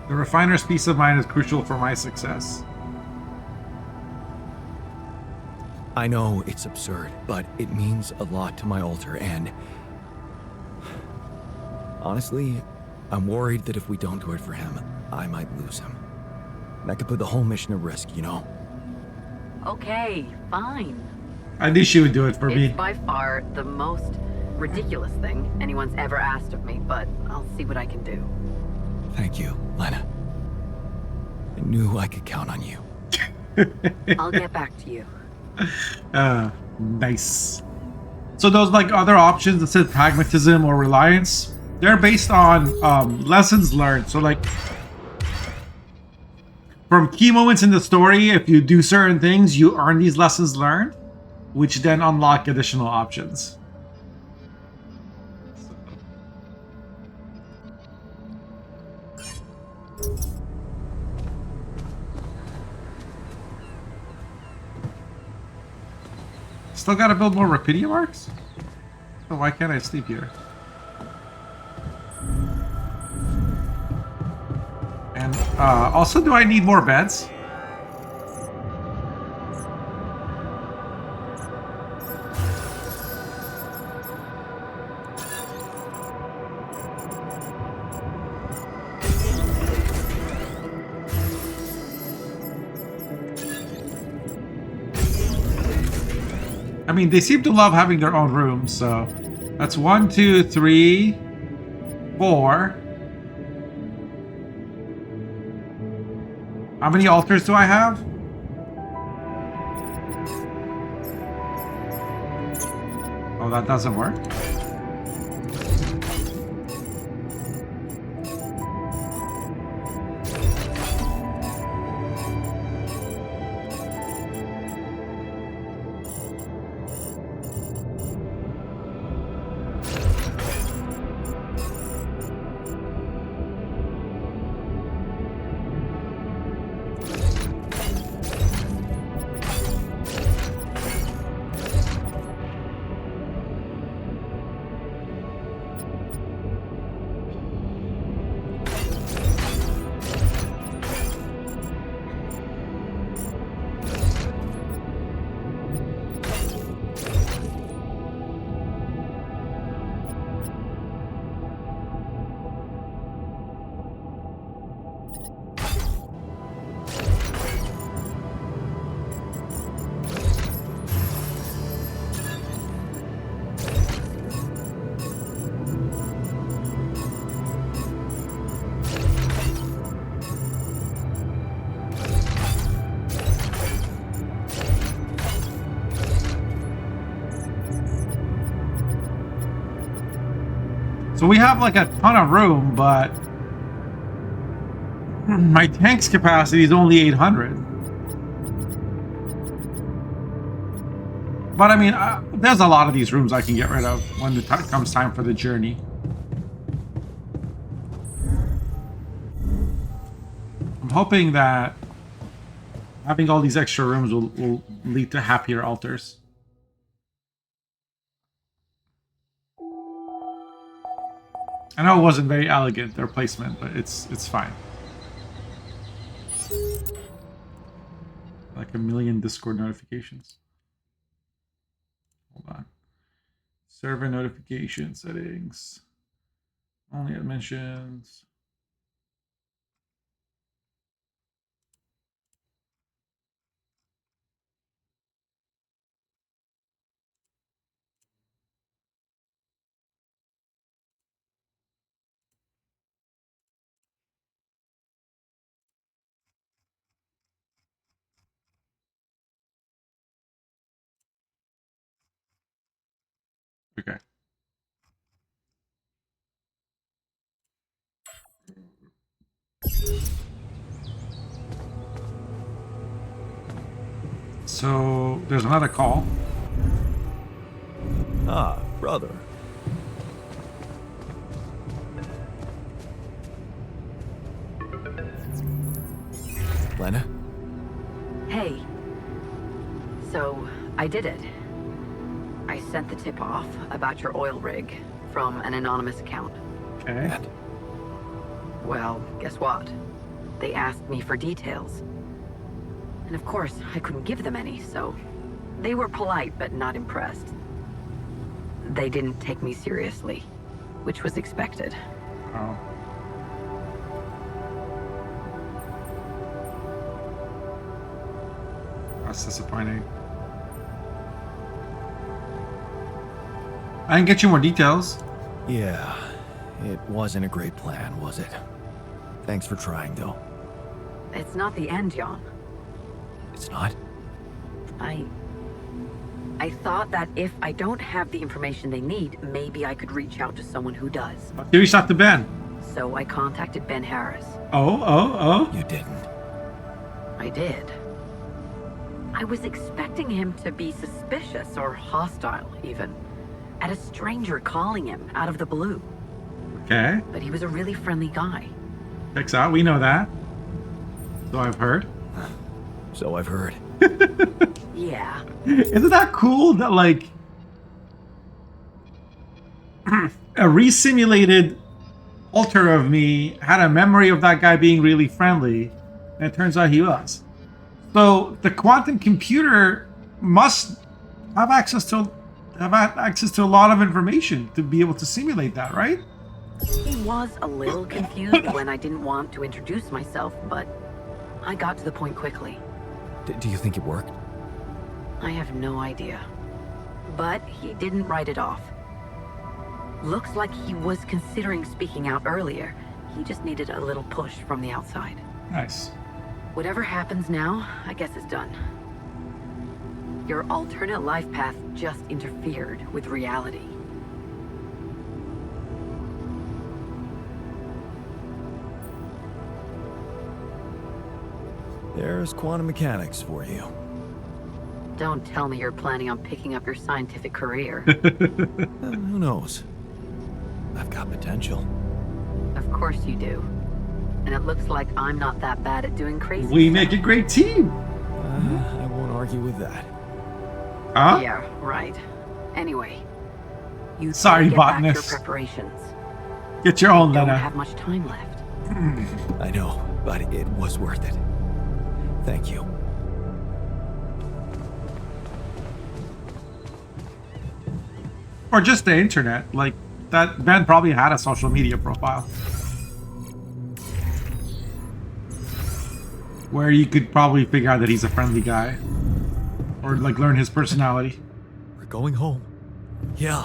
The refiner's peace of mind is crucial for my success. I know it's absurd, but it means a lot to my altar, and honestly, I'm worried that if we don't do it for him, I might lose him. That could put the whole mission at risk, you know? Okay, fine. I knew she would do it for me. It's by far the most ridiculous thing anyone's ever asked of me, but I'll see what I can do. Thank you, Lena. I knew I could count on you. I'll get back to you. Nice. So those like other options that said pragmatism or reliance, they're based on lessons learned. So like from key moments in the story, if you do certain things, you earn these lessons learned, which then unlock additional options. Still gotta build more Rapidium arcs? So why can't I sleep here? And Also, do I need more beds? I mean, they seem to love having their own rooms, so that's 1, 2, 3, 4. How many altars do I have? Oh, that doesn't work. So we have like a ton of room, but my tank's capacity is only 800. But I mean, there's a lot of these rooms I can get rid of when it comes time for the journey. I'm hoping that having all these extra rooms will lead to happier altars. I know it wasn't very elegant, their placement, but it's fine. Like a million Discord notifications. Hold on. Server notification settings. Only admissions. Okay. So there's another call. Ah, brother. Lena? Hey. So, I did it. I sent the tip off about your oil rig from an anonymous account. Okay. And Well, guess what? They asked me for details. And of course, I couldn't give them any, so they were polite but not impressed. They didn't take me seriously, which was expected. Oh. That's disappointing. I can get you more details. Yeah, it wasn't a great plan, was it? Thanks for trying, though. It's not the end, Jan. It's not? I thought that if I don't have the information they need, maybe I could reach out to someone who does. You reached out to Ben. So I contacted Ben Harris. Oh. You didn't. I did. I was expecting him to be suspicious or hostile, even, at a stranger calling him out of the blue. Okay. But he was a really friendly guy. Checks out. We know that. So I've heard. So I've heard. Yeah. Isn't that cool that, like, a re-simulated alter of me had a memory of that guy being really friendly, and it turns out he was. So the quantum computer must have access to a lot of information to be able to simulate that, right? He was a little confused when I didn't want to introduce myself, but I got to the point quickly. Do you think it worked? I have no idea. But he didn't write it off. Looks like he was considering speaking out earlier. He just needed a little push from the outside. Nice. Whatever happens now, I guess it's done. Your alternate life path just interfered with reality. There's quantum mechanics for you. Don't tell me you're planning on picking up your scientific career. Who knows? I've got potential. Of course you do. And it looks like I'm not that bad at doing crazy We stuff. make a great team. I won't argue with that. Huh? Yeah, right. Anyway, you Sorry, get back to your botanist. preparations. Get your own, Don't Lena. have much time left. I know, but it was worth it. Thank you. Or just the internet. Like, that Ben probably had a social media profile. Where you could probably figure out that he's a friendly guy. Or, like, learn his personality. We're going home. Yeah,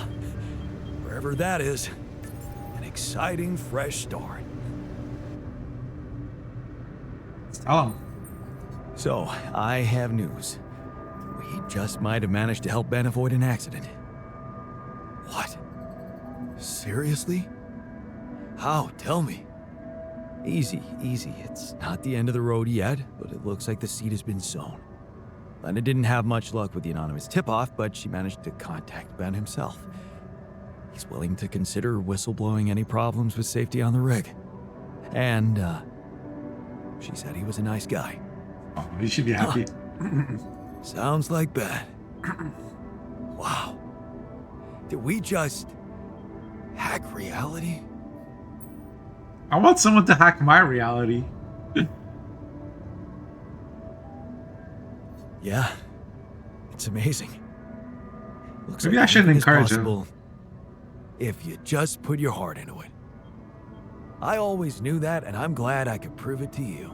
wherever that is. An exciting, fresh start. Tell him. So, I have news. We just might have managed to help Ben avoid an accident. What? Seriously? How? Tell me. Easy, easy. It's not the end of the road yet, but it looks like the seed has been sown. Lena didn't have much luck with the anonymous tip-off, but she managed to contact Ben himself. He's willing to consider whistleblowing any problems with safety on the rig. And, she said he was a nice guy. Oh, he should be happy. Sounds like Ben. Wow. Did we just hack reality? I want someone to hack my reality. Yeah. It's amazing. Looks Maybe I shouldn't anything is encourage him. possible if you just put your heart into it. I always knew that, and I'm glad I could prove it to you.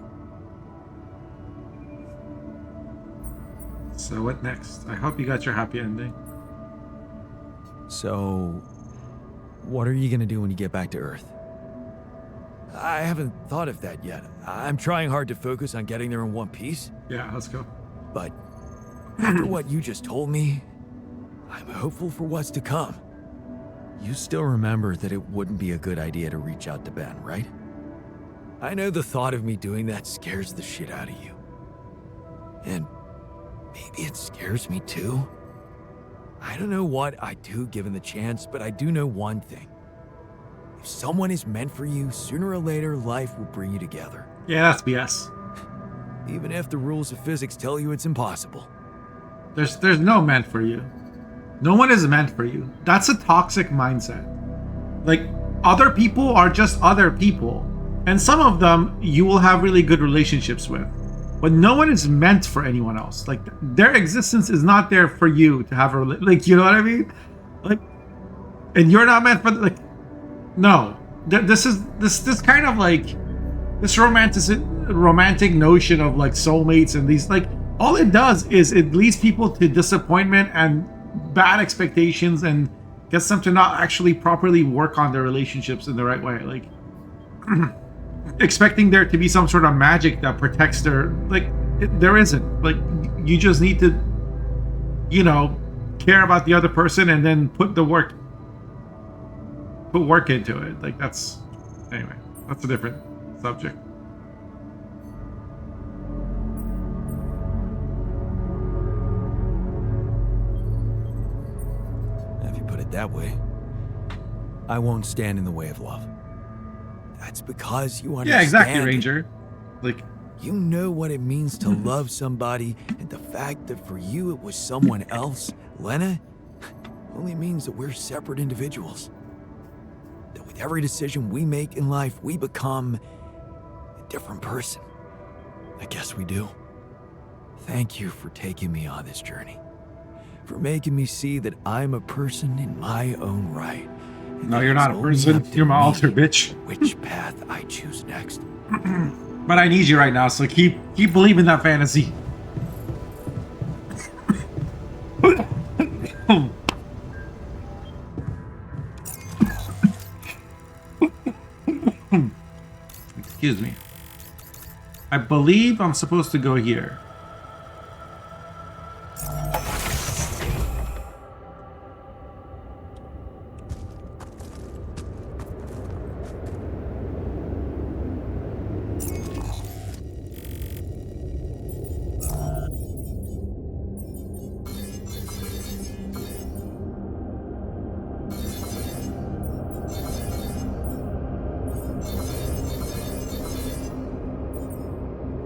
So what next? I hope you got your happy ending. So, what are you gonna do when you get back to Earth? I haven't thought of that yet. I'm trying hard to focus on getting there in one piece, Yeah, let's go. but after what you just told me, I'm hopeful for what's to come. You still remember that it wouldn't be a good idea to reach out to Ben, right? I know the thought of me doing that scares the shit out of you. And maybe it scares me too. I don't know what I'd do given the chance, but I do know one thing. If someone is meant for you, sooner or later life will bring you together. Yeah, that's BS. Even if the rules of physics tell you it's impossible. There's no meant for you. No one is meant for you. That's a toxic mindset. Like, other people are just other people. And some of them you will have really good relationships with. But no one is meant for anyone else. Like, their existence is not there for you to have a like, you know what I mean? Like, and you're not meant for, like, no. This is this kind of like this romantic notion of like soulmates and these, like, all it does is it leads people to disappointment and bad expectations and gets them to not actually properly work on their relationships in the right way. Like, expecting there to be some sort of magic that protects their, like, there isn't. Like, you just need to, you know, care about the other person and then put work into it. Like, that's, anyway, that's a different subject. If you put it that way, I won't stand in the way of love. That's because you understand. Yeah, exactly, Ranger. Like, You know what it means to love somebody, and the fact that for you it was someone else, Lena, only means that we're separate individuals. that with every decision we make in life, we become a different person. I guess we do. Thank you for taking me on this journey, for making me see that I'm a person in my own right. and No, that you're it's not a only person. up to You're my me alter, bitch. which path I choose next. But I need you right now, so keep believing that fantasy. Excuse me. I believe I'm supposed to go here.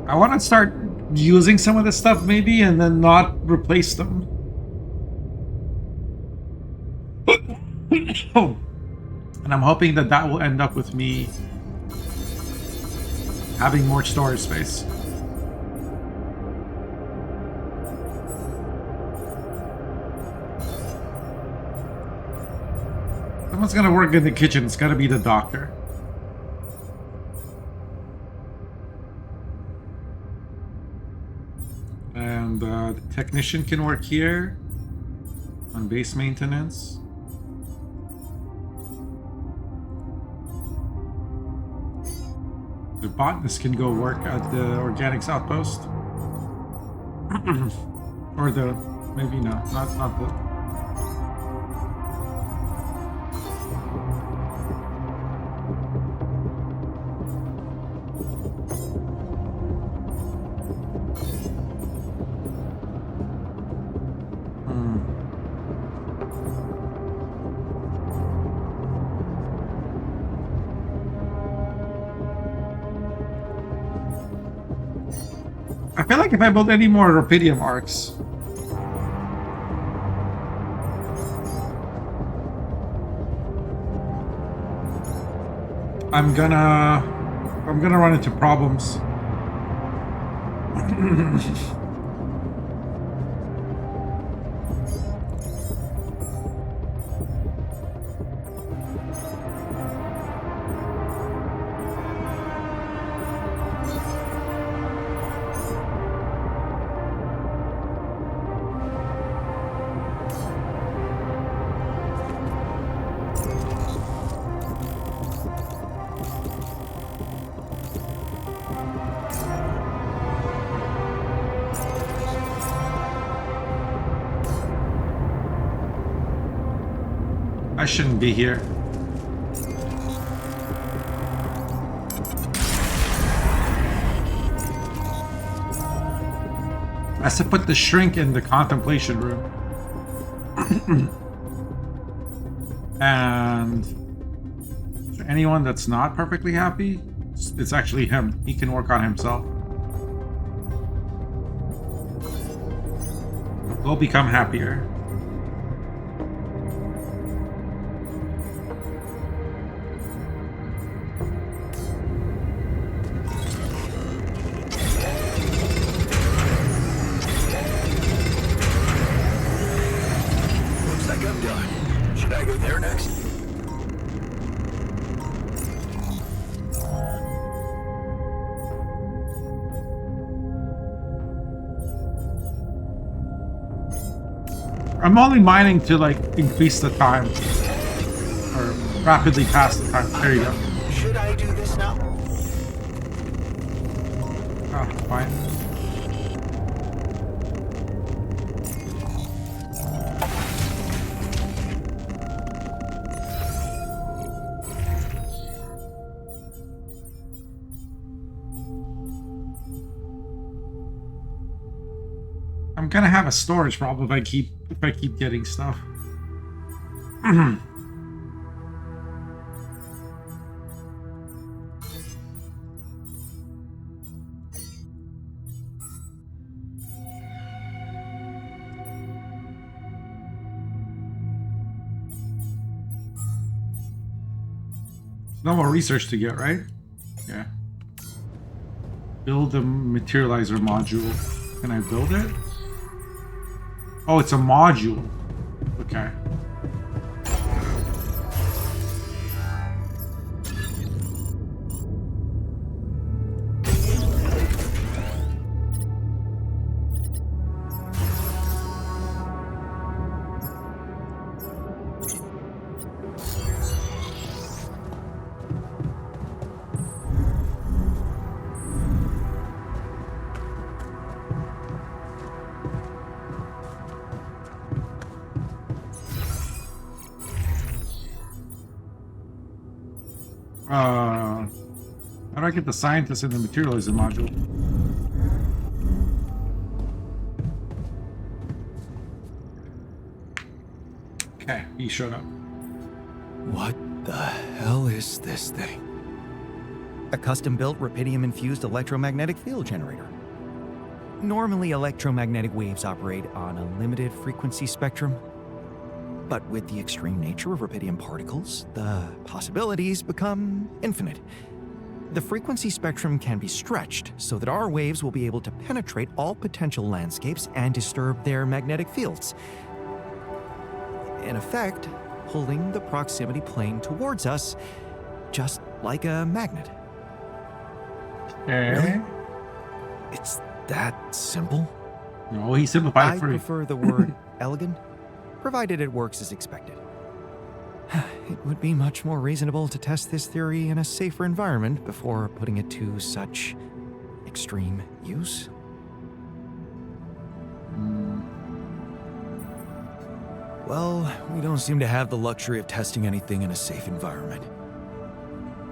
I want to start using some of this stuff maybe and then not replace them. And I'm hoping that that will end up with me having more storage space. Someone's gonna work in the kitchen. It's gotta be the doctor. And the technician can work here on base maintenance. The botanist can go work at the organics outpost. Or the, maybe no, not the. I feel like if I build any more Rapidium arcs, I'm gonna run into problems. I shouldn't be here. I should put the shrink in the contemplation room. And for anyone that's not perfectly happy, it's actually him. He can work on himself. We'll become happier. Looks like I'm done. Should I go there next? I'm only mining to like increase the time or rapidly pass the time. There you go. Should I do this now? Oh, fine. I'm gonna have a storage problem if I keep getting stuff. No more research to get, right? Yeah. Build a materializer module. Can I build it? Oh, it's a module. Okay. How do I get the scientist in the materializer module? Okay, he showed up. What the hell is this thing? A custom-built rubidium-infused electromagnetic field generator. Normally, electromagnetic waves operate on a limited frequency spectrum. But with the extreme nature of rubidium particles, the possibilities become infinite. The frequency spectrum can be stretched so that our waves will be able to penetrate all potential landscapes and disturb their magnetic fields. In effect, pulling the proximity plane towards us, just like a magnet. Okay. It's that simple? No, he simplified I it for you. prefer the word elegant, provided it works as expected. It would be much more reasonable to test this theory in a safer environment before putting it to such extreme use. Well, we don't seem to have the luxury of testing anything in a safe environment.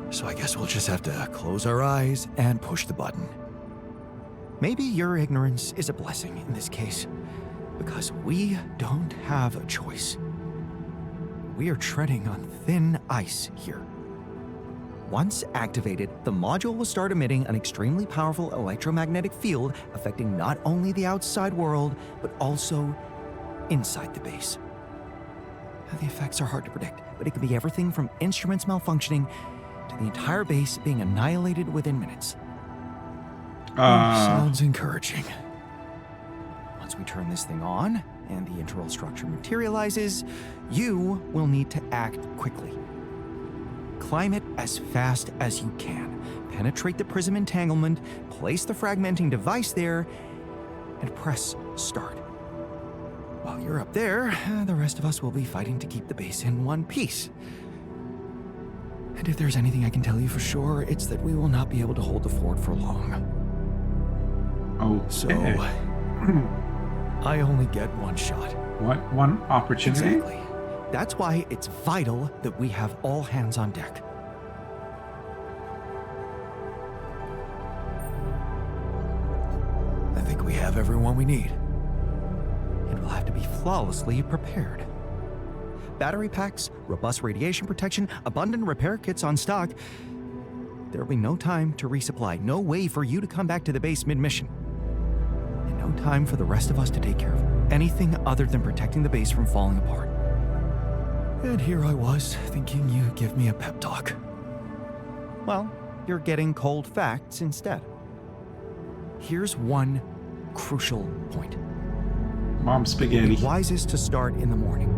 So I guess we'll just have to close our eyes and push the button. Maybe your ignorance is a blessing in this case, because we don't have a choice. We are treading on thin ice here. Once activated, the module will start emitting an extremely powerful electromagnetic field affecting not only the outside world, but also inside the base. The effects are hard to predict, but it can be everything from instruments malfunctioning to the entire base being annihilated within minutes. Sounds encouraging. Once we turn this thing on and the internal structure materializes, you will need to act quickly. Climb it as fast as you can. Penetrate the prism entanglement, place the fragmenting device there, and press start. While you're up there, the rest of us will be fighting to keep the base in one piece. And if there's anything I can tell you for sure, it's that we will not be able to hold the fort for long. So, Okay. I only get one shot. What? One opportunity? Exactly. That's why it's vital that we have all hands on deck. I think we have everyone we need. And we'll have to be flawlessly prepared. Battery packs, robust radiation protection, abundant repair kits on stock. There will be no time to resupply, no way for you to come back to the base mid-mission. And no time for the rest of us to take care of anything other than protecting the base from falling apart. And here I was, thinking you'd give me a pep talk. Well, you're getting cold facts instead. Here's one crucial point. Mom It spaghetti. would be wisest to start in the morning.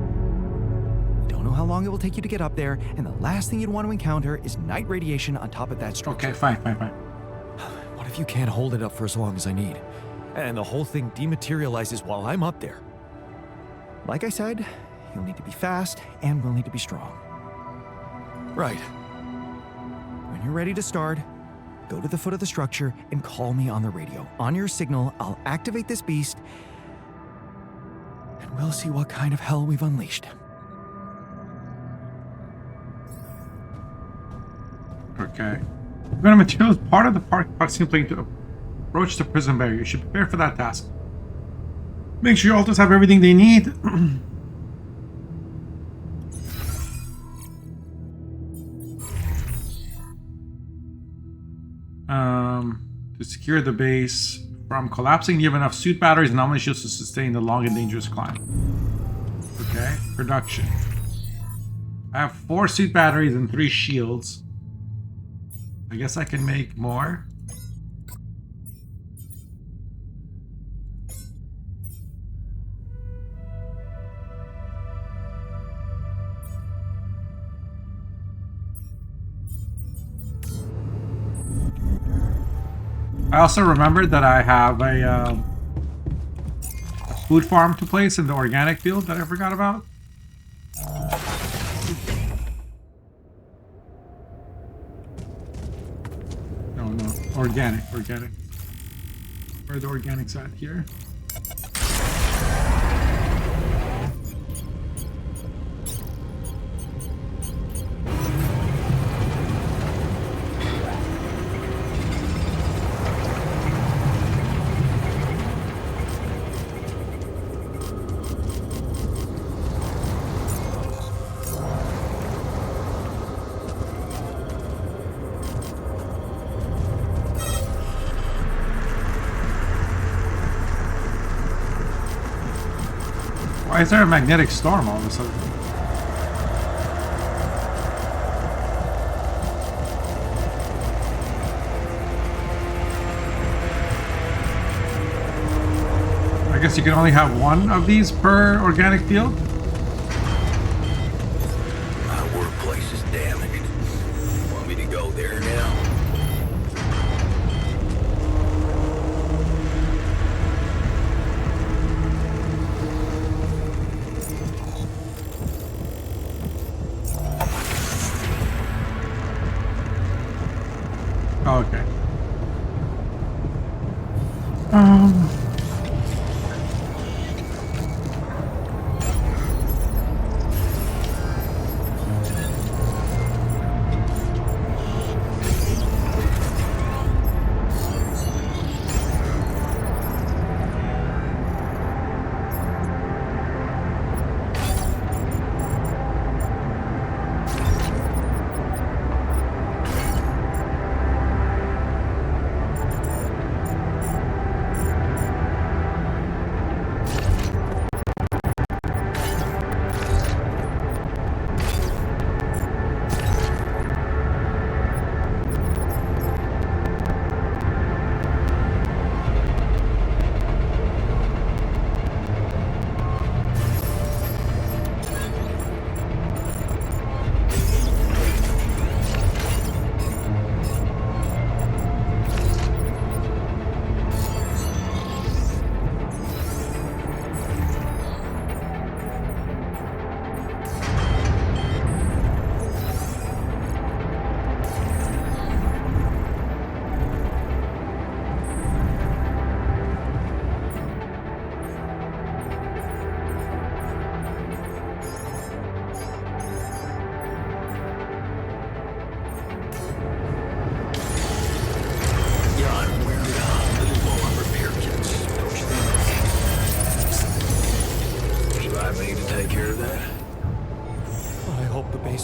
You don't know how long it will take you to get up there, and the last thing you'd want to encounter is night radiation on top of that structure. Okay, fine. What if you can't hold it up for as long as I need? And the whole thing dematerializes while I'm up there? Like I said, you'll need to be fast, and we'll need to be strong. Right. When you're ready to start, go to the foot of the structure and call me on the radio. On your signal, I'll activate this beast, and we'll see what kind of hell we've unleashed. Okay. We're going to materialize part of the proximity plane to approach the prism barrier. You should prepare for that task. Make sure your alters have everything they need. To secure the base from collapsing, you have enough suit batteries and anomaly shields to sustain the long and dangerous climb. Okay, production. I have 4 suit batteries and 3 shields. I guess I can make more. I also remembered that I have a food farm to place in the organic field that I forgot about. No, organic. Where are the organics at here? Why is there a magnetic storm all of a sudden? I guess you can only have one of these per organic field? My workplace is damaged. Want me to go there now? Oh, okay.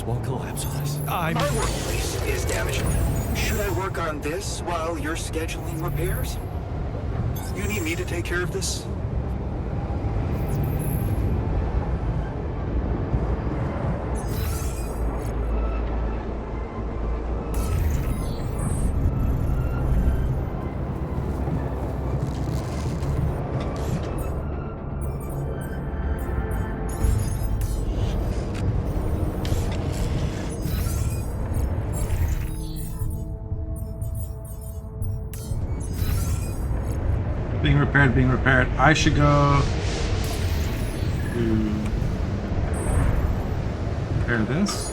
Won't collapse on us. My workplace is damaged. Should I work on this while you're scheduling repairs? You need me to take care of this? Being repaired. I should go to repair this.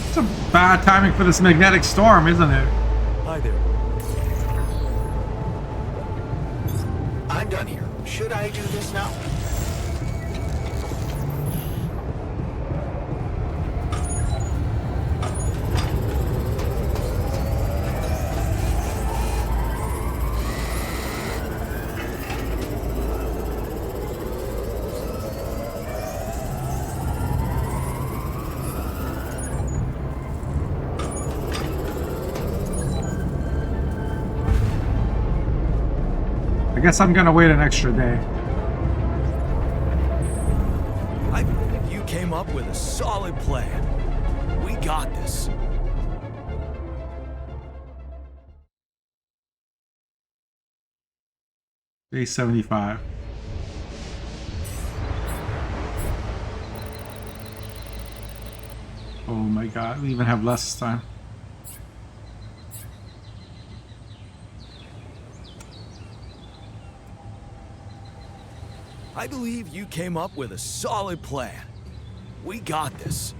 It's a bad timing for this magnetic storm, isn't it? Hi there. I'm done here. Should I do this now? I guess I'm gonna wait an extra day. I believe you came up with a solid plan. We got this. Day 75. Oh my god, we even have less time. I believe you came up with a solid plan. We got this.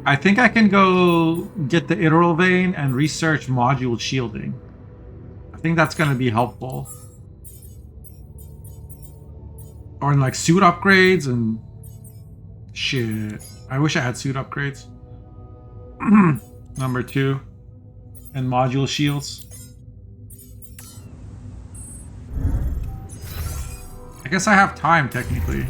I think I can go get the Iteral Vein and research module shielding. I think that's going to be helpful. Or in like suit upgrades and shit. I wish I had suit upgrades. Number 2. And module shields. I guess I have time technically.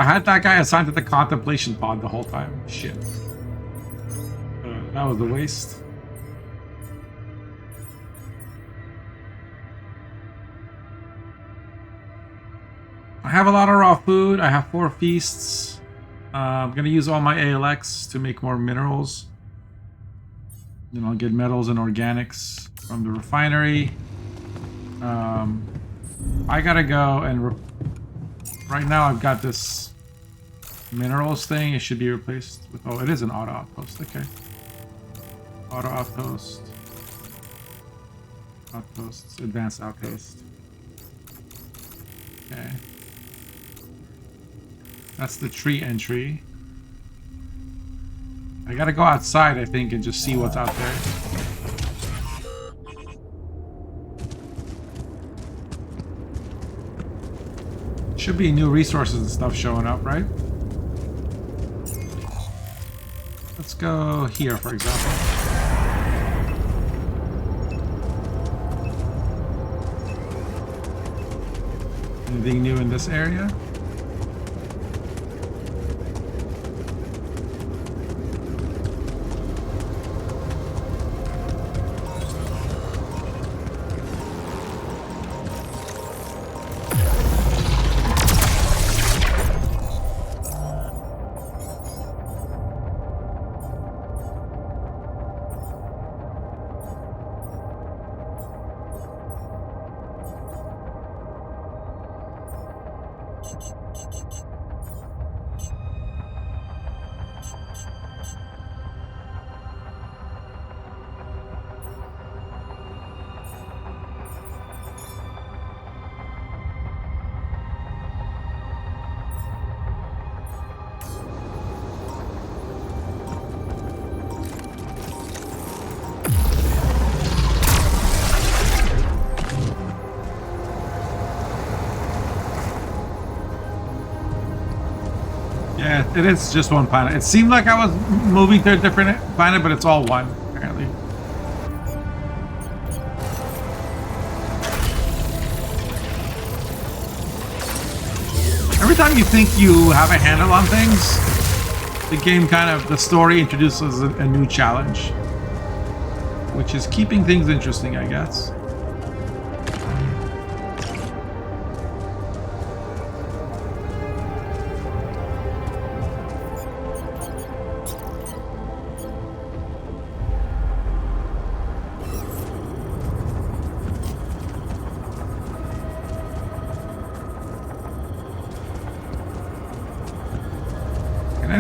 I had that guy assigned to the contemplation pod the whole time. Shit. That was a waste. I have a lot of raw food. I have 4 feasts. I'm gonna use all my ALX to make more minerals. Then I'll get metals and organics from the refinery. I gotta go and right now I've got this minerals thing. It should be replaced with, oh, it is an auto outpost. Okay. Auto outpost. Outposts. Advanced outpost. Okay. That's the tree entry. I gotta go outside, I think, and just see what's out there. Should be new resources and stuff showing up, right? Let's go here, for example. Anything new in this area? Yeah, it is just one planet. It seemed like I was moving to a different planet, but it's all one, apparently. Every time you think you have a handle on things, the game the story introduces a new challenge. Which is keeping things interesting, I guess.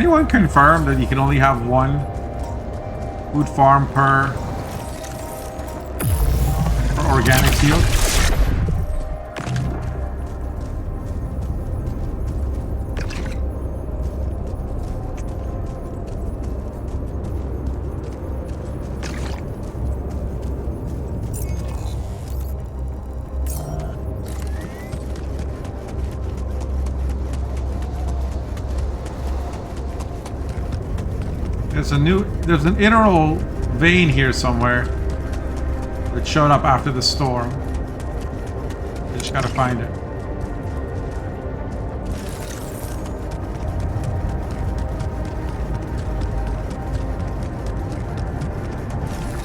anyone confirm that you can only have one food farm per organic field? There's an mineral vein here somewhere that showed up after the storm. I just gotta find it.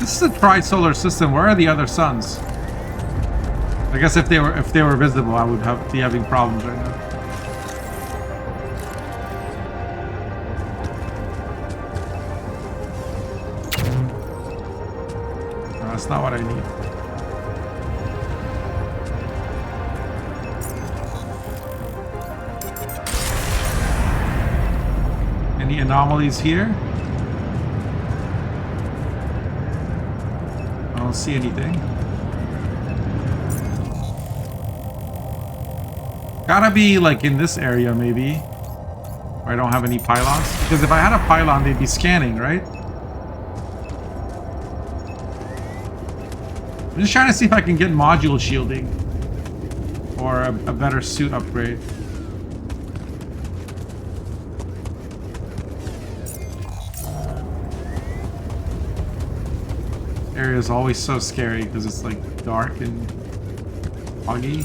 This is a tri-solar system. Where are the other suns? I guess if they were visible, I would be having problems right now. That's not what I need. Any anomalies here? I don't see anything. Gotta be like in this area maybe, where I don't have any pylons. Because if I had a pylon, they'd be scanning, right? I'm just trying to see if I can get module shielding or a better suit upgrade. Area is always so scary because it's like dark and foggy.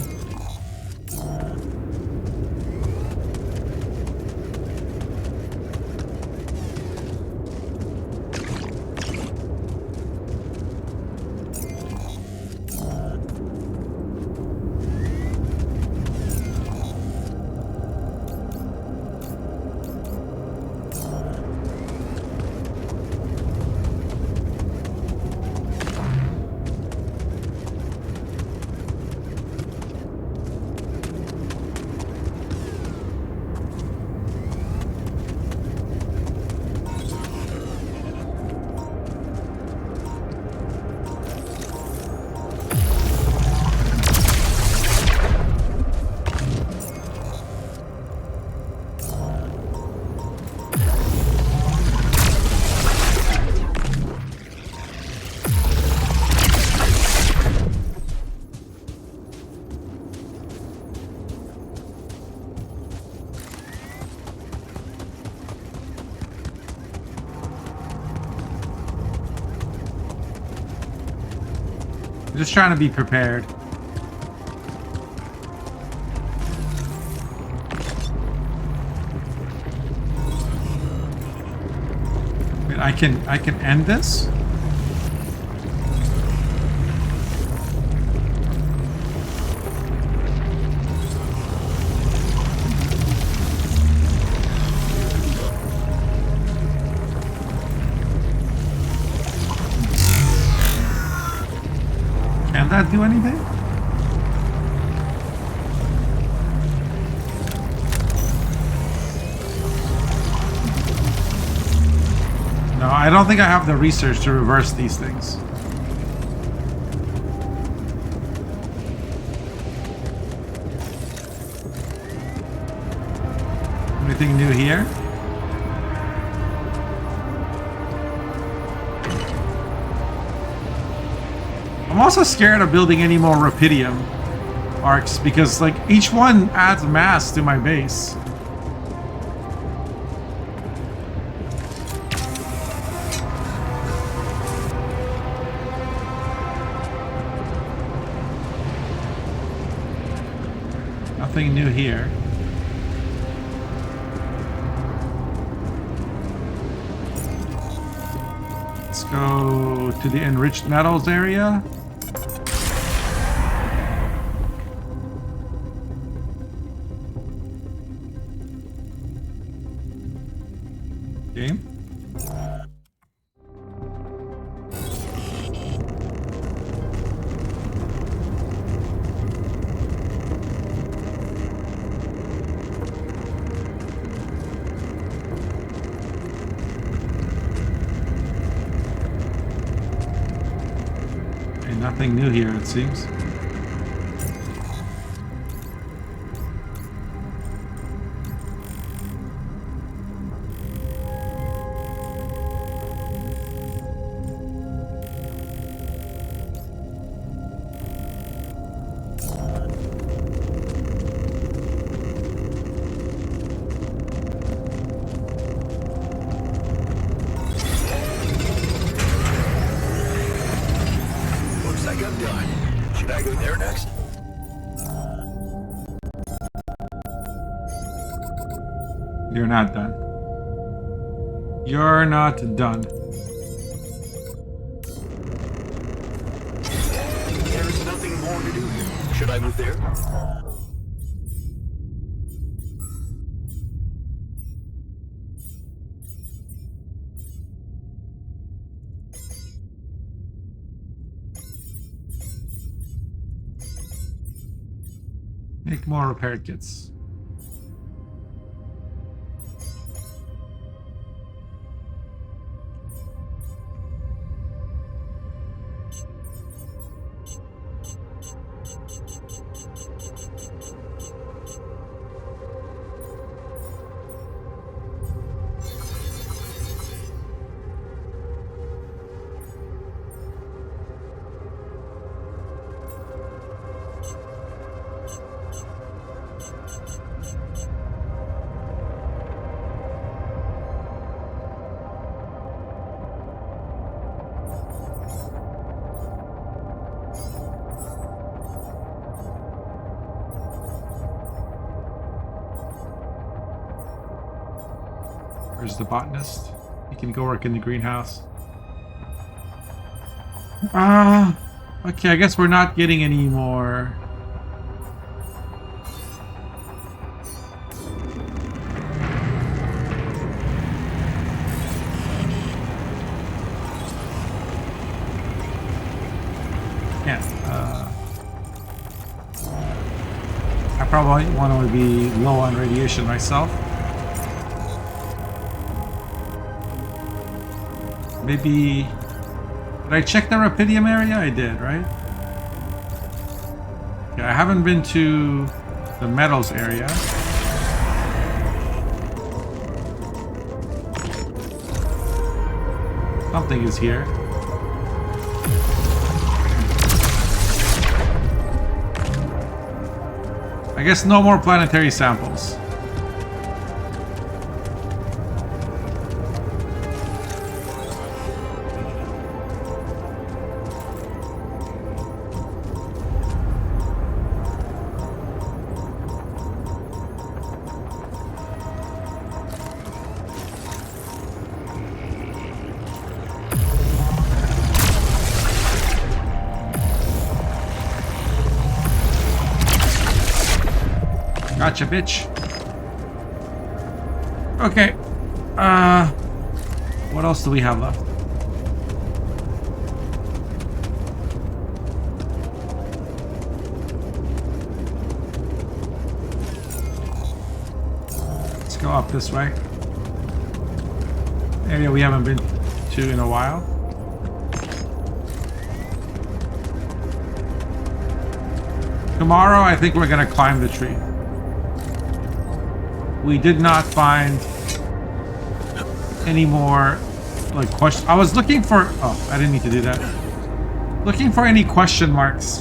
Just trying to be prepared. Wait, I can end this? Can that do anything? No, I don't think I have the research to reverse these things. Anything new here? I'm also scared of building any more Rapidium arcs because like each one adds mass to my base. Nothing new here. Let's go to the enriched metals area. Game. Nothing new here, it seems. Looks like I'm done. Should I go there next? You're not done. You're not done. There's nothing more to do here. Should I move there? Make more repair kits. Where's the botanist? He can go work in the greenhouse. Okay, I guess we're not getting any more. Yeah, I probably want to be low on radiation myself. Maybe... Did I check the Rapidium area? I did, right? Okay, I haven't been to the metals area. Something is here. I guess no more planetary samples. Gotcha, bitch. Okay. What else do we have left? Let's go up this way. Area we haven't been to in a while. Tomorrow, I think we're gonna climb the tree. We did not find any more like questions. I was looking for... Oh, I didn't need to do that. Looking for any question marks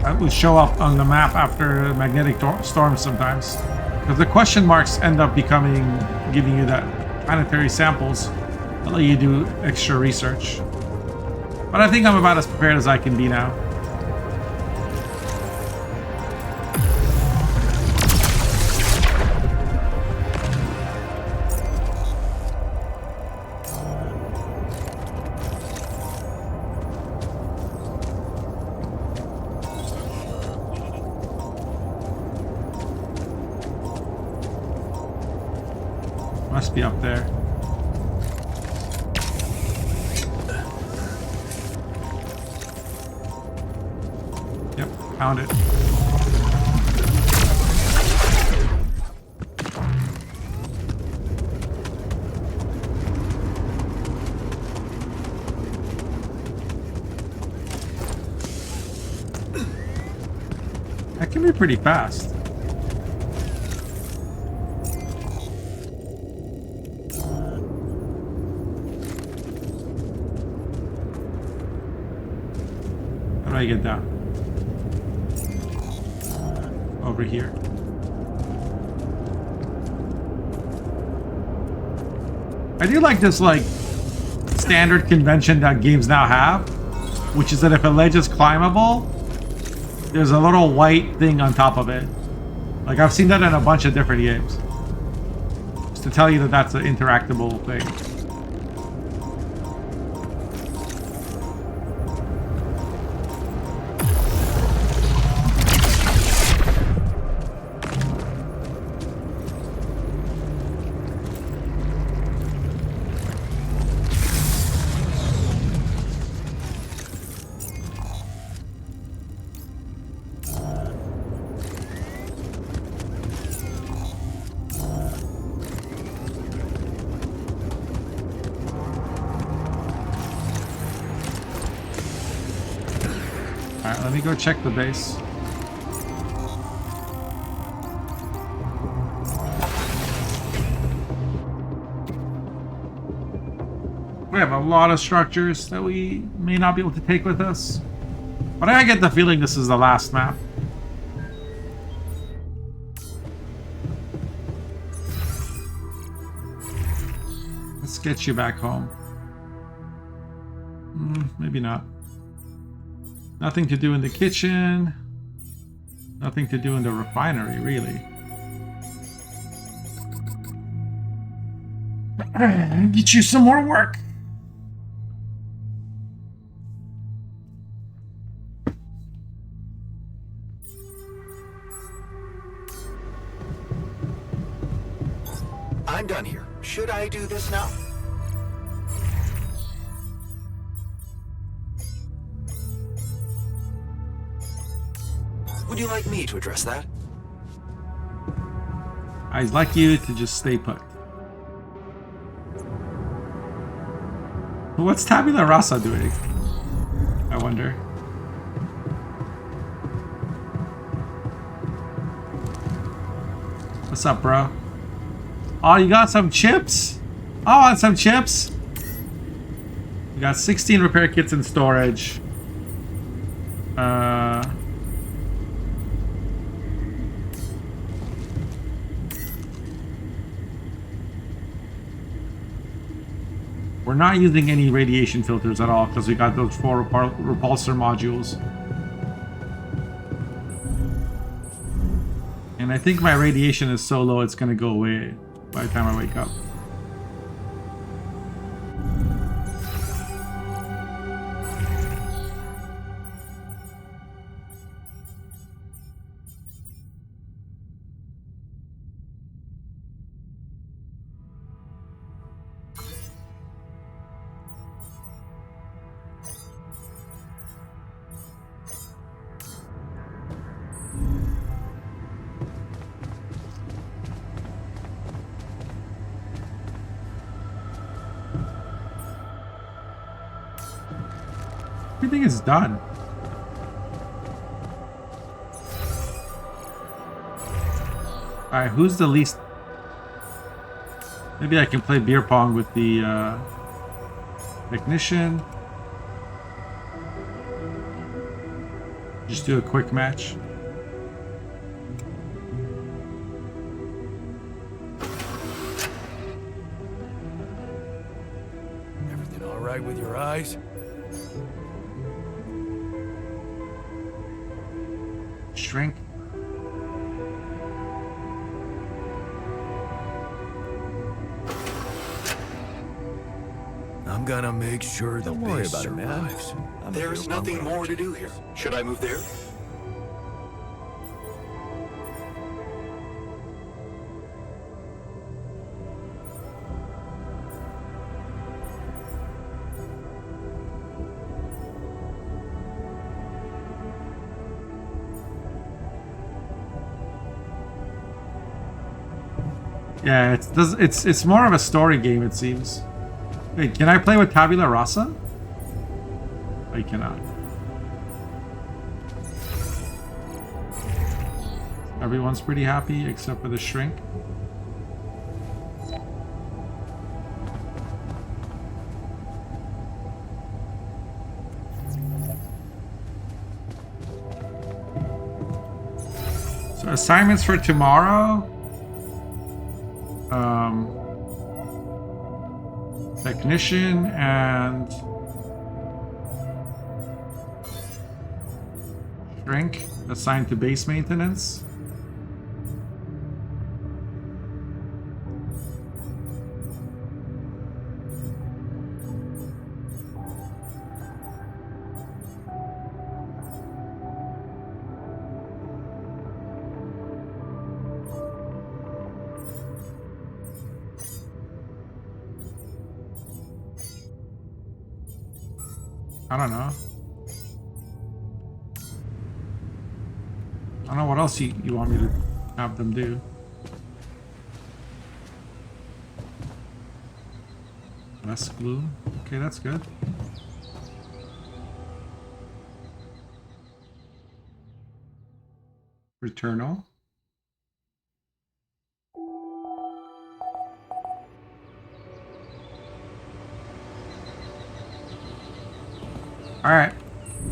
that would show up on the map after magnetic storms sometimes. Because the question marks end up giving you that planetary samples that let you do extra research. But I think I'm about as prepared as I can be now. Must be up there. Yep, found it. That can be pretty fast. How do I get down? Over here. I do like this, like, standard convention that games now have, which is that if a ledge is climbable, there's a little white thing on top of it. Like, I've seen that in a bunch of different games. Just to tell you that that's an interactable thing. Alright, let me go check the base. We have a lot of structures that we may not be able to take with us. But I get the feeling this is the last map. Let's get you back home. Maybe not. Nothing to do in the kitchen. Nothing to do in the refinery, really. Get you some more work. I'm done here. Should I do this now? Would you like me to address that? I'd like you to just stay put. What's Tabula Rasa doing? I wonder. What's up, bro? Oh, you got some chips? I want some chips. We got 16 repair kits in storage. We're not using any radiation filters at all because we got those 4 repulsor modules. And I think my radiation is so low it's gonna go away by the time I wake up. Everything is done. Alright, who's the least... Maybe I can play beer pong with the technician. Just do a quick match. Everything all right with your eyes? Shrink. I'm gonna make sure the Don't worry base about it, man. survives. I'm There's here. nothing more to do here. Should I move there? Yeah, it's more of a story game, it seems. Wait, can I play with Tabula Rasa? I cannot. Everyone's pretty happy except for the shrink. So assignments for tomorrow. Technician and shrink assigned to base maintenance. I don't know. I don't know what else you want me to have them do. Less glue. Okay, that's good. Returnal. Alright,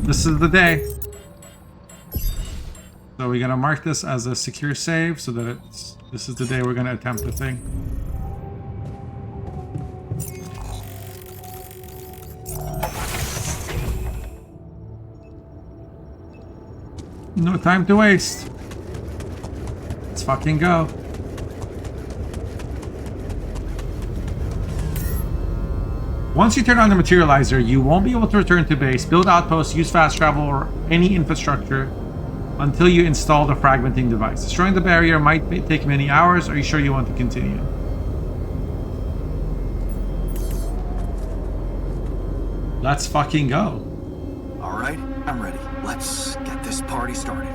this is the day. So we're gonna mark this as a secure save so that this is the day we're gonna attempt the thing. No time to waste. Let's fucking go. Once you turn on the materializer, you won't be able to return to base, build outposts, use fast travel, or any infrastructure until you install the fragmenting device. Destroying the barrier might take many hours. Are you sure you want to continue? Let's fucking go. All right, I'm ready. Let's get this party started.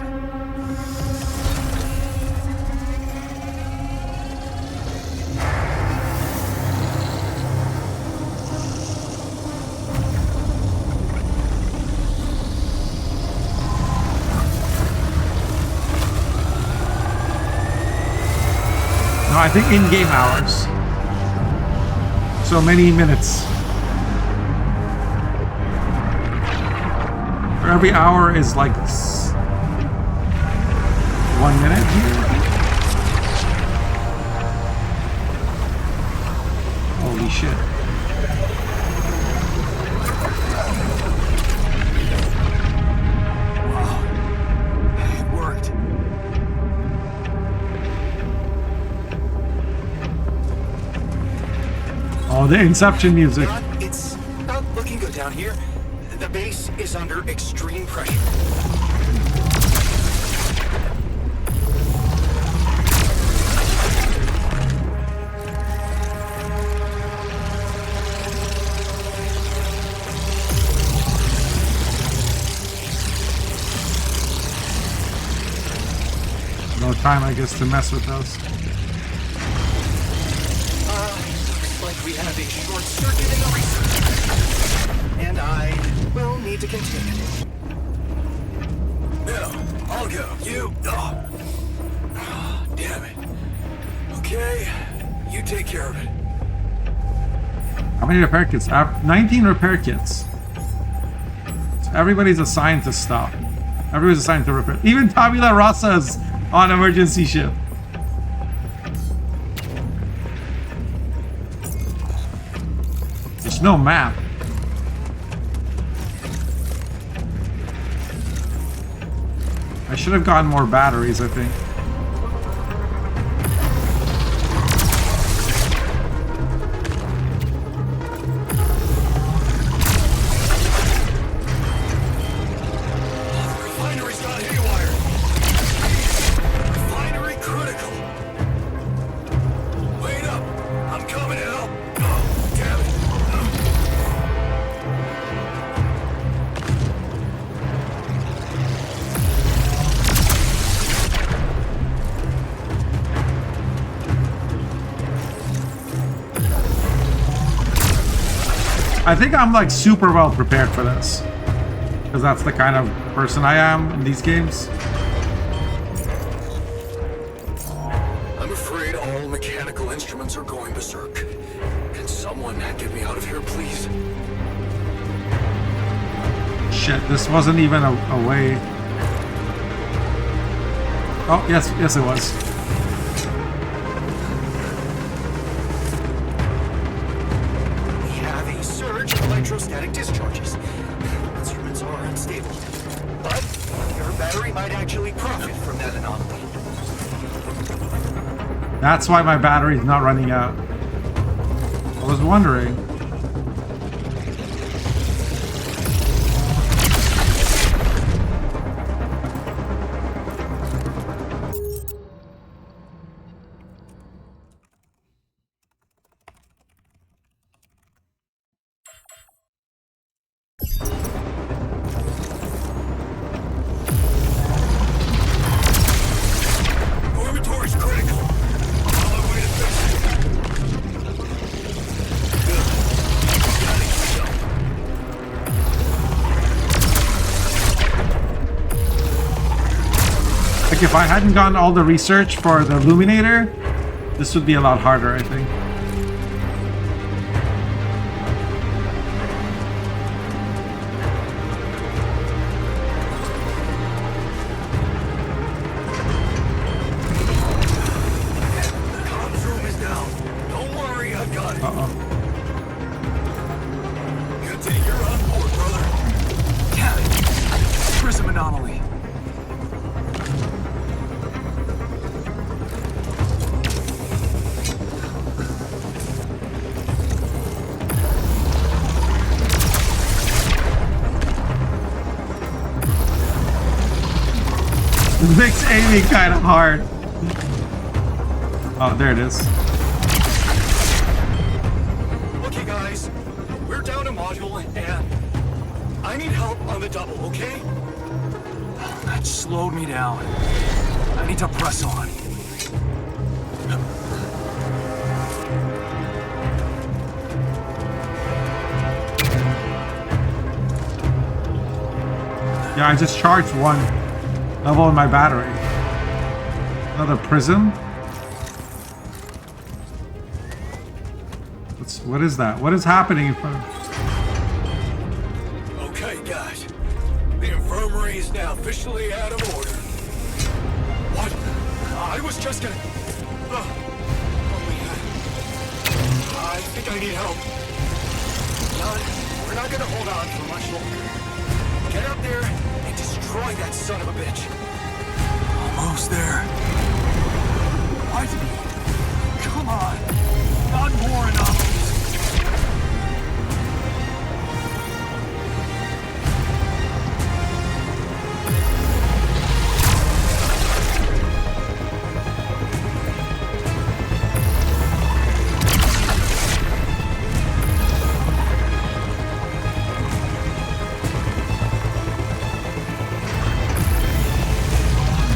No, I think in-game hours. So many minutes. For every hour is like 1 minute here. Holy shit. Wow. It worked. Oh, the Inception music. It's not looking good down here. The base is under extreme pressure. No time, I guess, to mess with those. Looks like we have a short circuit in the research. And I will need to continue. No, I'll go. You. Oh, damn it. Okay, you take care of it. How many repair kits? 19 repair kits. So everybody's assigned to stuff. Everybody's assigned to repair. Even Tabula Rasa's on emergency ship. There's no map. I should have gotten more batteries, I think. Refinery's gone haywire. Refinery critical. Wait up. I'm coming to help. Oh, damn it. I think I'm like super well prepared for this. Because that's the kind of person I am in these games. Someone get me out of here, please. Shit, this wasn't even a way. Oh, yes, yes it was. We have a surge of electrostatic discharges. Instruments are unstable. But your battery might actually profit from that anomaly. That's why my battery's not running out. I was wondering. Dormitory's critical. On my way to fix it. Good. Got it. Like if I hadn't gotten all the research for the Illuminator, this would be a lot harder, I think. Comms room is down. Don't worry, I've got it. Uh-oh. Good to you're on board, brother. Damn it! Prism anomaly. It makes aiming kind of hard. Oh, there it is. Okay, guys. We're down a module, and I need help on the double, okay? That slowed me down. I need to press on. Yeah, I just charged one level in my battery. Another prism? What is that? What is happening in front of... Okay, guys. The infirmary is now officially out of order. What? I was just gonna... I think I need help. John, we're not gonna hold on for much longer. Get up there and destroy that son of a bitch. Almost there. What? Come on. Not more anomalies.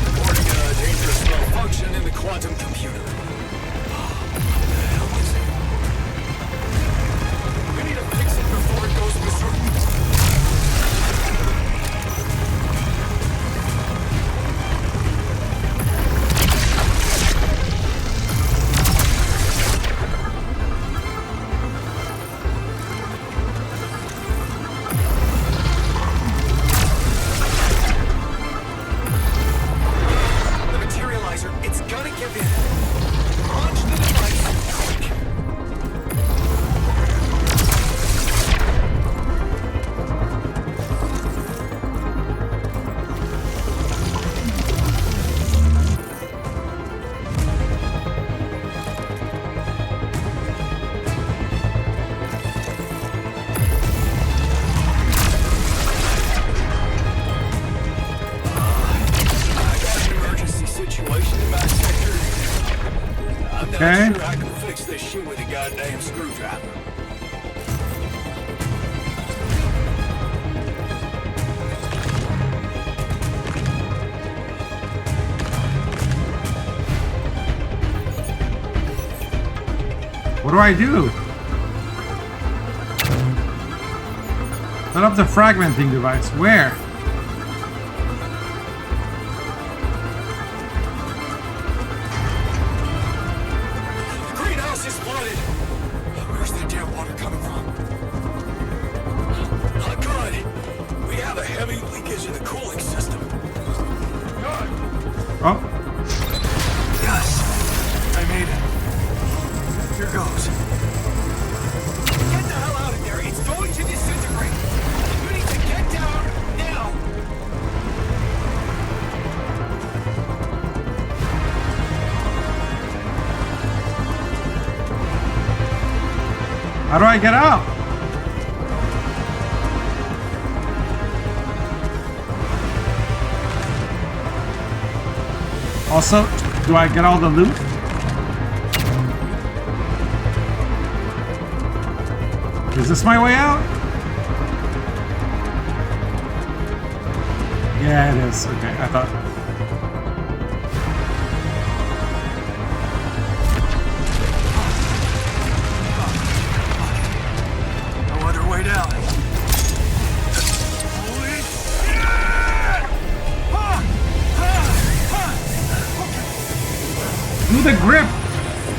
Reporting a dangerous malfunction in the quantum computer. We need to fix it before it goes missing. The materializer, it's gonna give in. Launch the device quick. I got an emergency situation in my sector. I'm Okay. not sure I can fix this shit with a goddamn screwdriver. What do I do? Set up the fragmenting device. Where? The greenhouse is flooded. Where's that damn How do I get out? Also, do I get all the loot? Is this my way out? Yeah, it is. Okay, I thought. No other way down. Holy shit! Do the grip!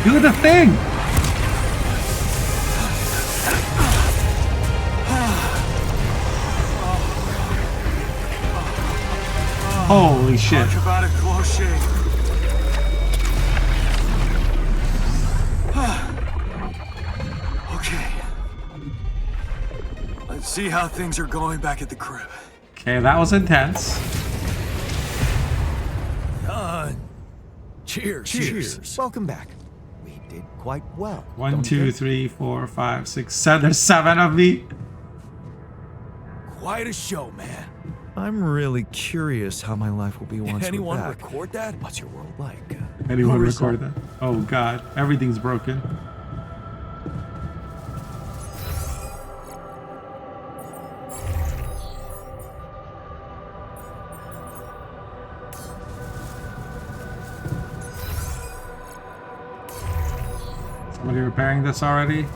Do the thing! Holy shit. Talk about a close shave. Okay. Let's see how things are going back at the crib. Okay, that was intense. Cheers. Welcome back. We did quite well. One, don't you two, think? 3, 4, 5, 6, 7. There's 7 of me. Quite a show, man. I'm really curious how my life will be once Anyone we're back. record that? What's your world like? Anyone No record that? Oh god, everything's broken. Somebody repairing this already?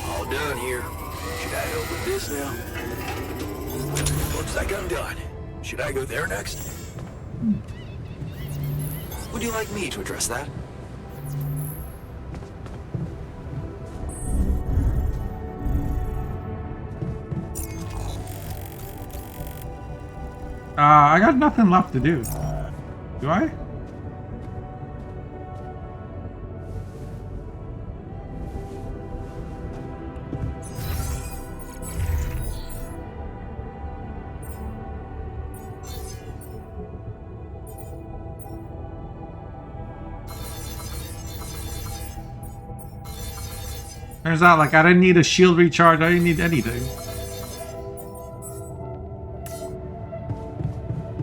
All done here. Should I open this now? Looks like I'm done. Should I go there next? Would you like me to address that? I got nothing left to do. Do I? Turns out, like, I didn't need a shield recharge. I didn't need anything.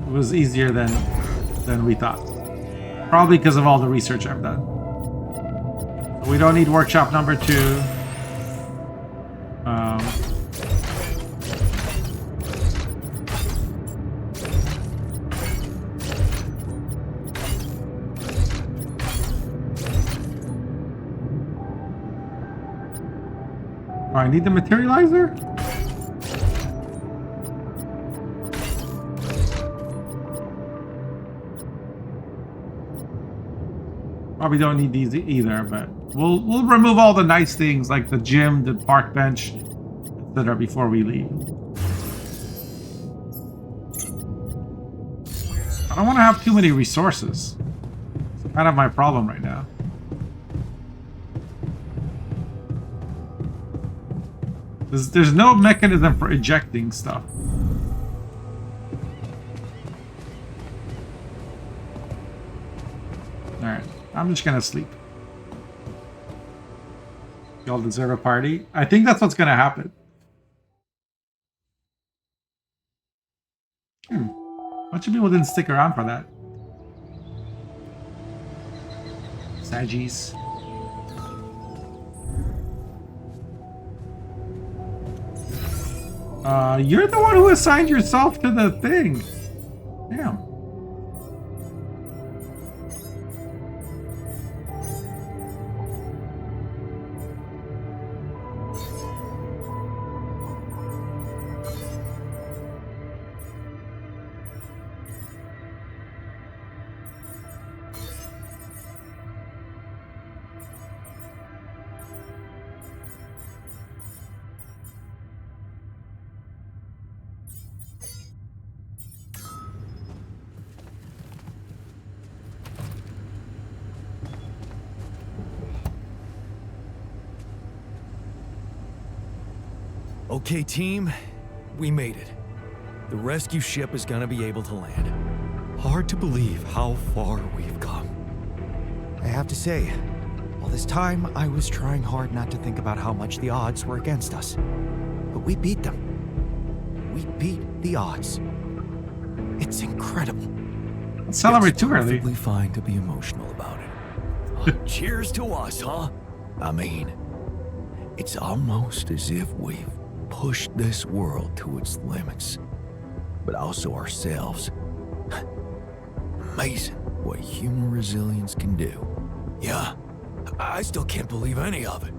It was easier than we thought. Probably because of all the research I've done. So we don't need workshop number 2. Oh, I need the materializer? Probably don't need these either, but we'll remove all the nice things like the gym, the park bench, etc. before we leave. I don't want to have too many resources. It's kind of my problem right now. There's no mechanism for ejecting stuff. Alright, I'm just gonna sleep. Y'all deserve a party. I think that's what's gonna happen. A bunch of people didn't stick around for that. Saggies. You're the one who assigned yourself to the thing. Damn. Okay, team, we made it. The rescue ship is gonna be able to land. Hard to believe how far we've come. I have to say, all this time I was trying hard not to think about how much the odds were against us. But we beat them. We beat the odds. It's incredible. Don't celebrate It's too early. perfectly fine to be emotional about it. Cheers to us, huh? I mean, it's almost as if we've pushed this world to its limits, but also ourselves. Amazing what human resilience can do. Yeah, I still can't believe any of it.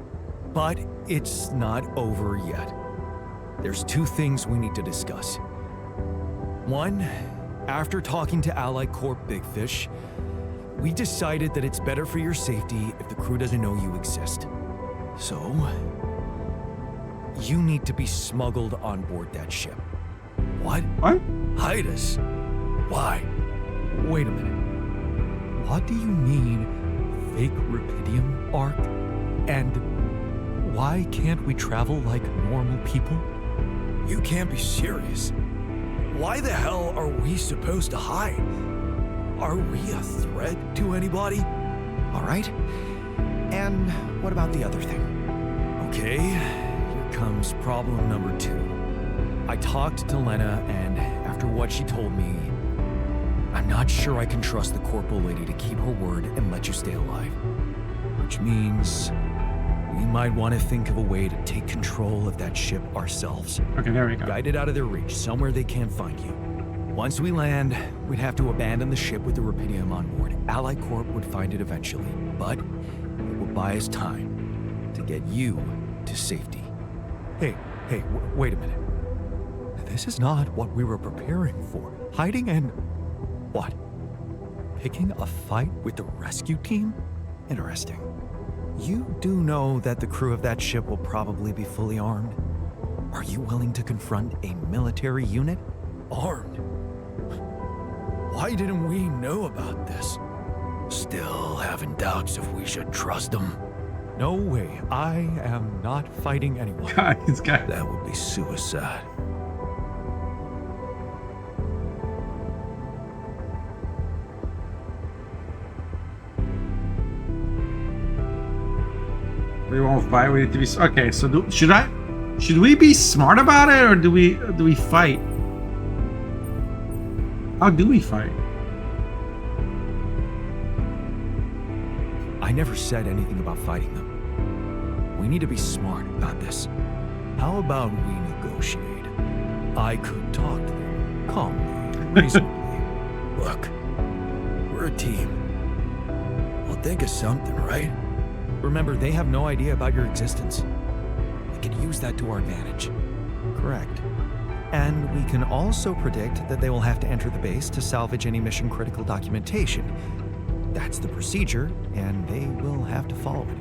But it's not over yet. There's two things we need to discuss. One, after talking to Allied Corp Big Fish, we decided that it's better for your safety if the crew doesn't know you exist. So, you need to be smuggled on board that ship. What? What? Hide us? Why? Wait a minute. What do you mean, fake Rapidium arc? And why can't we travel like normal people? You can't be serious. Why the hell are we supposed to hide? Are we a threat to anybody? All right. And what about the other thing? Okay, here comes problem number 2. I talked to Lena, and after what she told me, I'm not sure I can trust the corporal lady to keep her word and let you stay alive. Which means we might want to think of a way to take control of that ship ourselves. Okay, there we go. Guide it out of their reach, somewhere they can't find you. Once we land, we'd have to abandon the ship with the Rapidium on board. Allied Corp would find it eventually, but it will buy us time to get you to safety. Hey, wait a minute. This is not what we were preparing for. Hiding and... what? Picking a fight with the rescue team? Interesting. You do know that the crew of that ship will probably be fully armed. Are you willing to confront a military unit? Armed? Why didn't we know about this? Still having doubts if we should trust them. No way. I am not fighting anyone. Guys. That would be suicide. We won't fight. We need to be okay. So should we be smart about it, or do we fight? How do we fight? I never said anything about fighting them. We need to be smart about this. How about we negotiate? I could talk to them calmly, reasonably. Look, we're a team. We'll think of something, right? Remember, they have no idea about your existence. We can use that to our advantage. Correct. And we can also predict that they will have to enter the base to salvage any mission-critical documentation. That's the procedure, and they will have to follow it.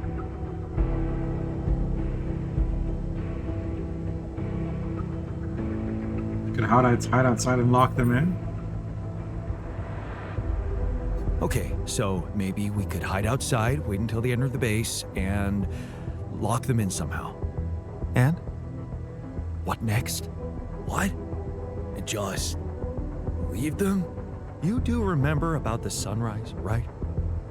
We can hide outside and lock them in. Okay, so maybe we could hide outside, wait until they enter the base, and lock them in somehow. And? What next? What? And just leave them? You do remember about the sunrise, right?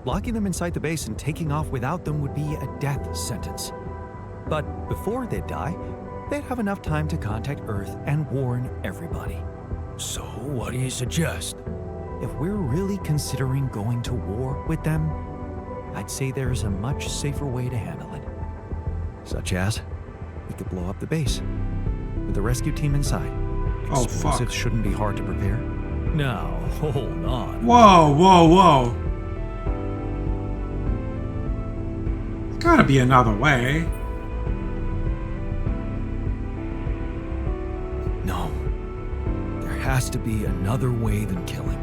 Locking them inside the base and taking off without them would be a death sentence. But before they die, they'd have enough time to contact Earth and warn everybody. So what do you suggest? If we're really considering going to war with them, I'd say there's a much safer way to handle it. Such as? We could blow up the base with the rescue team inside. Oh, fuck. Explosives shouldn't be hard to prepare. Now, hold on. Whoa. There's gotta be another way. No. There has to be another way than killing.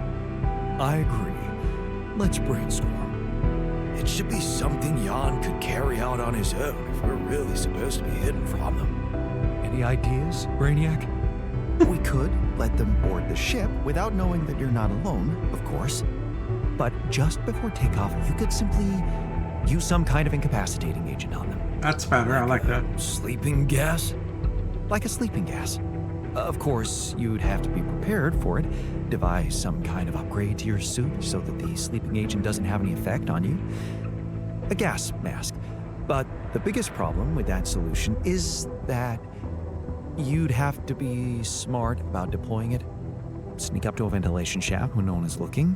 I agree. Let's brainstorm. It should be something Jan could carry out on his own if we're really supposed to be hidden from them. Any ideas, Brainiac? We could let them board the ship without knowing that you're not alone, of course. But just before takeoff, you could simply use some kind of incapacitating agent on them. That's better. I like that. Sleeping gas? like a sleeping gas. Of course, you'd have to be prepared for it, devise some kind of upgrade to your suit so that the sleeping agent doesn't have any effect on you. A gas mask. But the biggest problem with that solution is that you'd have to be smart about deploying it. Sneak up to a ventilation shaft when no one is looking.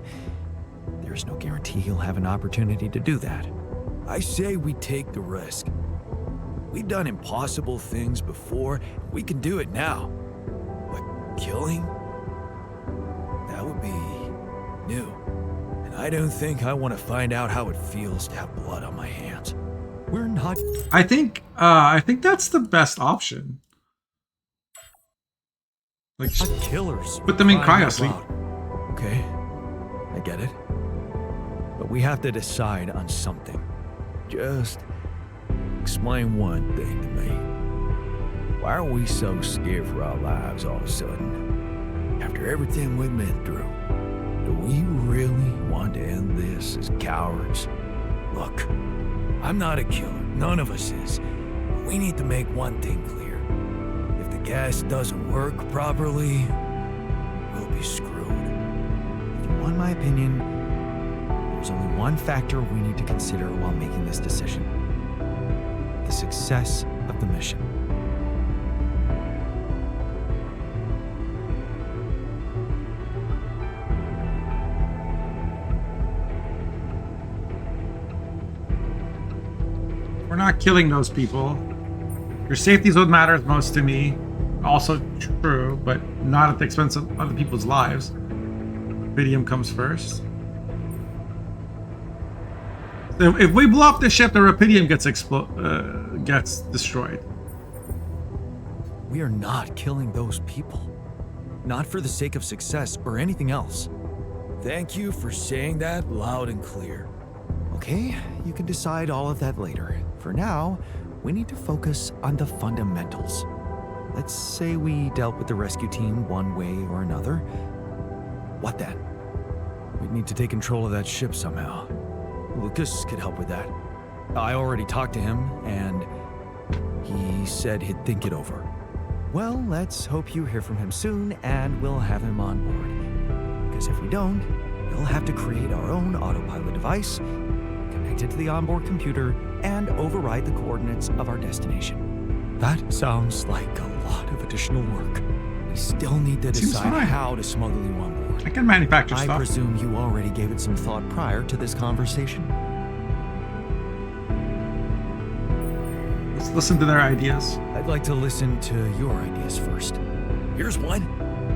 There's no guarantee you'll have an opportunity to do that. I say we take the risk. We've done impossible things before. We can do it now. But killing? That would be new. And I don't think I want to find out how it feels to have blood on my hands. We're not I think that's the best option. Like, killers. put them in Crying out cryosleep. loud. Okay, I get it. But we have to decide on something. Just explain one thing to me. Why are we so scared for our lives all of a sudden? After everything we've been through, do we really want to end this as cowards? Look, I'm not a killer. None of us is. We need to make one thing clear. If the gas doesn't work properly, we'll be screwed. If you want my opinion, there's only one factor we need to consider while making this decision. The success of the mission. We're not killing those people. Your safety is what matters most to me. Also true, but not at the expense of other people's lives. Rupidium comes first. So if we blow up the ship, the Rupidium gets destroyed. We are not killing those people. Not for the sake of success or anything else. Thank you for saying that loud and clear. Okay, you can decide all of that later. For now, we need to focus on the fundamentals. Let's say we dealt with the rescue team one way or another. What then? We'd need to take control of that ship somehow. Lucas could help with that. I already talked to him, and he said he'd think it over. Well, let's hope you hear from him soon, and we'll have him on board. Because if we don't, we'll have to create our own autopilot device, connect it to the onboard computer, and override the coordinates of our destination. That sounds like a lot of additional work. We still need to Seems decide fine. how to smuggle you on board. I can manufacture I stuff. presume you already gave it some thought prior to this conversation. Let's listen to their ideas. I'd like to listen to your ideas first. Here's one.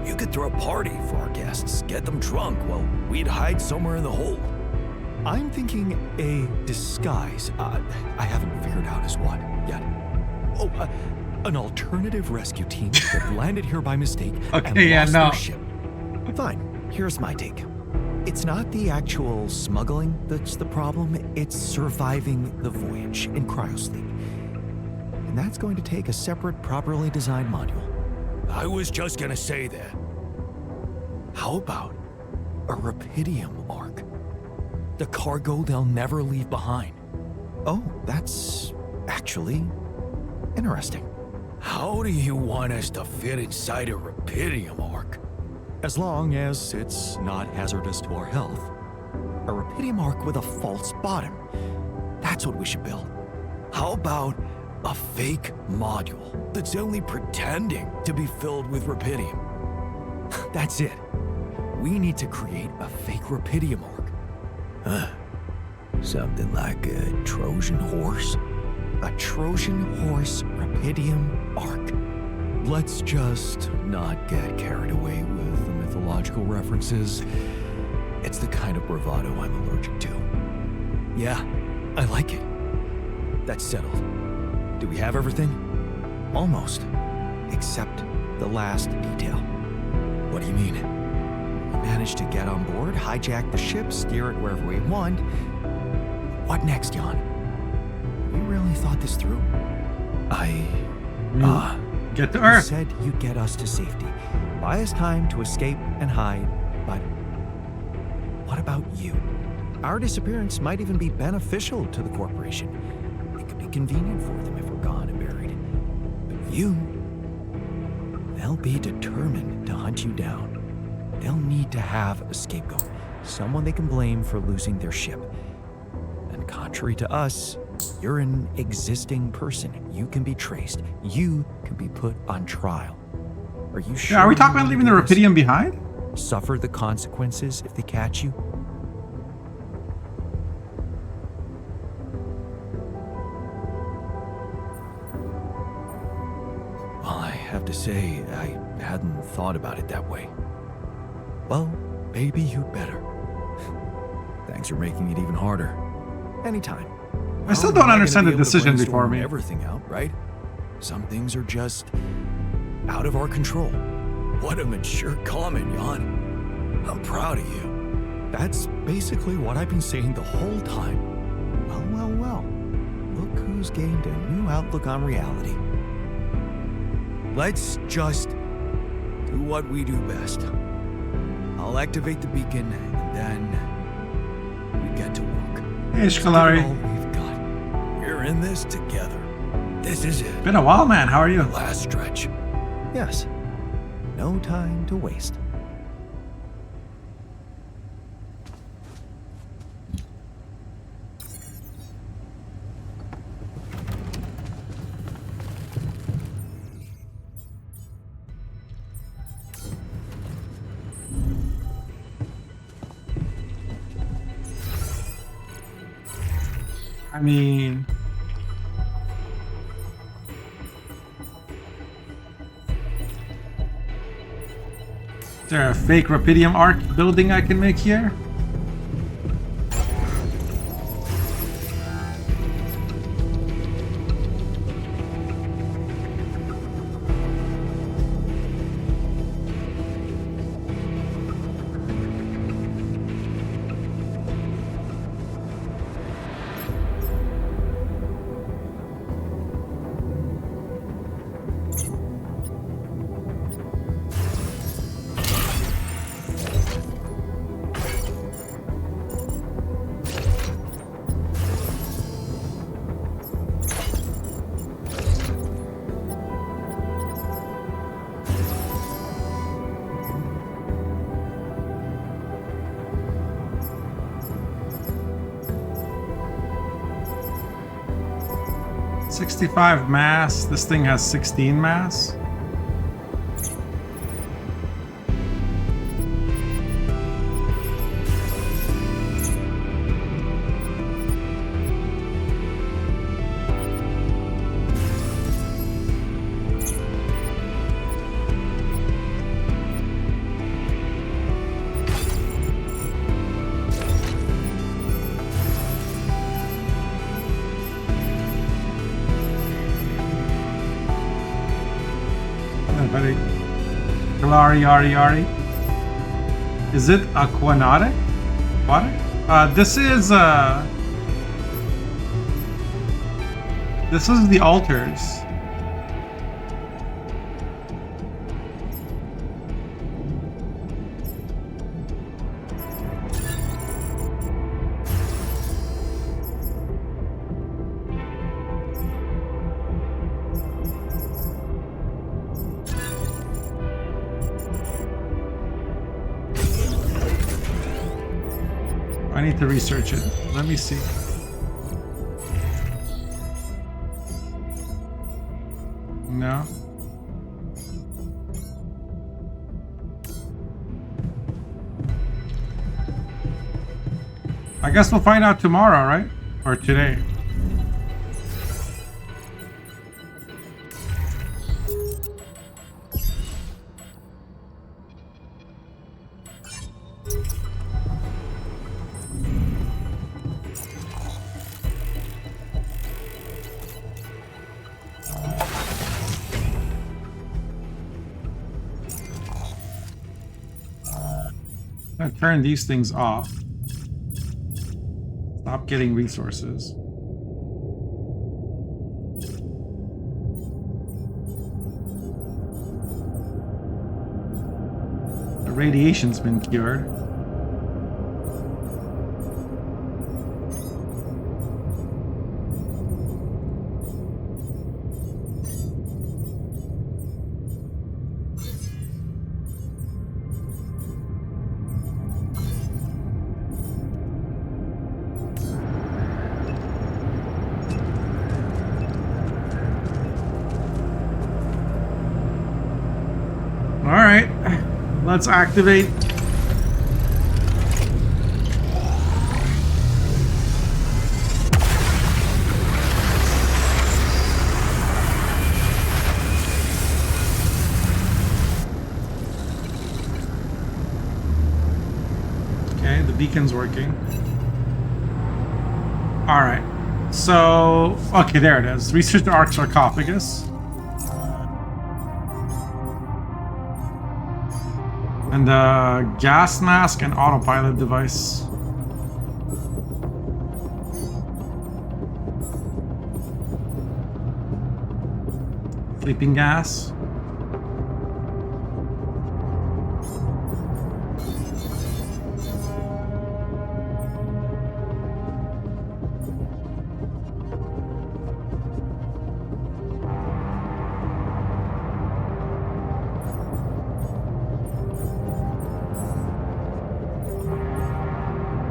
You could throw a party for our guests, get them drunk while we'd hide somewhere in the hold. I'm thinking a disguise. I haven't figured out as what yet. Oh, an alternative rescue team that landed here by mistake and Okay, yeah, lost no. their ship. Fine, here's my take. It's not the actual smuggling that's the problem, it's surviving the voyage in cryosleep. And that's going to take a separate, properly designed module. I was just gonna say that. How about a Rupidium arc? The cargo they'll never leave behind. Oh, that's actually interesting. How do you want us to fit inside a Rupidium arc? As long as it's not hazardous to our health. A Rupidium arc with a false bottom. That's what we should build. How about a fake module that's only pretending to be filled with Rupidium? That's it. We need to create a fake Rupidium arc. Something like a Trojan horse? A Trojan horse Rupidium arc. Let's just not get carried away with the mythological references. It's the kind of bravado I'm allergic to. Yeah, I like it. That's settled. Do we have everything? Almost. Except the last detail. What do you mean? We managed to get on board, hijack the ship, steer it wherever we want. What next, Jan? You really thought this through? Get to You Earth. said you'd get us to safety, buy us time to escape and hide, but what about you? Our disappearance might even be beneficial to the corporation. It could be convenient for them if we're gone and buried. But they'll be determined to hunt you down. They'll need to have a scapegoat, someone they can blame for losing their ship. And contrary to us, you're an existing person. You can be traced. You can be put on trial. Are you sure? Yeah, are we talking you about wanna leaving the do this? Rapidium behind? Suffer the consequences if they catch you? Well, I have to say, I hadn't thought about it that way. Well, Maybe you'd better. Thanks for making it even harder. anytime. I still How don't am I gonna understand be the able to decision before brainstorm me. Everything out, right? Some things are just out of our control. What a mature comment, Jan. I'm proud of you. That's basically what I've been saying the whole time. Well. Look who's gained a new outlook on reality. Let's just do what we do best. I'll activate the beacon, and then we get to work. Hey, Give it Shkalari. all we've got. We're in this together. This is it. Been a while, man. How are you? Last stretch. Yes. No time to waste. I mean, is there a fake Rapidium Arc building I can make here? $65 mass. This thing has 16 mass. Very Yari. Is it aquanatic? Aquatic? This is the altars. I need to research it. Let me see. No. I guess we'll find out tomorrow, right? Or today. I'm gonna turn these things off. Stop getting resources. The radiation's been cured. Alright. Let's activate. Okay, the beacon's working. Alright. So, okay, there it is. Research the Ark sarcophagus. And the gas mask and autopilot device. Sleeping gas.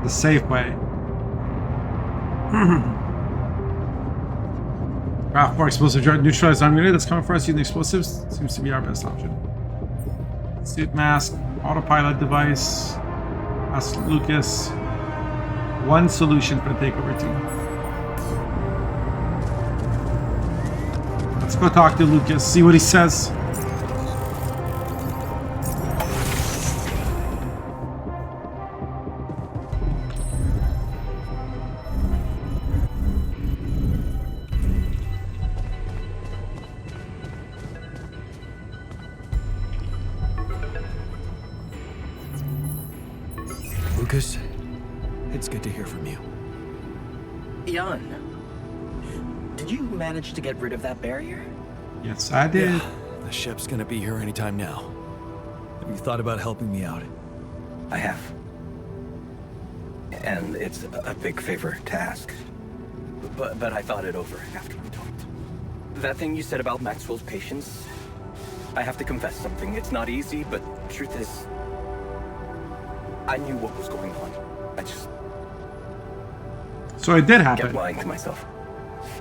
The safe way. Craft more explosive jar neutralize arm unit that's coming for us using explosives seems to be our best option. Suit mask, autopilot device. Ask Lucas. One solution for the takeover team. Let's go talk to Lucas, see what he says. Lucas, it's good to hear from you. Jan, did you manage to get rid of that barrier? Yes, I did. Yeah, the ship's gonna be here anytime now. Have you thought about helping me out? I have. And it's a big favor to ask. But I thought it over after we talked. That thing you said about Maxwell's patience, I have to confess something. It's not easy, but truth is, I knew what was going on. I just So it did kept happen. lying to myself.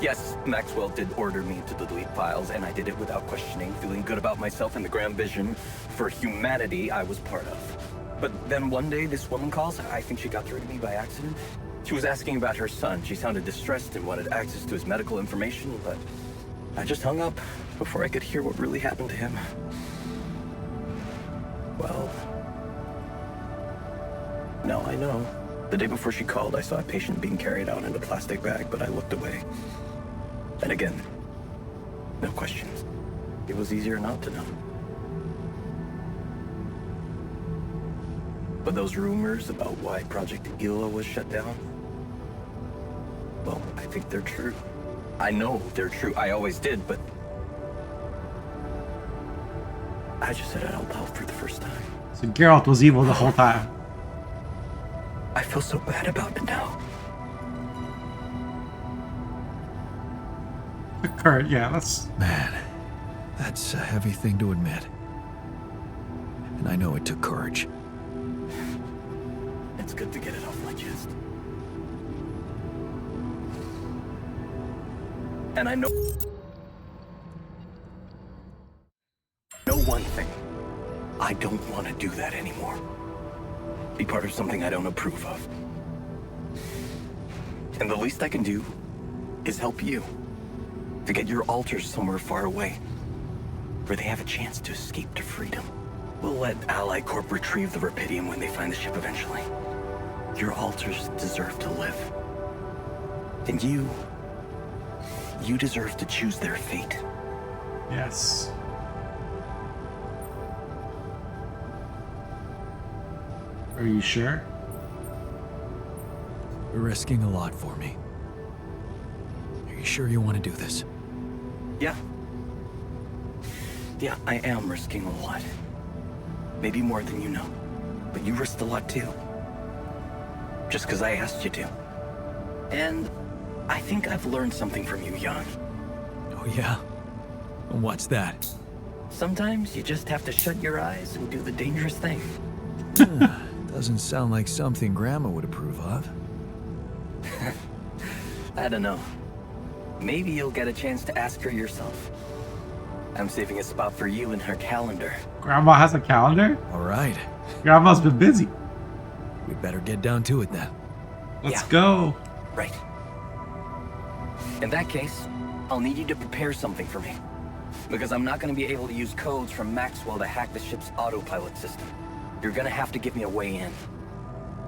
Yes, Maxwell did order me to delete files, and I did it without questioning, feeling good about myself and the grand vision for humanity I was part of. But then one day, this woman calls. I think she got through to me by accident. She was asking about her son. She sounded distressed and wanted access to his medical information, but I just hung up before I could hear what really happened to him. Well, now I know. The day before she called, I saw a patient being carried out in a plastic bag, but I looked away. And again, no questions. It was easier not to know. But those rumors about why Project Ela was shut down, well, I think they're true. I know they're true. I always did, but I just said it out loud for the first time. So Geralt was evil the whole time. I feel so bad about it now. Kurt, yeah, that's... Man, that's a heavy thing to admit. And I know it took courage. It's good to get it off my chest. And I know one thing. I don't want to do that anymore. Be part of something I don't approve of. And the least I can do is help you to get your alters somewhere far away, where they have a chance to escape to freedom. We'll let Ally Corp retrieve the Rapidium when they find the ship eventually. Your alters deserve to live. And you deserve to choose their fate. Yes. Are you sure? You're risking a lot for me. Are you sure you want to do this? Yeah. Yeah, I am risking a lot. Maybe more than you know. But you risked a lot too. Just because I asked you to. And I think I've learned something from you, Jan. Oh yeah? And what's that? Sometimes you just have to shut your eyes and do the dangerous thing. Doesn't sound like something Grandma would approve of. I don't know. Maybe you'll get a chance to ask her yourself. I'm saving a spot for you in her calendar. Grandma has a calendar? All right. Grandma's been busy. We better get down to it then. Let's Yeah. go. Right. In that case, I'll need you to prepare something for me. Because I'm not going to be able to use codes from Maxwell to hack the ship's autopilot system. You're going to have to give me a way in.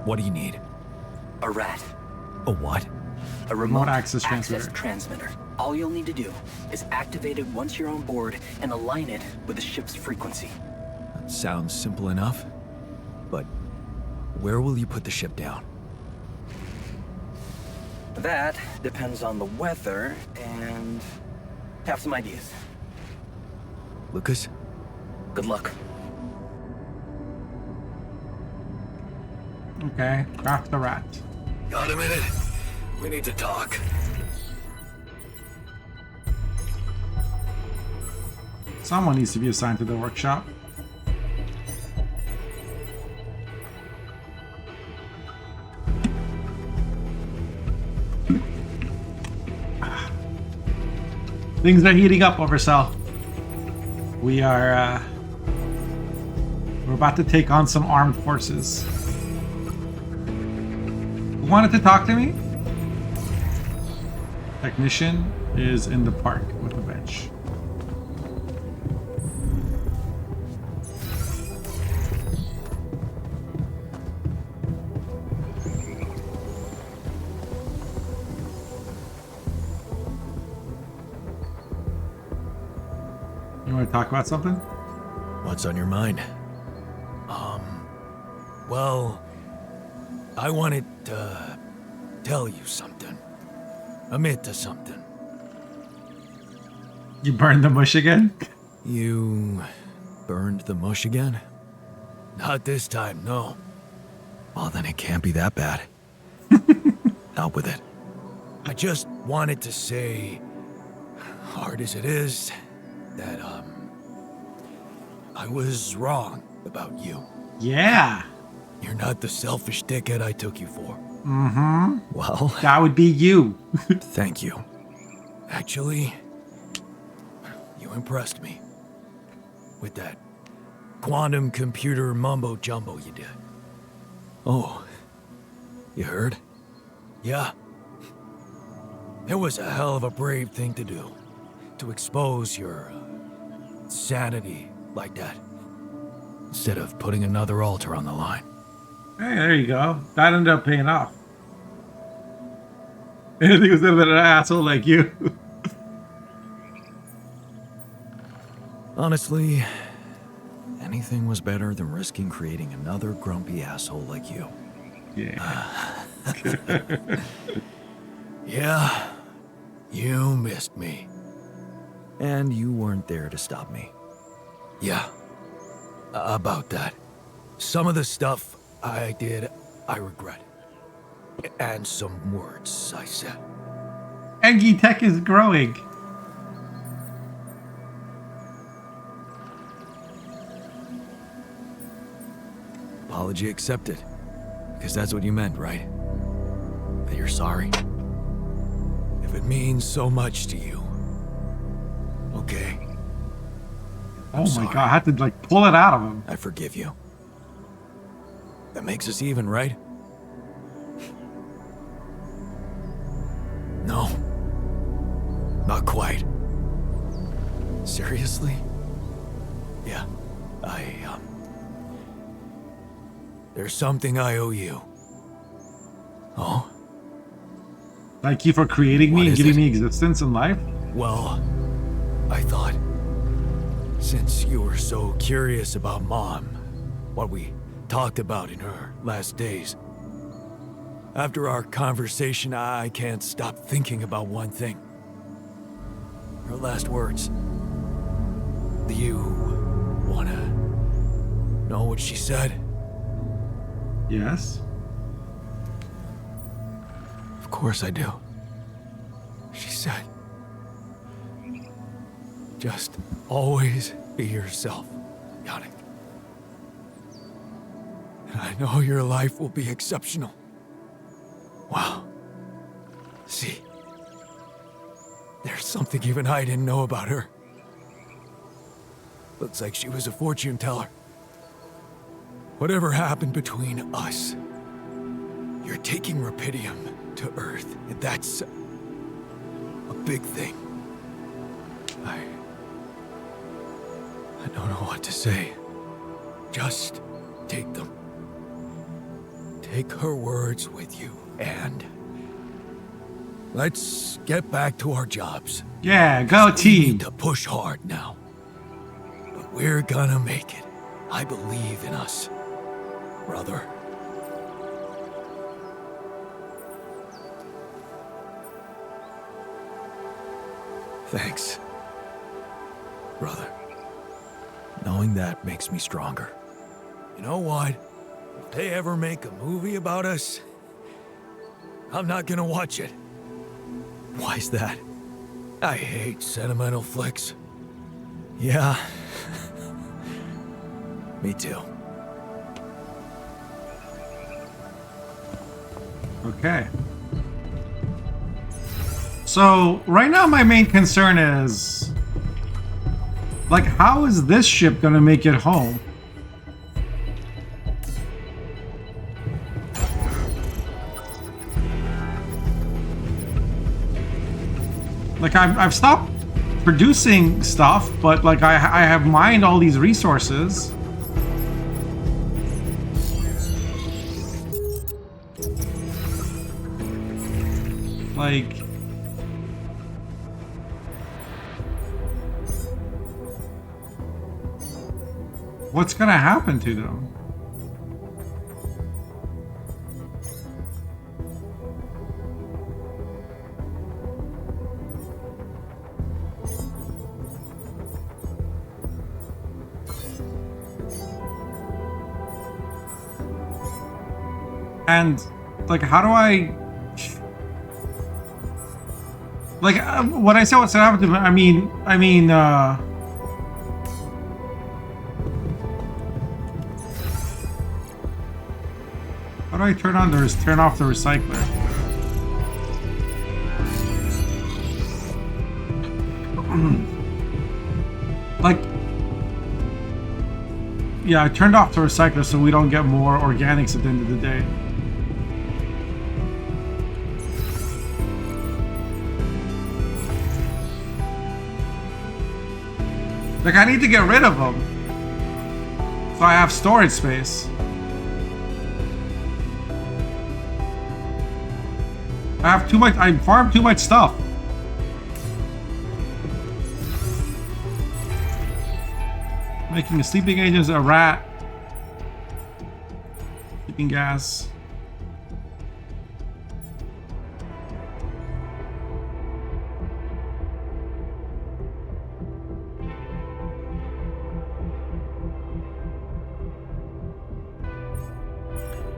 What do you need? A rat. A what? A remote access transmitter. All you'll need to do is activate it once you're on board and align it with the ship's frequency. Sounds simple enough. But where will you put the ship down? That depends on the weather and have some ideas. Lucas? Good luck. Okay, craft the rat. Got a minute? We need to talk. Someone needs to be assigned to the workshop. Things are heating up over Cell. We're about to take on some armed forces. Who wanted to talk to me? Technician is in the park with the bench. You want to talk about something? What's on your mind? Well, I wanted to tell you something. Admit to something. You burned the mush again? You burned the mush again? Not this time, no. Well, then it can't be that bad. Out with it. I just wanted to say, hard as it is, that, I was wrong about you. Yeah. You're not the selfish dickhead I took you for. Mm-hmm. Well, That would be you. thank you. Actually, you impressed me. With that quantum computer mumbo jumbo you did. Oh, you heard? Yeah. It was a hell of a brave thing to do. To expose your sanity like that. Instead of putting another altar on the line. Hey, there you go. That ended up paying off. And he was a bit of an asshole like you. Honestly, anything was better than risking creating another grumpy asshole like you. Yeah. Yeah, you missed me. And you weren't there to stop me. Yeah, about that. Some of the stuff I did, I regret. And some words I said. Engie Tech is growing. Apology accepted. Because that's what you meant, right? That you're sorry? If it means so much to you. Okay, Oh my sorry. god, I had to like pull it out of him. I forgive you. That makes us even, right? No. Not quite. Seriously? Yeah. There's something I owe you. Oh? Thank you for creating me What and is giving it? me existence in life. Well, I thought, since you were so curious about Mom, what we talked about in her last days, after our conversation, I can't stop thinking about one thing. Her last words. Do you wanna know what she said? Yes. Of course I do. She said, just always be yourself, Yannick. And I know your life will be exceptional. Wow. See, there's something even I didn't know about her. Looks like she was a fortune teller. Whatever happened between us, you're taking Rapidium to Earth. And that's a big thing. I don't know what to say. Just take them. Take her words with you, and let's get back to our jobs. Yeah, go We team. need to push hard now. But we're gonna make it. I believe in us, brother. Thanks, brother. Knowing that makes me stronger. You know what? If they ever make a movie about us, I'm not gonna watch it. Why's that? I hate sentimental flicks. Yeah. Me too. Okay. So, right now my main concern is... like, how is this ship gonna make it home? Like, I've stopped producing stuff, but like I have mined all these resources. Like, what's gonna happen to them? And like, how do I like when I say what's gonna happen to them, I mean how do I turn off the recycler? Like, yeah, I turned off the recycler so we don't get more organics at the end of the day. Like, I need to get rid of them so I have storage space. I have too much. I farm too much stuff. Making a sleeping agent, a rat, sleeping gas.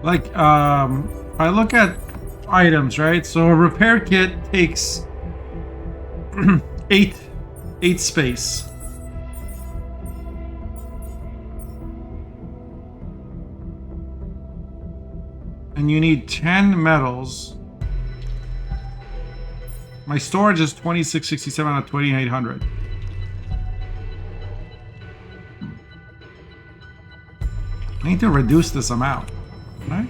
Like, I look at items, right? So a repair kit takes 8 space. And you need 10 metals. My storage is 2667 out of 2800. I need to reduce this amount, right?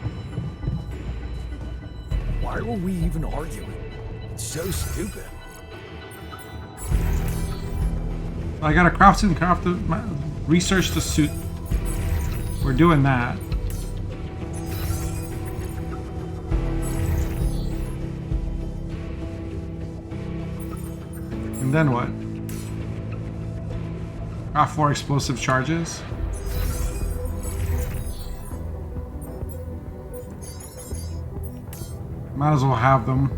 Why were we even arguing? It's so stupid. I gotta craft research the suit. We're doing that. And then what? Craft 4 explosive charges. Might as well have them.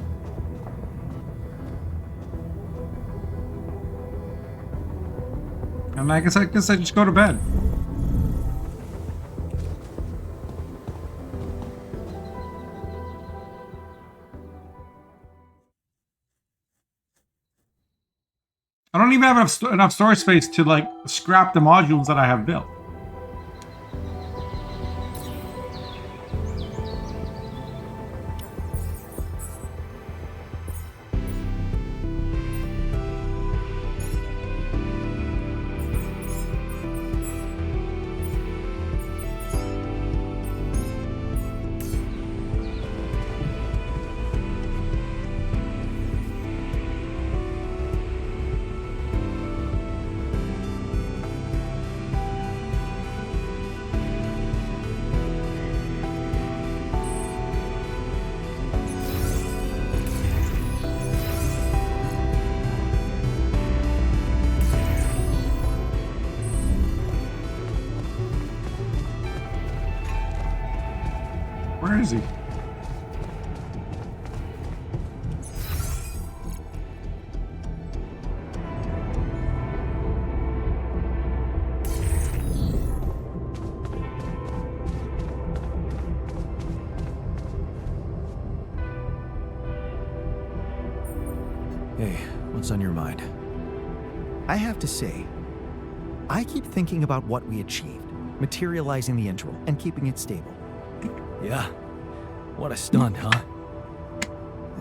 And I guess I just go to bed. I don't even have enough storage space to like scrap the modules that I have built. Where is he? Hey, what's on your mind? I have to say, I keep thinking about what we achieved, materializing the interval and keeping it stable. Yeah. What a stunt, huh?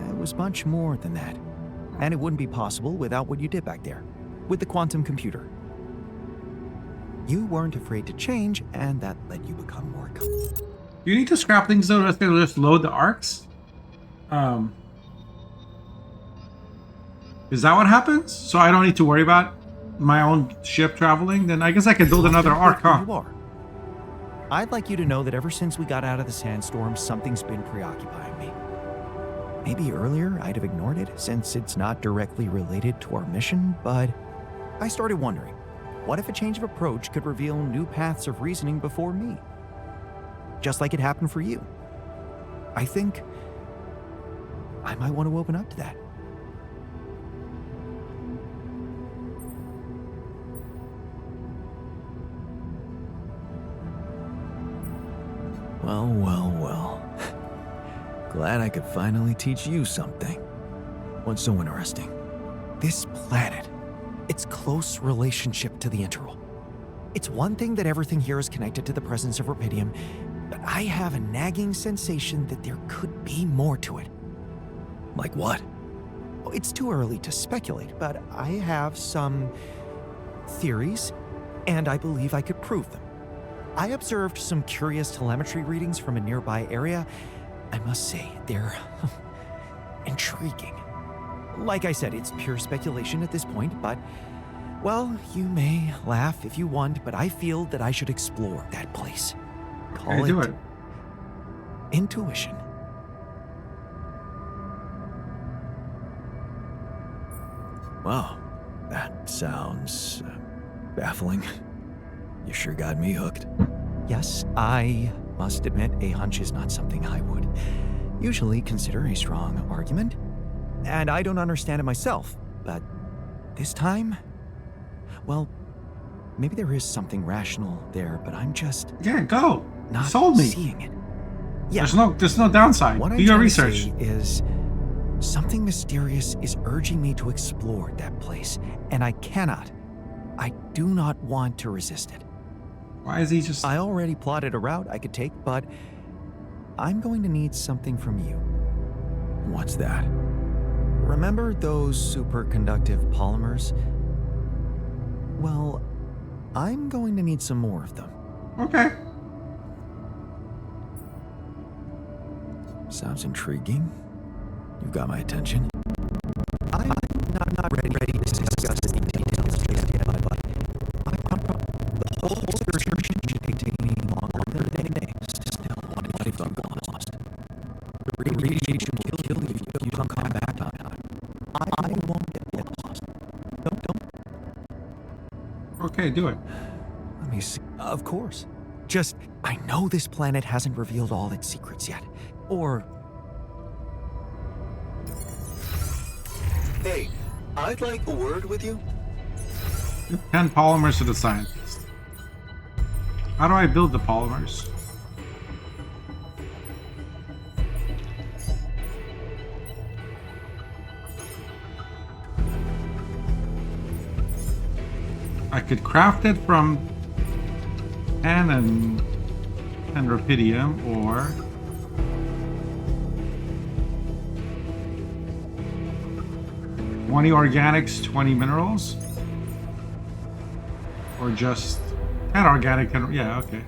It was much more than that. And it wouldn't be possible without what you did back there, with the quantum computer. You weren't afraid to change, and that let you become more You need to scrap things though. Let's just load the arcs. Is that what happens? So I don't need to worry about my own ship traveling? Then I guess I could build another arc, huh? You are. I'd like you to know that ever since we got out of the sandstorm, something's been preoccupying me. Maybe earlier I'd have ignored it, since it's not directly related to our mission, but I started wondering, what if a change of approach could reveal new paths of reasoning before me? Just like it happened for you. I think I might want to open up to that. Well, well, well. Glad I could finally teach you something. What's so interesting? This planet, its close relationship to the interval. It's one thing that everything here is connected to the presence of Rapidium, but I have a nagging sensation that there could be more to it. Like what? It's too early to speculate, but I have some theories, and I believe I could prove them. I observed some curious telemetry readings from a nearby area. I must say, they're intriguing. Like I said, it's pure speculation at this point, but, well, you may laugh if you want, but I feel that I should explore that place. Call Do it. intuition. Wow, that sounds baffling. You sure got me hooked. Yes, I must admit a hunch is not something I would usually consider a strong argument. And I don't understand it myself, but this time, well, maybe there is something rational there, but I'm just Yeah, go. not Sold me. seeing it. Yeah, There's no downside. what Do I'm your trying research. to say is something mysterious is urging me to explore that place, and I do not want to resist it. Why is he just? I already plotted a route I could take, but I'm going to need something from you. What's that? Remember those superconductive polymers? Well, I'm going to need some more of them. Okay. Sounds intriguing. You've got my attention. I'm not ready to discuss the details just yet, but the whole search should be taking longer than a day. Still, what if I'm lost? The radiation will kill you if you don't come back on time. I won't get lost. Don't. Okay, do it. Let me see. Of course. Just, I know this planet hasn't revealed all its secrets yet. Or, Hey, I'd like a word with you. Give 10 polymers to the scientist. How do I build the polymers? I could craft it from N and Rapidium, or 20 organics, 20 minerals, or just 10 organic, and yeah, okay.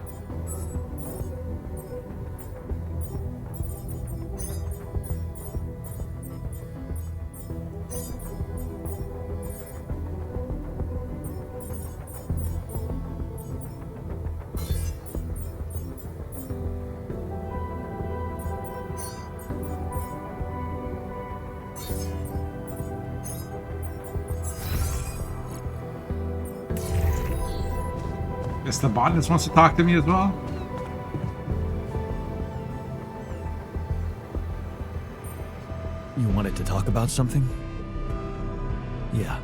Guess the botanist wants to talk to me as well. to talk about something? Yeah.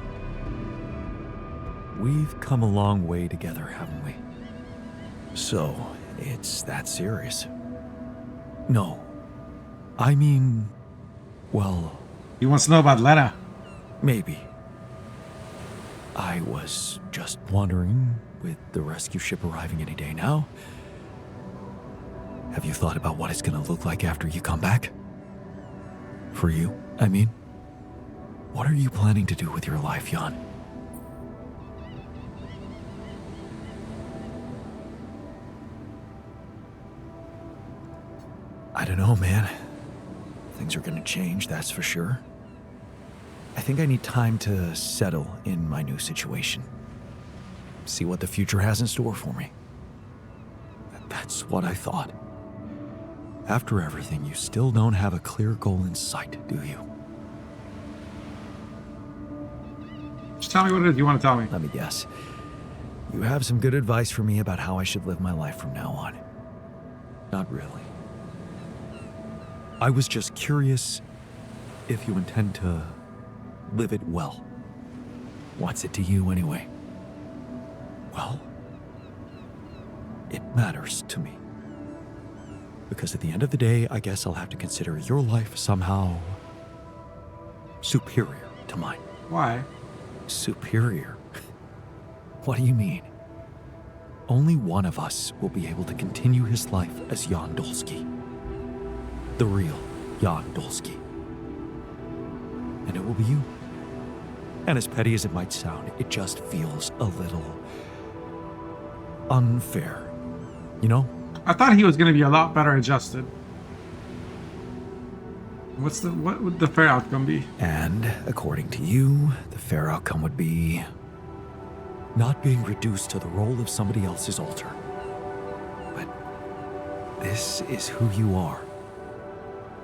We've come a long way together, haven't we? So, it's that serious? No. I mean, well, He wants to know about Lena. maybe. I was just wondering, with the rescue ship arriving any day now, have you thought about what it's gonna look like after you come back? For you, I mean. What are you planning to do with your life, Jan? I don't know, man. Things are gonna change, that's for sure. I think I need time to settle in my new situation. See what the future has in store for me. That's what I thought. After everything, you still don't have a clear goal in sight, do you? Just tell me what it is you want to tell me. Let me guess. You have some good advice for me about how I should live my life from now on. Not really. I was just curious if you intend to live it well. What's it to you anyway? Well, it matters to me. Because at the end of the day, I guess I'll have to consider your life somehow superior to mine. Why? Superior? What do you mean? Only one of us will be able to continue his life as Jan Dolsky. The real Jan Dolsky. And it will be you. And as petty as it might sound, it just feels a little unfair. You know? I thought he was going to be a lot better adjusted. What would the fair outcome be? And according to you, the fair outcome would be not being reduced to the role of somebody else's altar. But this is who you are.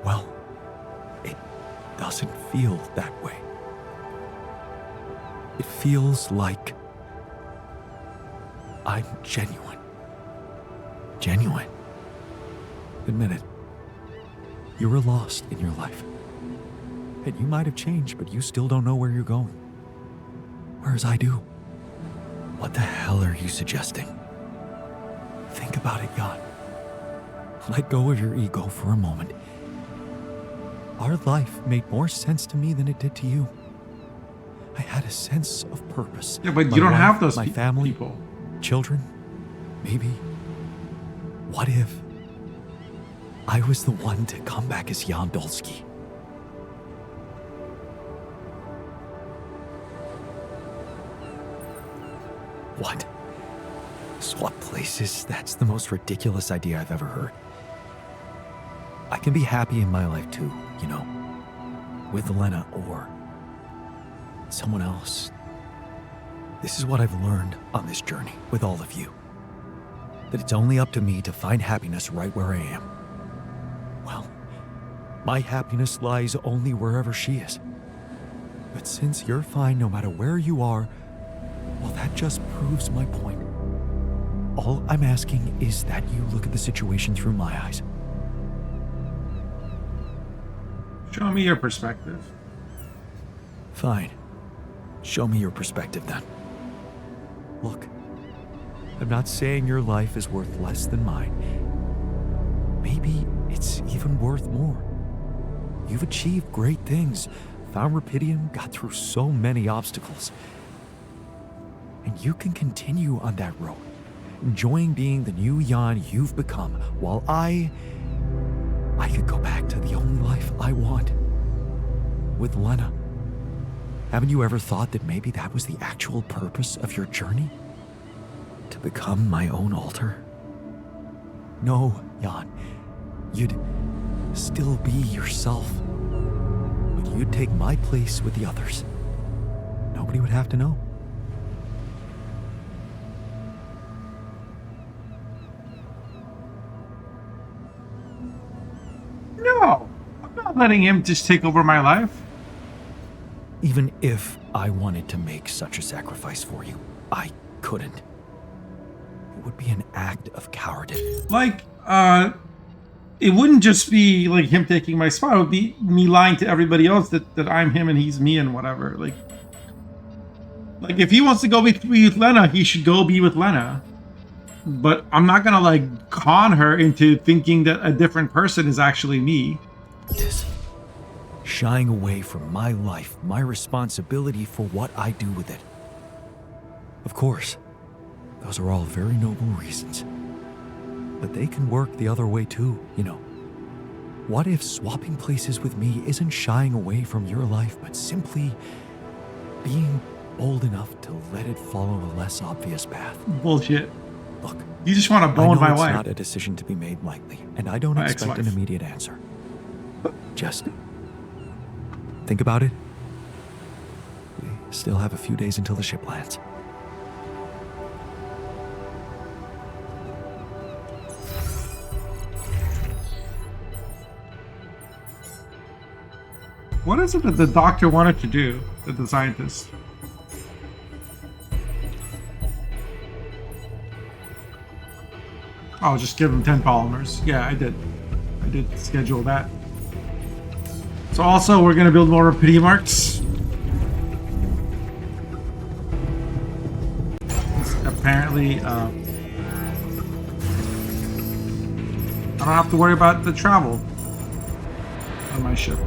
Well, it doesn't feel that way. It feels like I'm genuine. Genuine. Admit it. You were lost in your life. And you might have changed, but you still don't know where you're going. Whereas I do. What the hell are you suggesting? Think about it, Jan. Let go of your ego for a moment. Our life made more sense to me than it did to you. I had a sense of purpose. Yeah, but My you don't wife, have those my family, people. children, maybe. What if I was the one to come back as Jan Dolsky? What? Swap places? That's the most ridiculous idea I've ever heard. I can be happy in my life too, you know, with Lena or someone else. This is what I've learned on this journey with all of you. That it's only up to me to find happiness right where I am. Well, my happiness lies only wherever she is. But since you're fine no matter where you are, well, that just proves my point. All I'm asking is that you look at the situation through my eyes. Show me your perspective. Fine. Show me your perspective then. Look, I'm not saying your life is worth less than mine. Maybe it's even worth more. You've achieved great things, found Rapidium, got through so many obstacles. And you can continue on that road, enjoying being the new Jan you've become, while I could go back to the only life I want. With Lena. Haven't you ever thought that maybe that was the actual purpose of your journey? To become my own altar? No, Jan. You'd still be yourself. But you'd take my place with the others. Nobody would have to know. No, I'm not letting him just take over my life. Even if I wanted to make such a sacrifice for you, I couldn't. It would be an act of cowardice. Like, it wouldn't just be like him taking my spot. It would be me lying to everybody else that I'm him and he's me and whatever. Like if he wants to go be with Lena, he should go be with Lena. But I'm not gonna like con her into thinking that a different person is actually me. This shying away from my life, my responsibility for what I do with it. Of course, those are all very noble reasons. But they can work the other way too, you know. What if swapping places with me isn't shying away from your life, but simply being bold enough to let it follow a less obvious path? Bullshit. Look, You just want to I bone know my it's wife. not a decision to be made lightly, and I don't My expect an ex-wife. immediate answer. Just think about it. We still have a few days until the ship lands. What is it that the doctor wanted to do, the scientist? Oh, just give him 10 polymers. Yeah, I did schedule that. So also, we're going to build more Rapidium arcs. Apparently, I don't have to worry about the travel on my ship.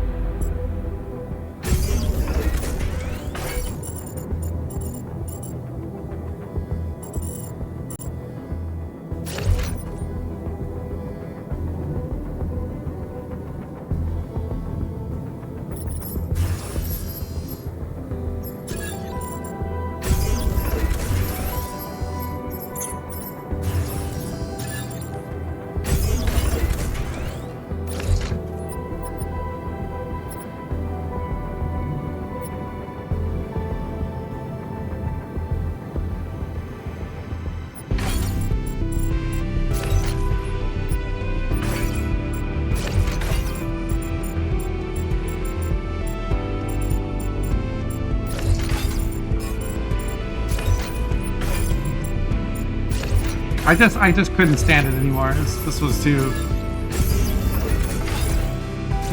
I just couldn't stand it anymore. This was too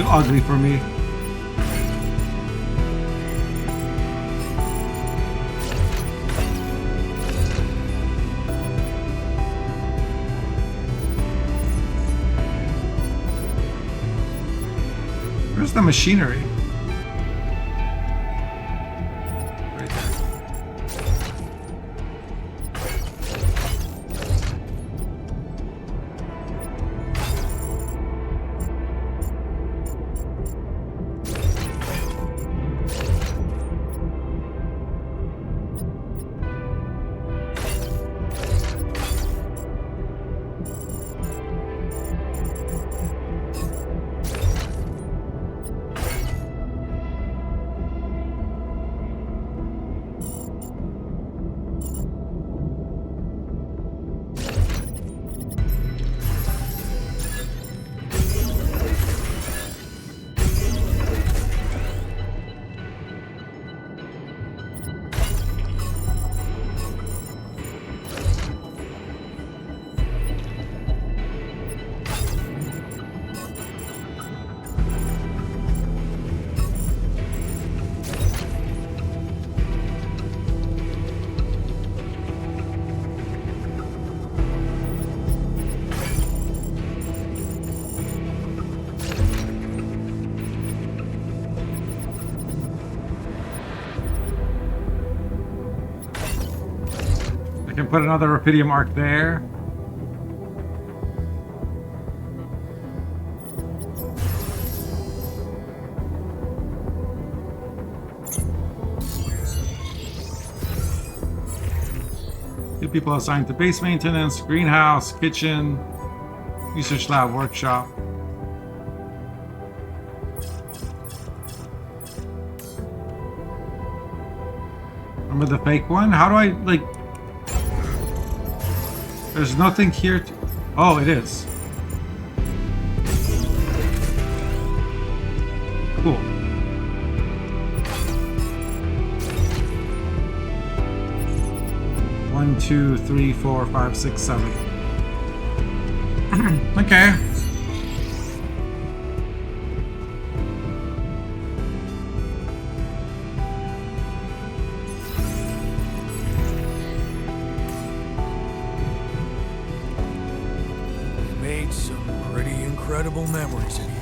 ugly for me. Where's the machinery? Right there. I can put another Rapidium arc there. Two people assigned to base maintenance, greenhouse, kitchen, research lab, workshop. Remember the fake one? How do I, like... There's nothing here to... Oh, it is. Cool. One, two, three, four, five, six, seven. Okay. some pretty incredible memories in here.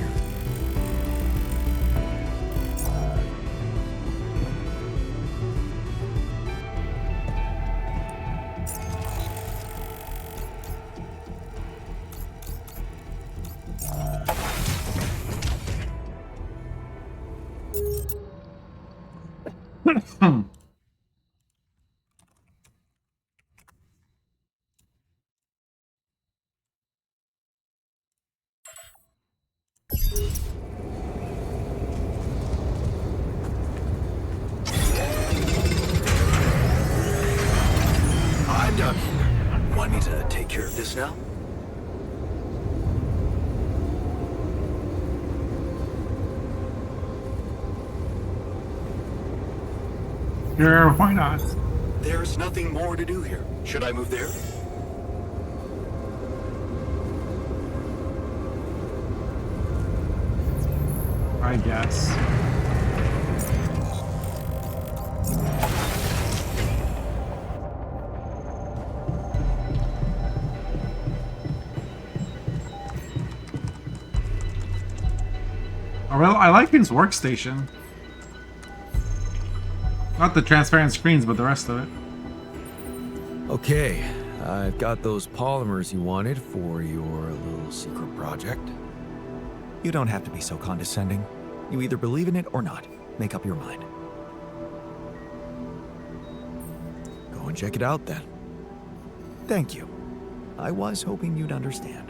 I'm done. Want me to take care of this now? Sure, why not? There's nothing more to do here. Should I move there? I guess. I like his workstation. Not the transparent screens, but the rest of it. Okay, I've got those polymers you wanted for your little secret project. You don't have to be so condescending. You either believe in it or not. Make up your mind. Go and check it out then. Thank you. I was hoping you'd understand.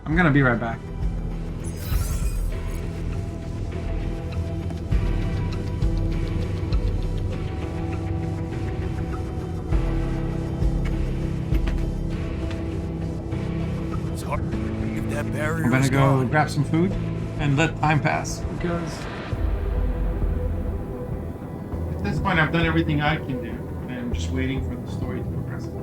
I'm gonna be right back. It's hard. If that barrier I'm gonna is go gone, grab some food and let time pass because at this point I've done everything I can do and I'm just waiting for the story to progress a bit.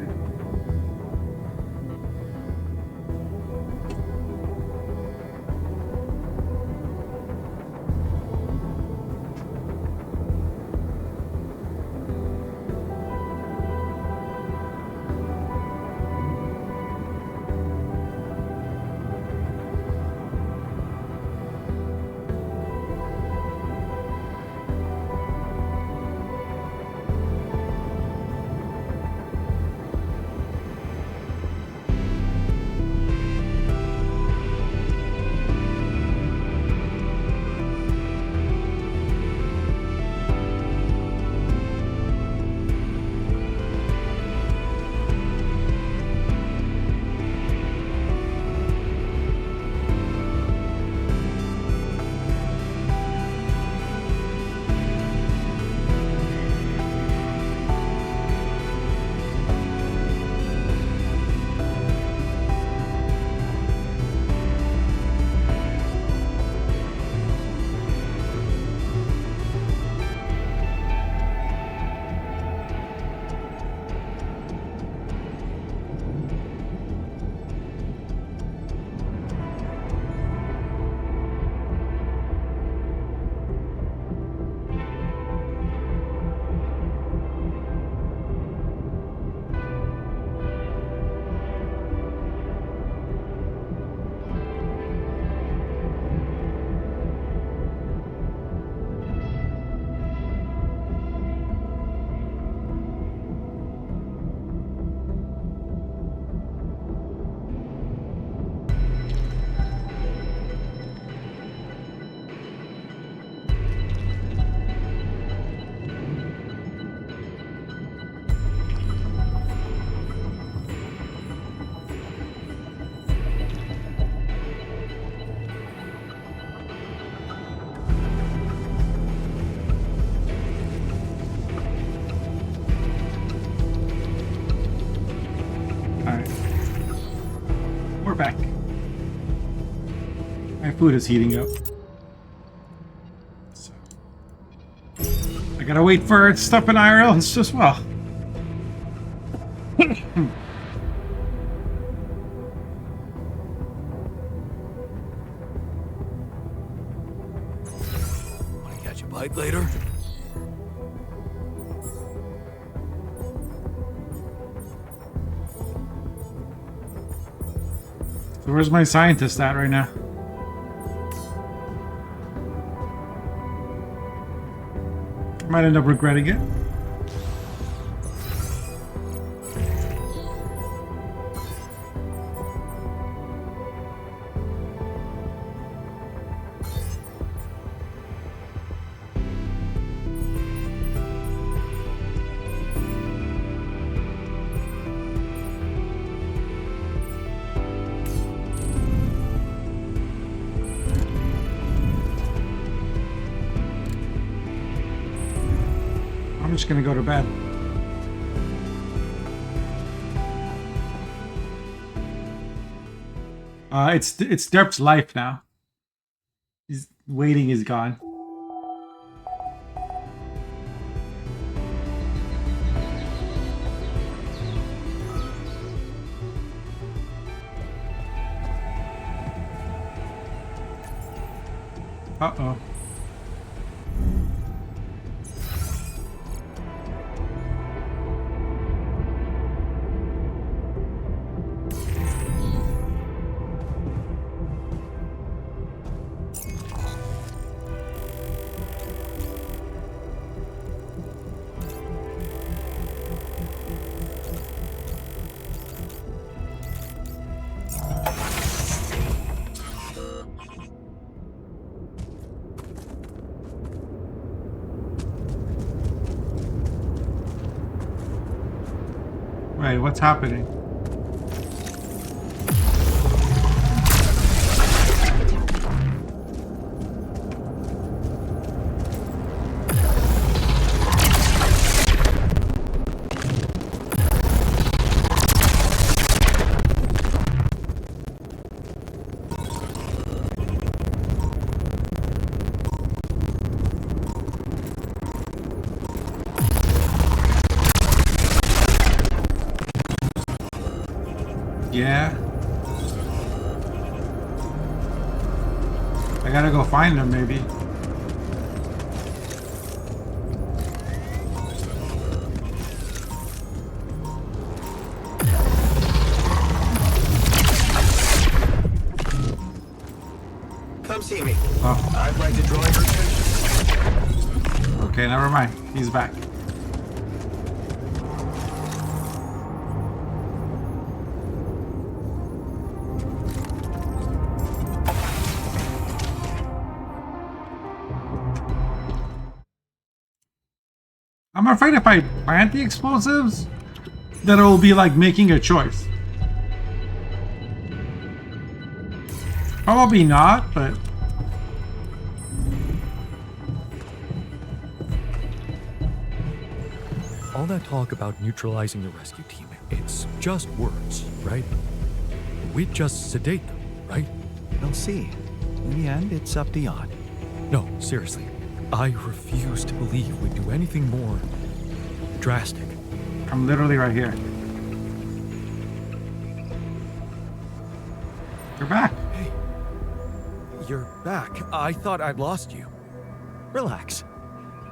We're back. My food is heating up. So. I gotta wait for stuff in IRL as well. Want to catch a bite later? So where's my scientist at right now? Might end up regretting it. I'm just gonna go to bed. It's Derp's life now. His waiting is gone. Uh-oh. Wait, what's happening? Yeah. I gotta go find them, maybe. Come see me. Oh, I'd like to draw your attention. okay, never mind. He's back. I'm afraid if I plant the explosives, that it will be like making a choice. Probably not, but All that talk about neutralizing the rescue team, it's just words, right? We just sedate them, right? We'll see. In the end, it's up to Jan. No, seriously. I refuse to believe we'd do anything more drastic. I'm literally right here. You're back. Hey, you're back. I thought I'd lost you. Relax.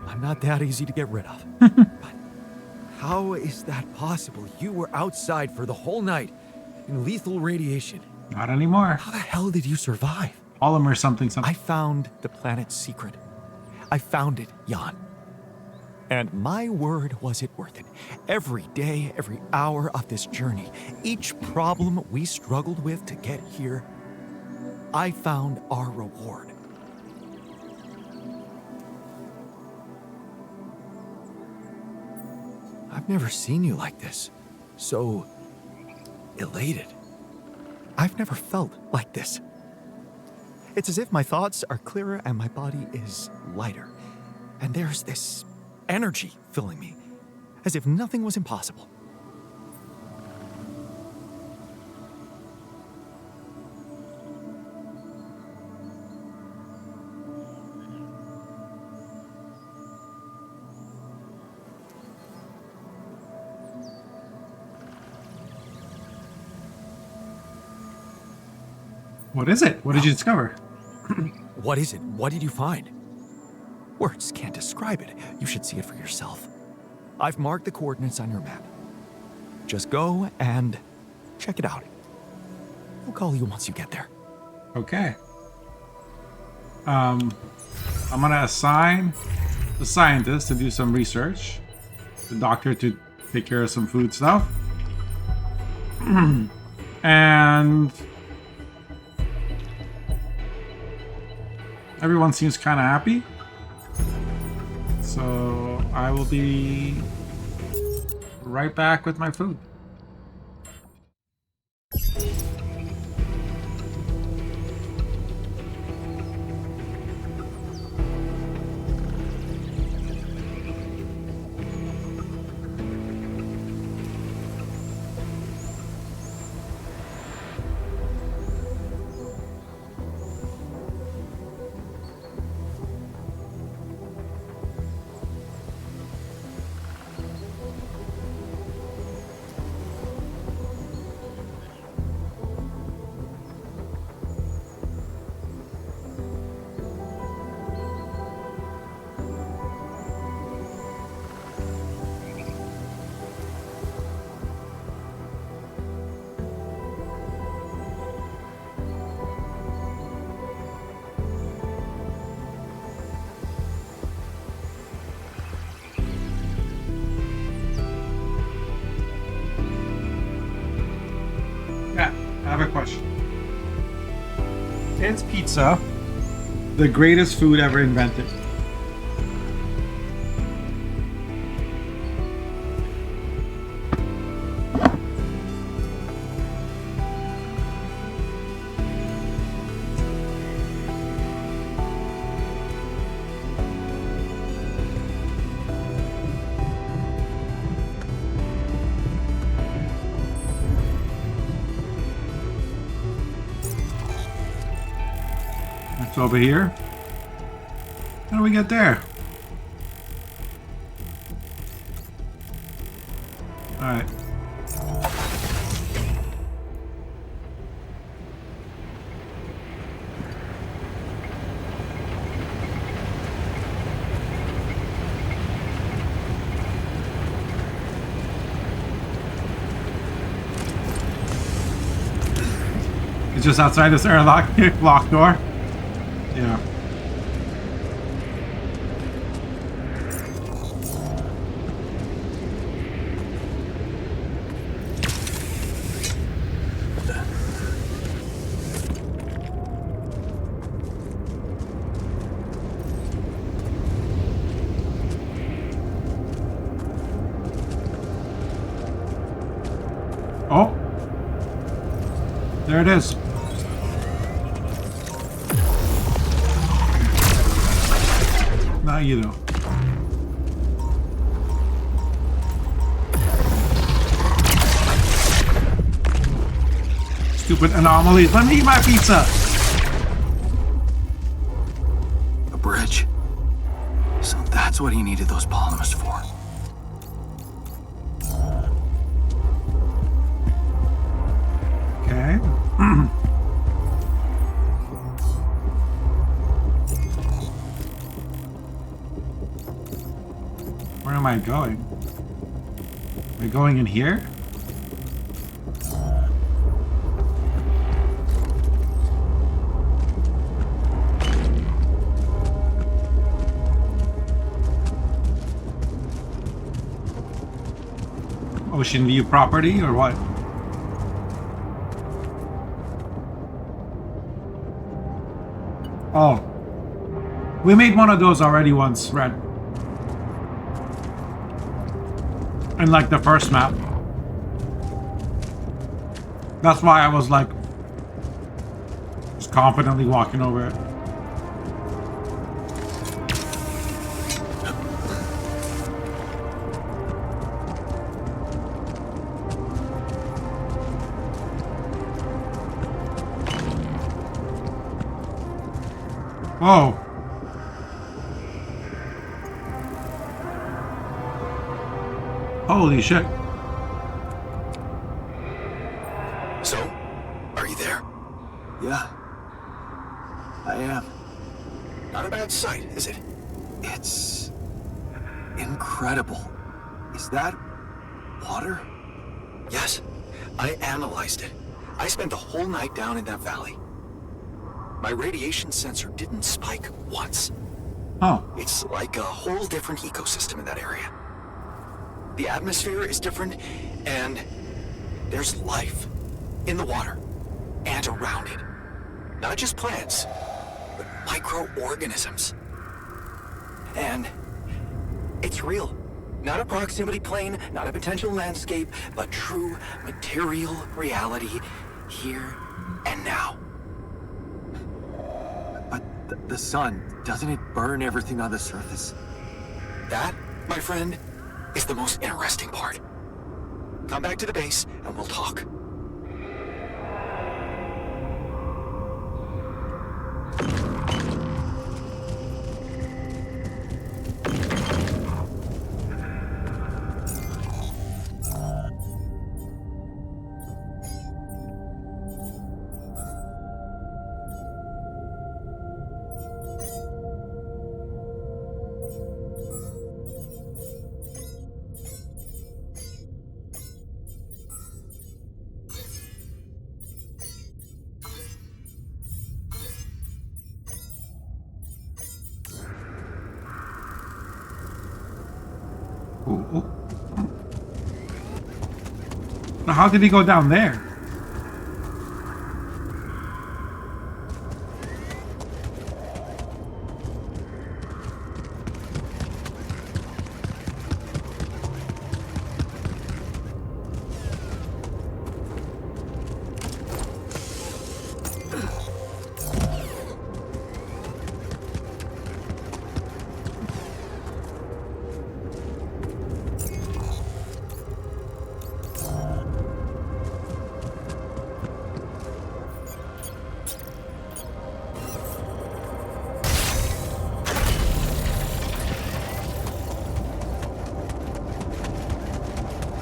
I'm not that easy to get rid of. But how is that possible? You were outside for the whole night in lethal radiation. Not anymore. How the hell did you survive? Polymer something something. I found the planet's secret. I found it, Jan. And my word, was it worth it. Every day, every hour of this journey, each problem we struggled with to get here, I found our reward. I've never seen you like this. So elated. I've never felt like this. It's as if my thoughts are clearer and my body is lighter. And there's this energy filling me, as if nothing was impossible. What is it? What did you discover? What is it? What did you find? Words can't describe it. You should see it for yourself. I've marked the coordinates on your map. Just go and check it out. I'll call you once you get there. Okay. I'm gonna assign the scientist to do some research, the doctor to take care of some food stuff, and everyone seems kind of happy. So I will be right back with my food. Yeah, I have a question. Is pizza the greatest food ever invented? It's over here. How do we get there? Alright. It's just outside this airlock lock door. Yeah. Oh. There it is. Not you though. Stupid anomalies. Let me eat my pizza. A bridge. So that's what he needed those polymers for. Okay. Where am I going? Am I going in here? Ocean View property or what? Oh. We made one of those already once, Red. In like the first map. That's why I was like just confidently walking over it. Oh. Holy shit. So, are you there? Yeah, Not a bad sight, is it? It's incredible. Is that water? Yes. I analyzed it. I spent the whole night down in that valley. My radiation sensor didn't spike once. Oh, It's like a whole different ecosystem in that area. The atmosphere is different, and there's life in the water and around it. Not just plants, but microorganisms. And it's real. Not a proximity plane, not a potential landscape, but true material reality here and now. But the sun, doesn't it burn everything on the surface? That, my friend, is the most interesting part. Come back to the base and we'll talk. ooh, ooh. Now, how did he go down there?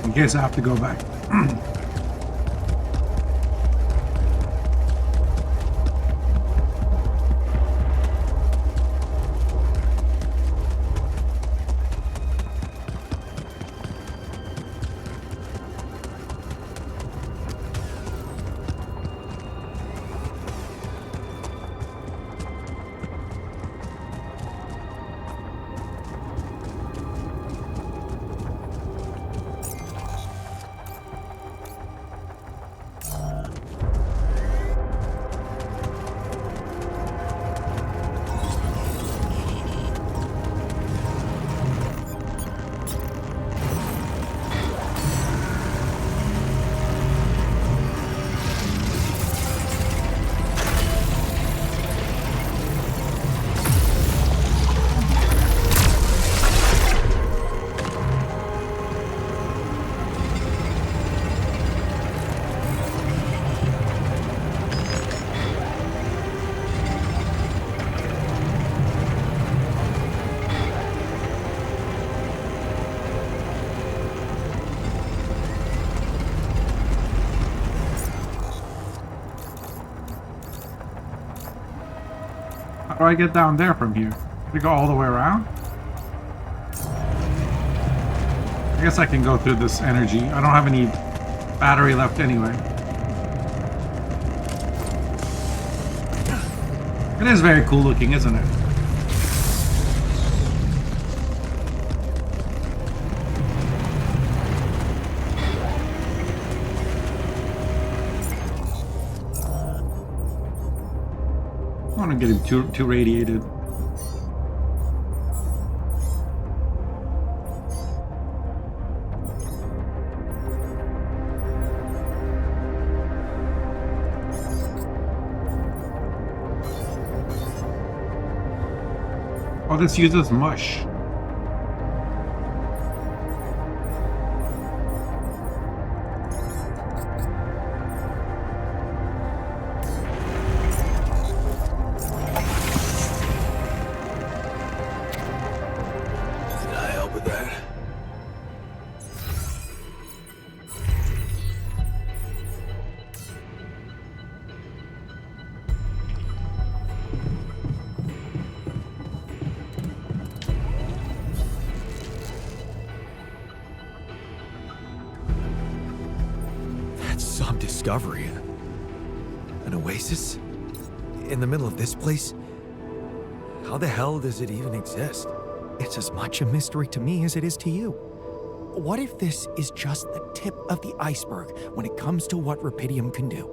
In case I have to go back. How do I get down there from here? We go all the way around? I guess I can go through this energy. I don't have any battery left anyway. It is very cool looking, isn't it? I don't want to get him too radiated. Oh, this uses mush. Can I help with that? discovery. An oasis? In the middle of this place? How the hell does it even exist? It's as much a mystery to me as it is to you. What if this is just the tip of the iceberg when it comes to what Rapidium can do?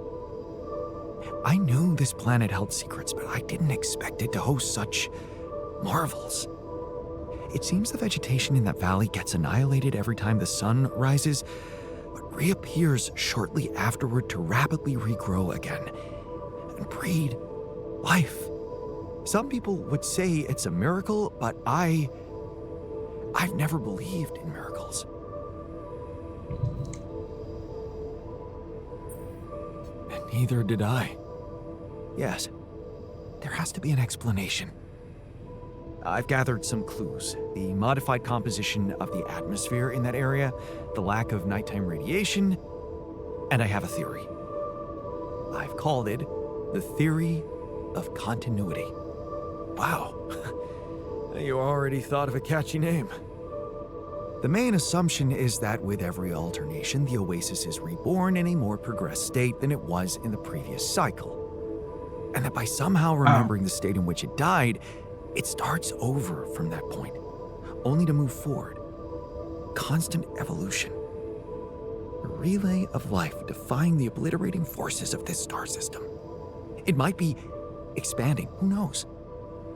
I knew this planet held secrets, but I didn't expect it to host such marvels. It seems the vegetation in that valley gets annihilated every time the sun rises, but reappears shortly afterward to rapidly regrow again and breed life. Some people would say it's a miracle, but I've never believed in miracles. And neither did I. Yes, there has to be an explanation. I've gathered some clues. The modified composition of the atmosphere in that area, the lack of nighttime radiation, and I have a theory. I've called it the theory of continuity. Wow, you already thought of a catchy name. The main assumption is that with every alternation, the Oasis is reborn in a more progressed state than it was in the previous cycle. And that by somehow remembering the state in which it died, it starts over from that point, only to move forward. Constant evolution. A relay of life defying the obliterating forces of this star system. It might be expanding, who knows?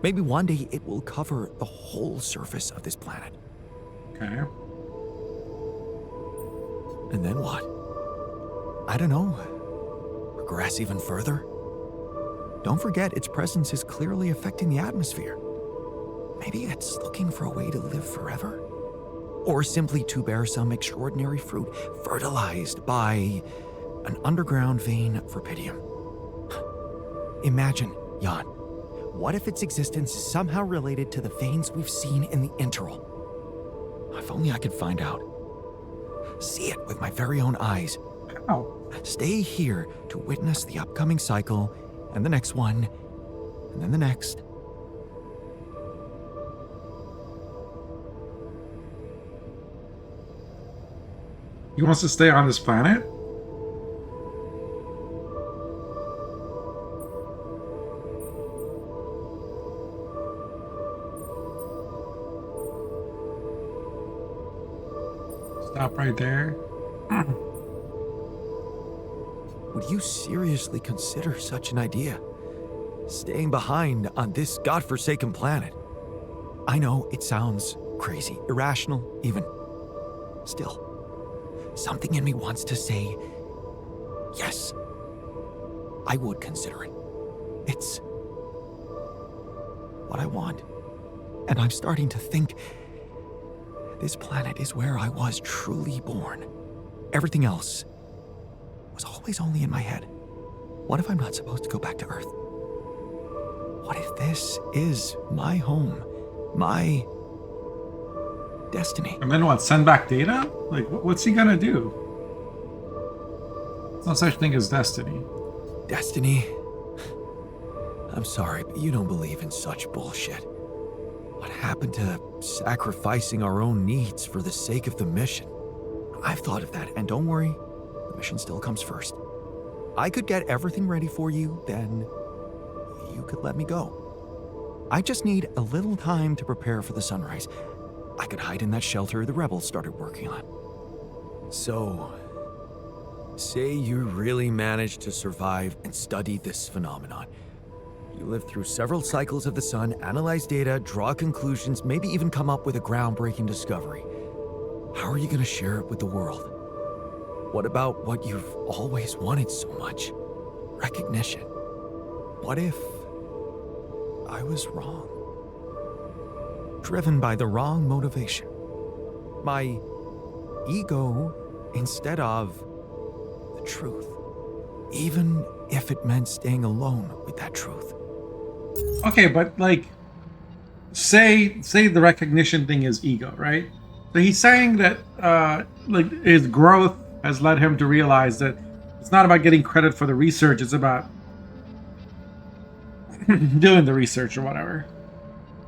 Maybe one day it will cover the whole surface of this planet. Okay. And then what? I don't know. Progress even further? Don't forget, its presence is clearly affecting the atmosphere. Maybe it's looking for a way to live forever? Or simply to bear some extraordinary fruit, fertilized by an underground vein of Rapidium. Imagine, Jan, what if its existence is somehow related to the veins we've seen in the interval? If only I could find out. See it with my very own eyes. How? Stay here to witness the upcoming cycle, and the next one, and then the next. He wants to stay on this planet? Stop right there. Would you seriously consider such an idea? Staying behind on this godforsaken planet? I know it sounds crazy, irrational even. Still, something in me wants to say, yes, I would consider it. It's what I want. And I'm starting to think this planet is where I was truly born. Everything else was always only in my head. What if I'm not supposed to go back to Earth? What if this is my home, my destiny? And then what? Send back data? Like, what's he gonna do? There's no such thing as destiny. Destiny? I'm sorry, but you don't believe in such bullshit. What happened to sacrificing our own needs for the sake of the mission? I've thought of that, and don't worry, the mission still comes first. I could get everything ready for you, then you could let me go. I just need a little time to prepare for the sunrise. I could hide in that shelter the rebels started working on. So, say you really managed to survive and study this phenomenon. You lived through several cycles of the sun, analyze data, draw conclusions, maybe even come up with a groundbreaking discovery. How are you going to share it with the world? What about what you've always wanted so much? Recognition. What if I was wrong? Driven by the wrong motivation. My ego instead of the truth. Even if it meant staying alone with that truth. Okay, but like, say the recognition thing is ego, right? So he's saying that like his growth has led him to realize that it's not about getting credit for the research, it's about doing the research or whatever.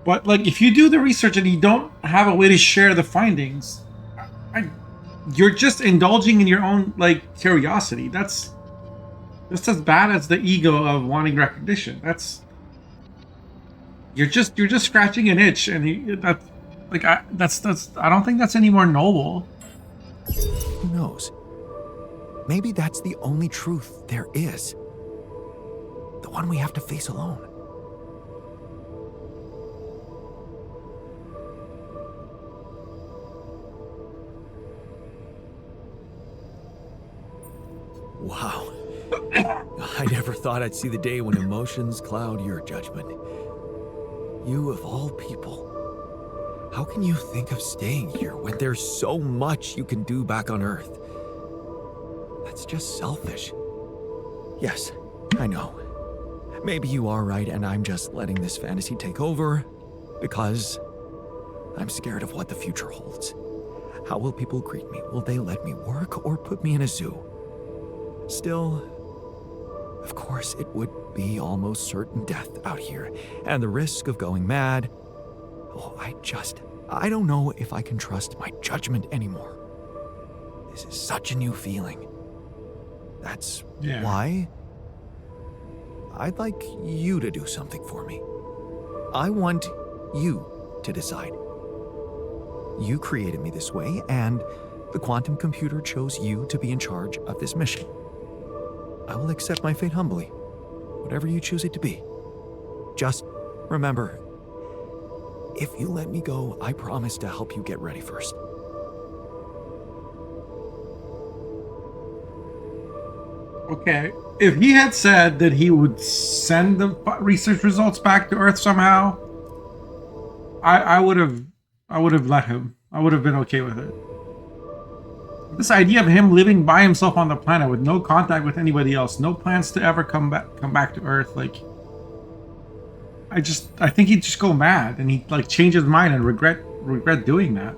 But like, if you do the research and you don't have a way to share the findings, you're just indulging in your own like curiosity. That's Just as bad as the ego of wanting recognition. You're just scratching an itch, and that's like I don't think that's any more noble. Who knows? Maybe that's the only truth there is. The one we have to face alone. Wow. I never thought I'd see the day when emotions cloud your judgment. You of all people. How can you think of staying here when there's so much you can do back on Earth? That's just selfish. Yes, I know. Maybe you are right and I'm just letting this fantasy take over because I'm scared of what the future holds. How will people greet me? Will they let me work or put me in a zoo? Still, of course, it would be almost certain death out here, and the risk of going mad. Oh, I don't know if I can trust my judgment anymore. This is such a new feeling. That's why I'd like you to do something for me. I want you to decide. You created me this way, and the quantum computer chose you to be in charge of this mission. I will accept my fate humbly, whatever you choose it to be. Just remember, if you let me go, I promise to help you get ready first. Okay, if he had said that he would send the research results back to Earth somehow, I would have let him. I would have been okay with it. This idea of him living by himself on the planet with no contact with anybody else, no plans to ever come back to Earth, like I think he'd just go mad and he'd like change his mind and regret doing that.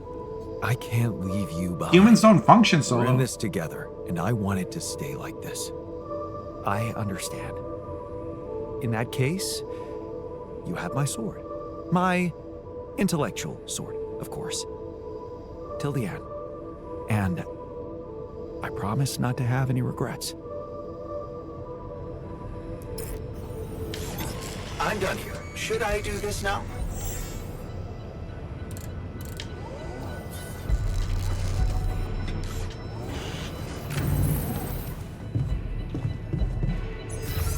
I can't leave you behind. Humans don't function so. We're in this together, and I want it to stay like this. I understand. In that case, you have my sword. My intellectual sword, of course. Till the end. And I promise not to have any regrets. I'm done here. Should I do this now?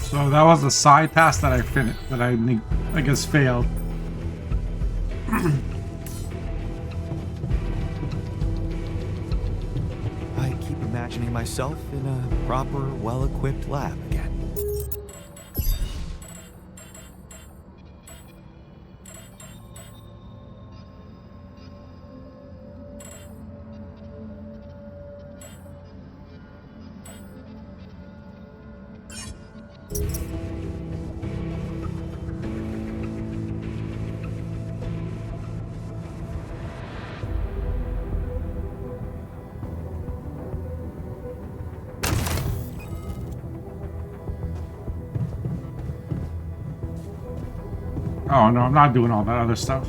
So that was a side task that I finished, that I guess failed. I keep imagining myself in a proper, well-equipped lab again. Oh no, I'm not doing all that other stuff.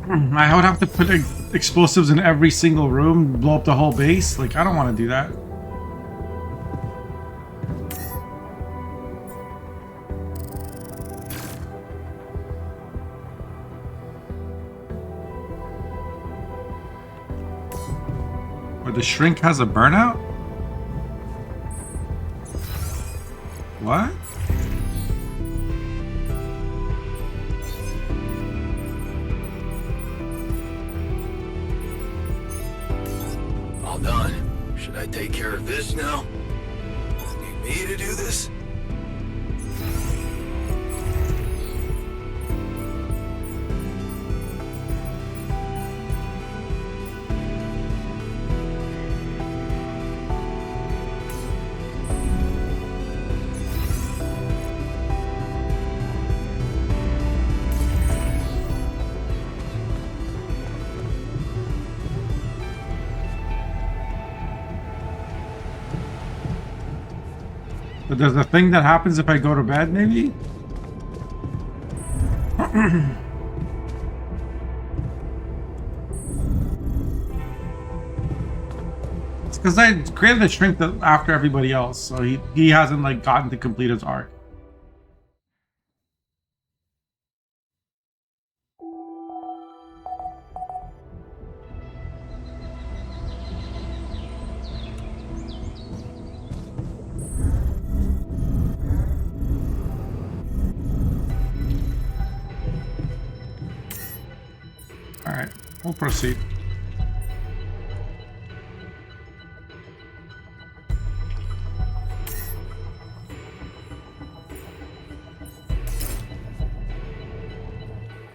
I would have to put explosives in every single room, blow up the whole base. Like, I don't want to do that. Or the shrink has a burnout? What? All done. Should I take care of this now? Need me to do this? But there's a thing that happens if I go to bed, maybe? Because I created a shrink that after everybody else, so he hasn't like gotten to complete his arc. All right, we'll proceed.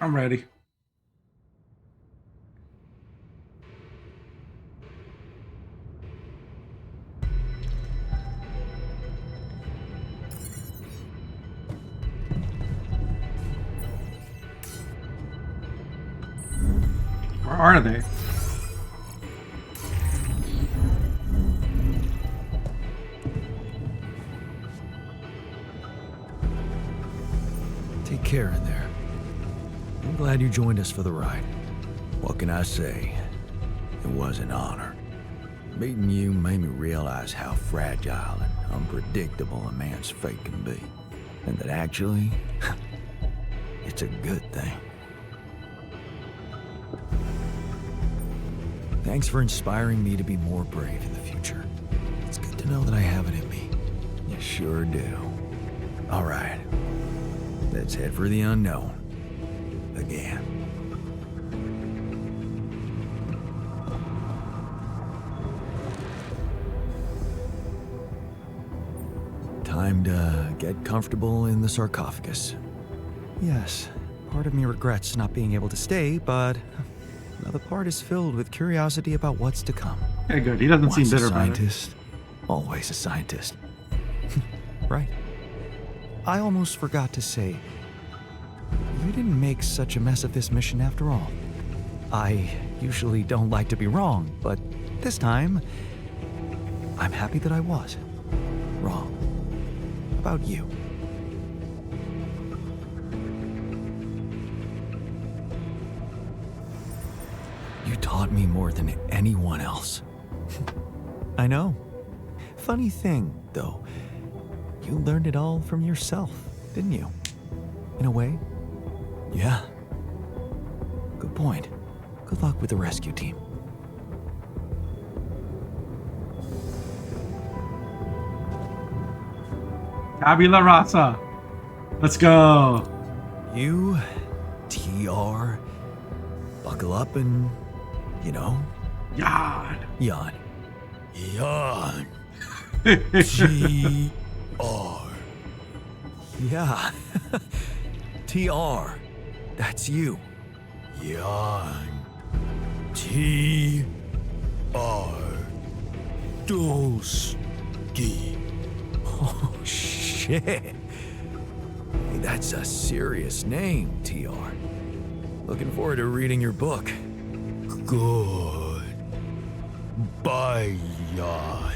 I'm ready. Where are they? Take care in there. I'm glad you joined us for the ride. What can I say? It was an honor. Meeting you made me realize how fragile and unpredictable a man's fate can be. And that actually, it's a good thing. Thanks for inspiring me to be more brave in the future. It's good to know that I have it in me. You sure do. All right. Let's head for the unknown. Again. Time to get comfortable in the sarcophagus. Yes, part of me regrets not being able to stay, but another part is filled with curiosity about what's to come. Okay, good. He doesn't seem Once bitter a about it. scientist, always a scientist. Right. I almost forgot to say, you didn't make such a mess of this mission after all. I usually don't like to be wrong, but this time, I'm happy that I was wrong about you. You taught me more than anyone else. I know. Funny thing, though, you learned it all from yourself, didn't you? In a way. Yeah. Good point. Good luck with the rescue team. Tabula rasa. Let's go. You, TR, buckle up and, God. yawn. Yawn. TR. Yeah. TR. That's you. Yawn. TR. Doski. Oh, shit. Hey, that's a serious name, TR. Looking forward to reading your book. Good. Bye, yawn.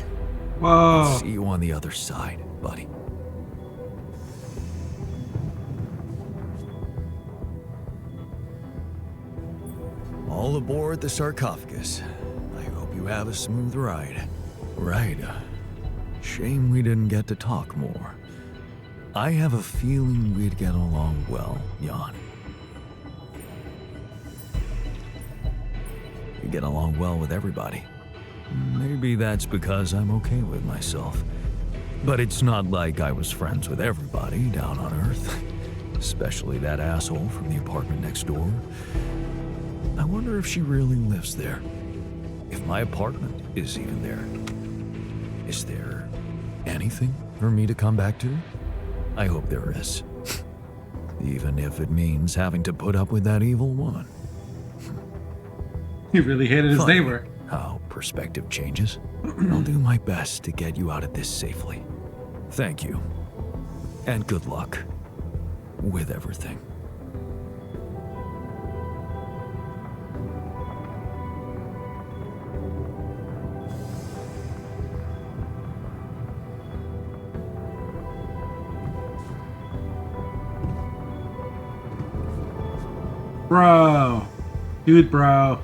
Whoa. See you on the other side, buddy. All aboard the sarcophagus. I hope you have a smooth ride. Right. Shame we didn't get to talk more. I have a feeling we'd get along well, Jan. You get along well with everybody. Maybe that's because I'm okay with myself. But it's not like I was friends with everybody down on Earth. Especially that asshole from the apartment next door. I wonder if she really lives there. If my apartment is even there. Is there anything for me to come back to? I hope there is. Even if it means having to put up with that evil woman. He really hated his Funny neighbor. how perspective changes. I'll do my best to get you out of this safely. Thank you. And good luck with everything. Bro. Dude, bro.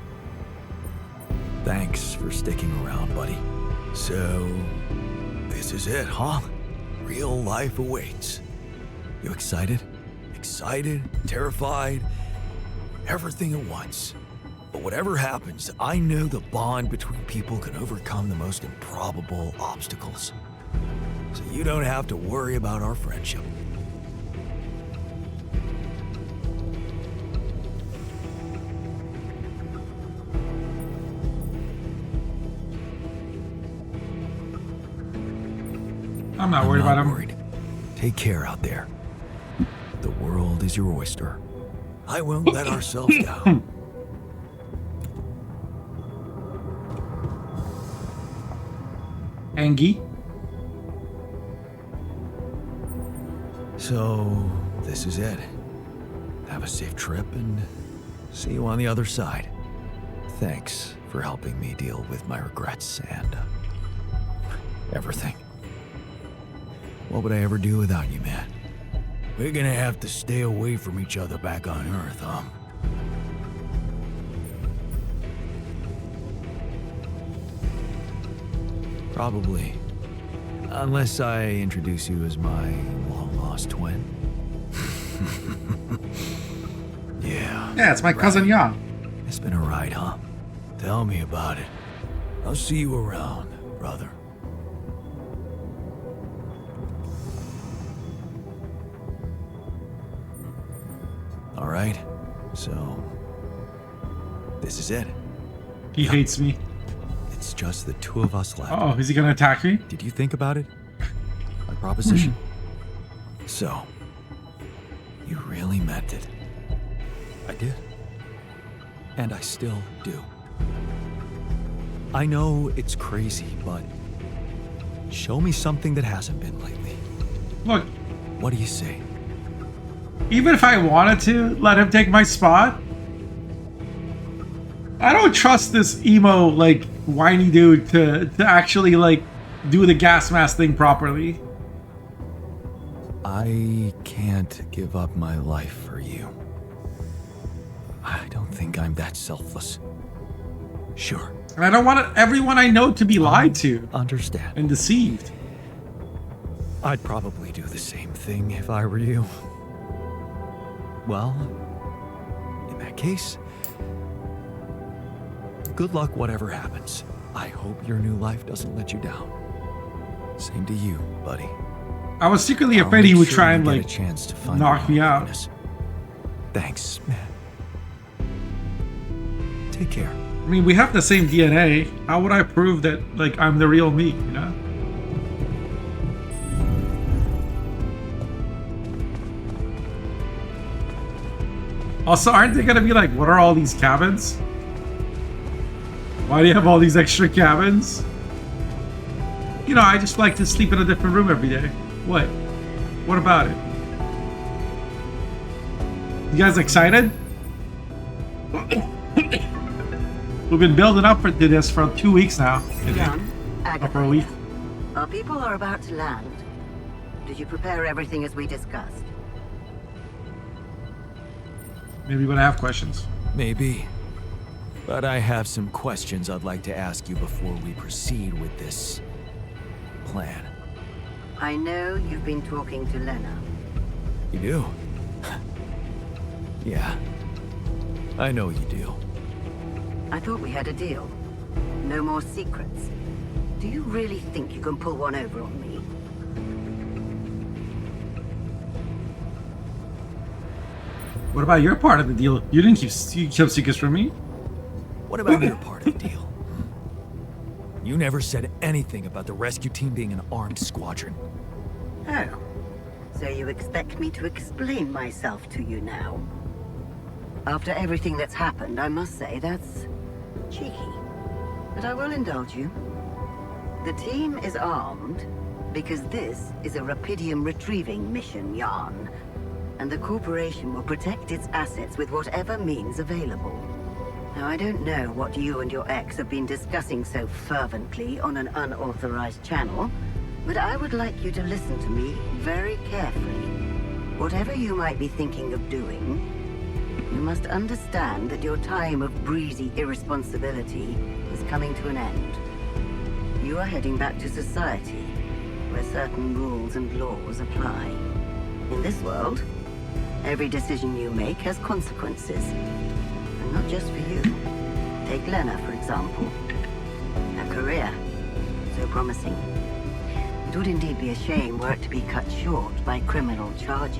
Thanks for sticking around, buddy. So, this is it, huh? Real life awaits. You excited? Excited? Terrified? Everything at once. But whatever happens, I know the bond between people can overcome the most improbable obstacles. So you don't have to worry about our friendship. I'm not worried about him. Worried. Take care out there. The world is your oyster. I won't let ourselves down. Angie. So, this is it. Have a safe trip and see you on the other side. Thanks for helping me deal with my regrets and everything. What would I ever do without you, man? We're gonna have to stay away from each other back on Earth, huh? Probably. Unless I introduce you as my long-lost twin. Yeah. Yeah, it's my cousin Jan. It's been a ride, huh? Tell me about it. I'll see you around, brother. All right. So, this is it. He hates me. It's just the two of us left. Oh, is he gonna attack me? Did you think about it? My proposition? So, you really meant it. I did. And I still do. I know it's crazy, but show me something that hasn't been lately. Look, What do you say? even if I wanted to let him take my spot, I don't trust this emo, like, whiny dude to actually, like, do the gas mask thing properly. I can't give up my life for you. I don't think I'm that selfless. Sure. And I don't want everyone I know to be lied to Understand. and deceived. I'd probably do the same thing if I were you. Well, in that case, good luck whatever happens. I hope your new life doesn't let you down. Same to you, buddy. I was secretly I'll afraid he make would sure try you and, get like, a chance to find knock your me out. happiness. Thanks, man. Take care. I mean, we have the same DNA. How would I prove that, like, I'm the real me, you know? Also, aren't they gonna be like, what are all these cabins? Why do you have all these extra cabins? You know, I just like to sleep in a different room every day. What? What about it? You guys excited? We've been building up to this for 2 weeks now. Jan, Or for a week. our people are about to land. Did you prepare everything as we discussed? Maybe when I have questions. Maybe. But I have some questions I'd like to ask you before we proceed with this plan. I know you've been talking to Lena. You do? Yeah. I know you do. I thought we had a deal. No more secrets. Do you really think you can pull one over on me? What about your part of the deal? You didn't keep secrets from me. What about your part of the deal? You never said anything about the rescue team being an armed squadron. Oh. So you expect me to explain myself to you now? After everything that's happened, I must say that's cheeky. But I will indulge you. The team is armed because this is a Rapidium retrieving mission, Jan. And the corporation will protect its assets with whatever means available. Now, I don't know what you and your ex have been discussing so fervently on an unauthorized channel, but I would like you to listen to me very carefully. Whatever you might be thinking of doing, you must understand that your time of breezy irresponsibility is coming to an end. You you are heading back to society, where certain rules and laws apply. In this world, every decision you make has consequences. And not just for you. Take Lena, for example. Her career, so promising. It would indeed be a shame were it to be cut short by criminal charges.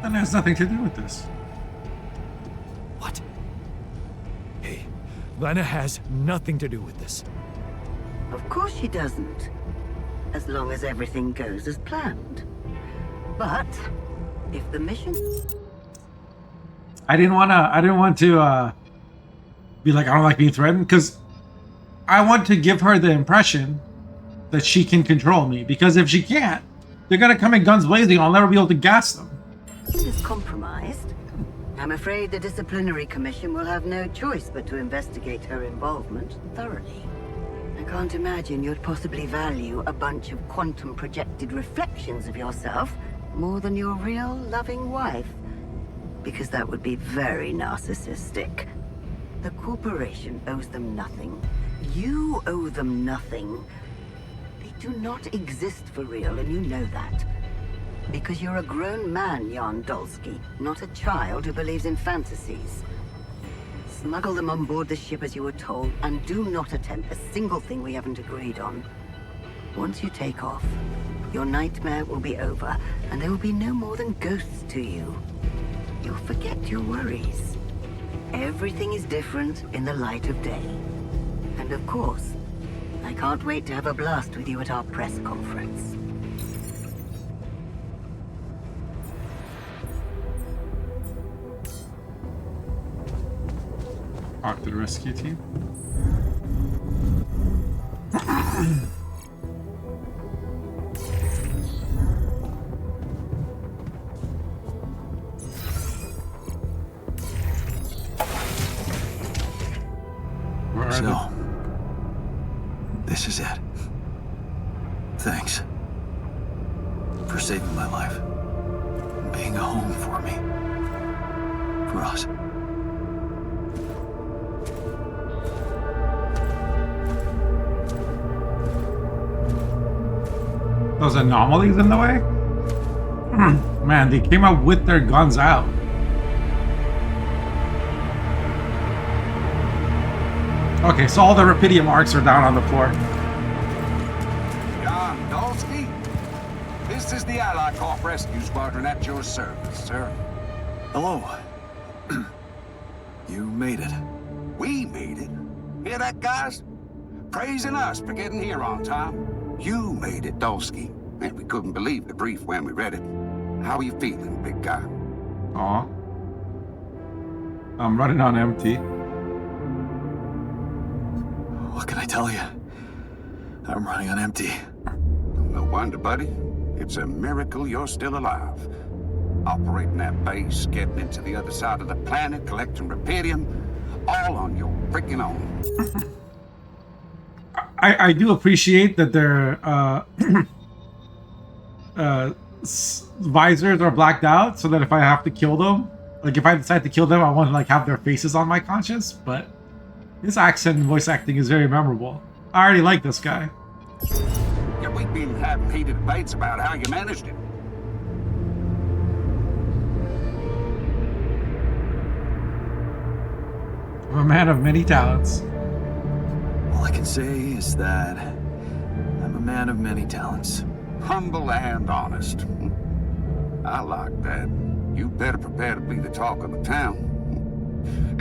That has nothing to do with this. What? Hey, Lena has nothing to do with this. Of course she doesn't. As long as everything goes as planned. But if the mission... I didn't want to be like, I don't like being threatened, because I want to give her the impression that she can control me, because if she can't, they're gonna come in guns blazing. I'll never be able to gas them. is compromised, I'm afraid the disciplinary commission will have no choice but to investigate her involvement thoroughly. I can't imagine you'd possibly value a bunch of quantum projected reflections of yourself more than your real loving wife, because that would be very narcissistic. The corporation owes them nothing. You owe them nothing. They do not exist for real, and you know that. Because you're a grown man, Jan Dolsky, not a child who believes in fantasies. Smuggle them on board the ship as you were told, and do not attempt a single thing we haven't agreed on. Once you take off, your nightmare will be over, and there will be no more than ghosts to you. You'll forget your worries. Everything is different in the light of day. And of course, I can't wait to have a blast with you at our press conference. Talk to the rescue team. So, this is it. Thanks for saving my life. And being a home for me. For us. Those anomalies in the way? Man, they came up with their guns out. Okay, so all the Rapidium arcs are down on the floor. Jan Dolsky, this is the Allied Corp Rescue Squadron at your service, sir. Hello. You made it. We made it. Hear that, guys? Praising us for getting here on time. You made it, Dolsky, and we couldn't believe the brief when we read it. How are you feeling, big guy? Aw. I'm running on empty. What can I tell you? I'm running on empty. No wonder, buddy. It's a miracle you're still alive. Operating that base, getting into the other side of the planet, collecting Rapidium, all on your freaking own. I do appreciate that their visors are blacked out, so that if I have to kill them, like if I decide to kill them, I want to like have their faces on my conscience. But this accent and voice acting is very memorable. I already like this guy. Yeah, we've been having heated debates about how you managed it. I'm a man of many talents. All I can say is that I'm a man of many talents. Humble and honest. I like that. You better prepare to be the talk of the town.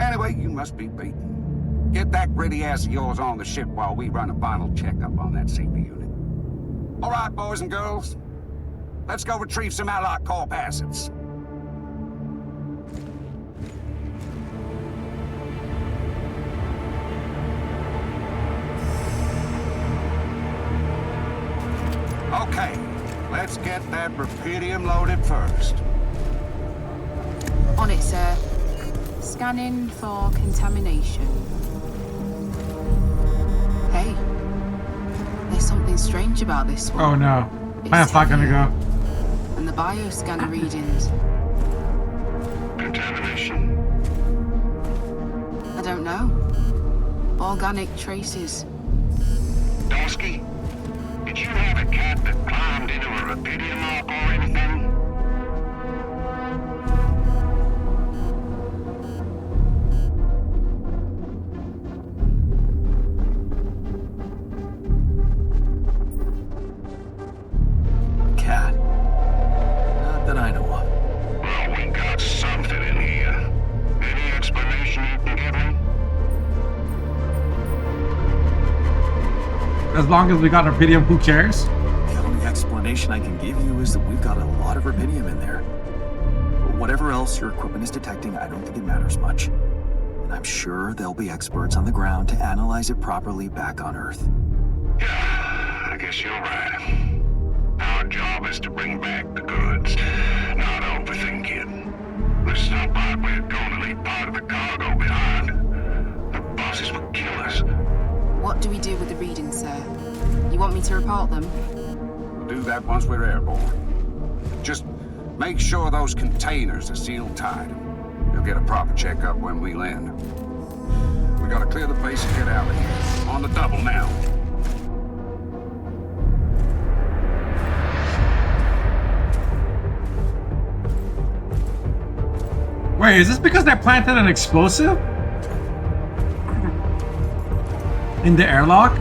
Anyway, you must be beaten. Get that gritty ass of yours on the ship while we run a final checkup on that CP unit. All right, boys and girls. Let's go retrieve some Allied Corp assets. Okay, let's get that Rapidium loaded first. On it, sir. Scanning for contamination. Hey, there's something strange about this one. Oh no. Planet's not gonna go. And the bioscanner readings. Contamination. don't know. Organic traces. Dosky, did you have a cat that climbed into a Rapidium lock or anything? Cat? Not that I know of. Well, we got something in here. Any explanation you can give me? As long as we got Rapidium, who cares? The only explanation I can give you is that we've got a lot of rubidium in there. But whatever else your equipment is detecting, I don't think it matters much. And I'm sure there'll be experts on the ground to analyze it properly back on Earth. Yeah, I guess you're right. Our job is to bring back the goods, not overthink it. It's not like we're going to leave part of the cargo behind. The bosses would kill us. What do we do with the readings, sir? You want me to report them? We'll do that once we're airborne. Just make sure those containers are sealed tight. You'll get a proper checkup when we land. We gotta clear the base and get out of here. On the double now. Wait, is this because they planted an explosive in the airlock?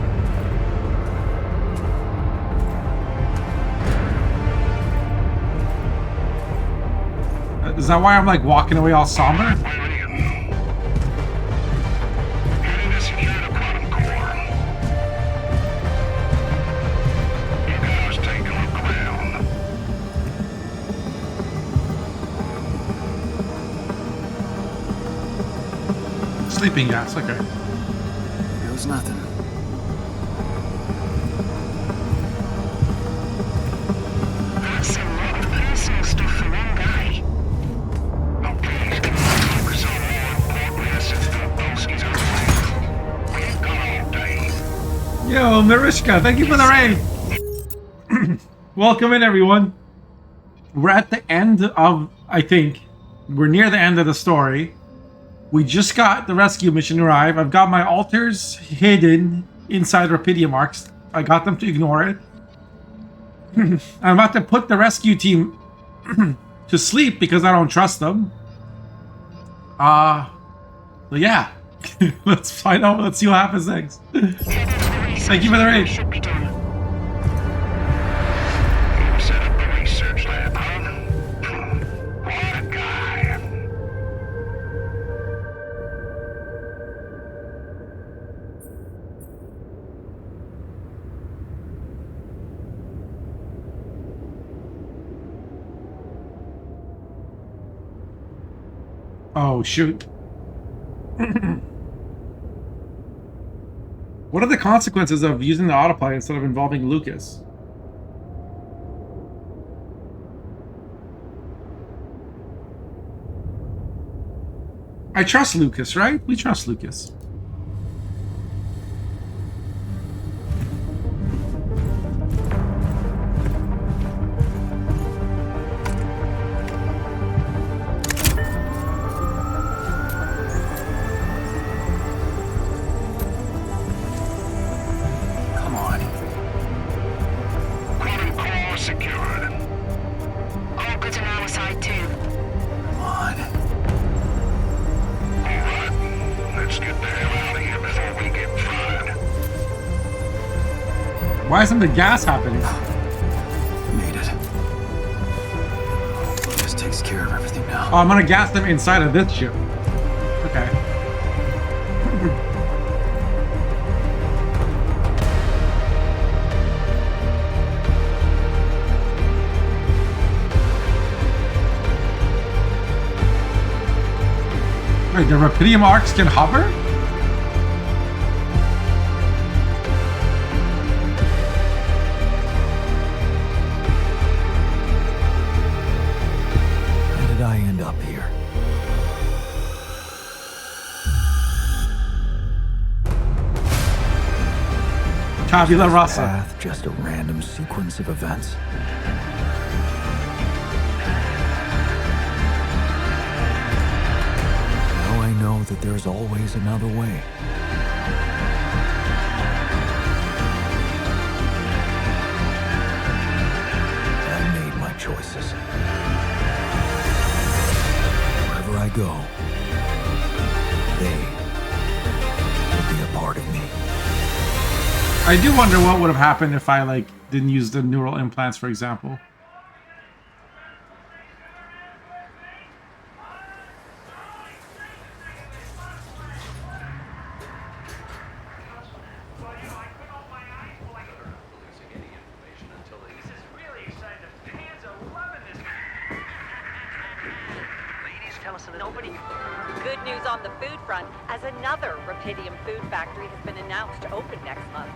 Is that why I'm like walking away all somber? Heading to secure the bottom core. You guys take a look around. Sleeping gas, okay. Here goes nothing. That's a lot of personal stuff for one guy. Oh, please, can we focus on more important assets than Polski's on the way? We ain't got all day. Yo, Marishka, thank you for the raid. Welcome in, everyone. We're at the end of, I think, we're near the end of the story. We just got the rescue mission arrive. I've got my altars hidden inside Rapidium arcs. I got them to ignore it. I'm about to put the rescue team to sleep because I don't trust them. So yeah. Let's find out. Let's see what happens next. Thank you for the raid. Should be done. You set up the research lab, huh? What a guy. Oh, shoot. What are the consequences of using the autopilot instead of involving Lucas? I trust Lucas, right? We trust Lucas. Come on. Quantum core secured. All good on our side, too. Come on. Alright, let's get the hell out of here before we get fried. Why isn't the gas happening? Made it. This takes care of everything now. Oh, I'm gonna gas them inside of this ship. Okay. Wait, the Rapidium arcs can hover? How did I end up here? Tabula rasa. Path, just a random sequence of events. Now I know that there's there's always another way. I made my choices. Wherever I go, they will be a part of me. I do wonder what would have happened if I like didn't use the neural implants, for example. Good news on the food front, as another Rapidium food factory has been announced to open next month.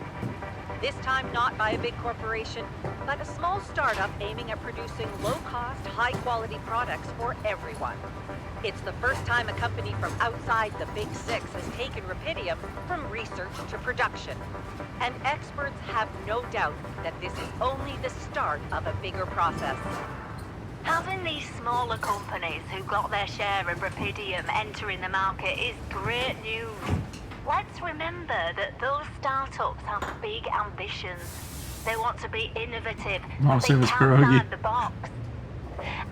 This time not by a big corporation, but a small startup aiming at producing low-cost, high-quality products for everyone. It's the first time a company from outside the Big Six has taken Rapidium from research to production. And experts have no doubt that this is only the start of a bigger process. Having these smaller companies who got their share of Rapidium entering the market is great news. Let's remember that those startups have big ambitions. They want to be innovative, but they can't find the box.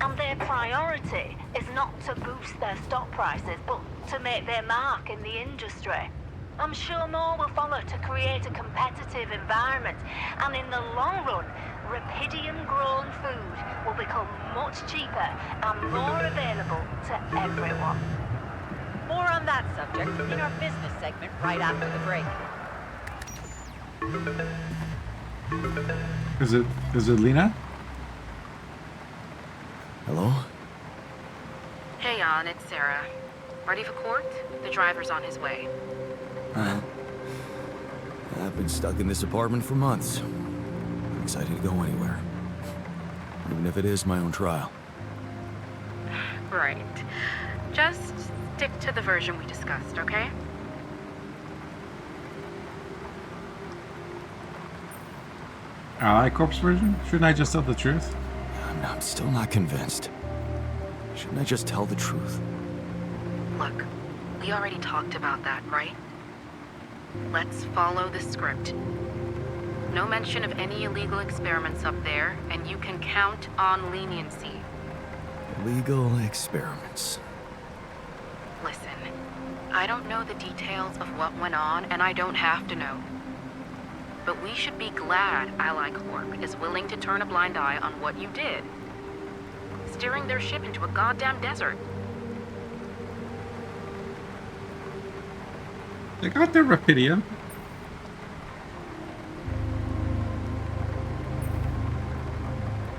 And their priority is not to boost their stock prices, but to make their mark in the industry. I'm sure more will follow to create a competitive environment, and in the long run, Rapidium-grown food will become much cheaper and more available to everyone. More on that subject in our business segment right after the break. Is it Lena? Hello? Hey, Jan, it's Sarah. Ready for court? The driver's on his way. I've been stuck in this apartment for months. I'm excited to go anywhere. Even if it is my own trial. Right. Just stick to the version we discussed, okay? Ally Corp's version? Shouldn't I just tell the truth? I'm still not convinced. Shouldn't I just tell the truth? Look, we already talked about that, right? Let's follow the script. No mention of any illegal experiments up there, and you can count on leniency. Illegal experiments. Listen, I don't know the details of what went on, and I don't have to know. But we should be glad Ally Corp is willing to turn a blind eye on what you did. Steering their ship into a goddamn desert. They got their Rapidium.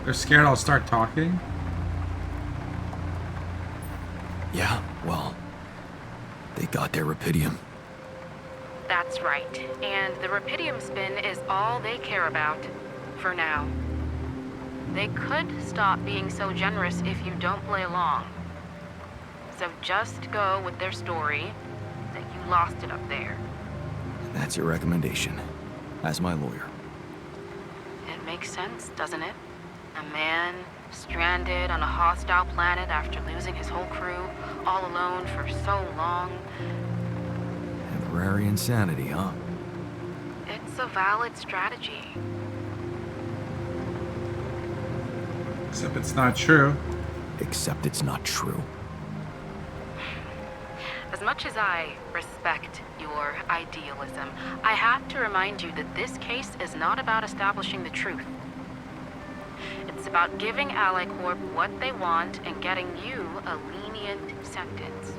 They're scared I'll start talking. Yeah, well, they got their Rapidium. That's right. And the Rapidium spin is all they care about. For now. They could stop being so generous if you don't play along. So just go with their story that you lost it up there. That's your recommendation, as my lawyer. It makes sense, doesn't it? A man stranded on a hostile planet after losing his whole crew, all alone for so long. Temporary insanity, huh? It's a valid strategy. Except it's not true. Except it's not true. As much as I respect your idealism, I have to remind you that this case is not about establishing the truth. It's about giving Ally Corp what they want and getting you a lenient sentence.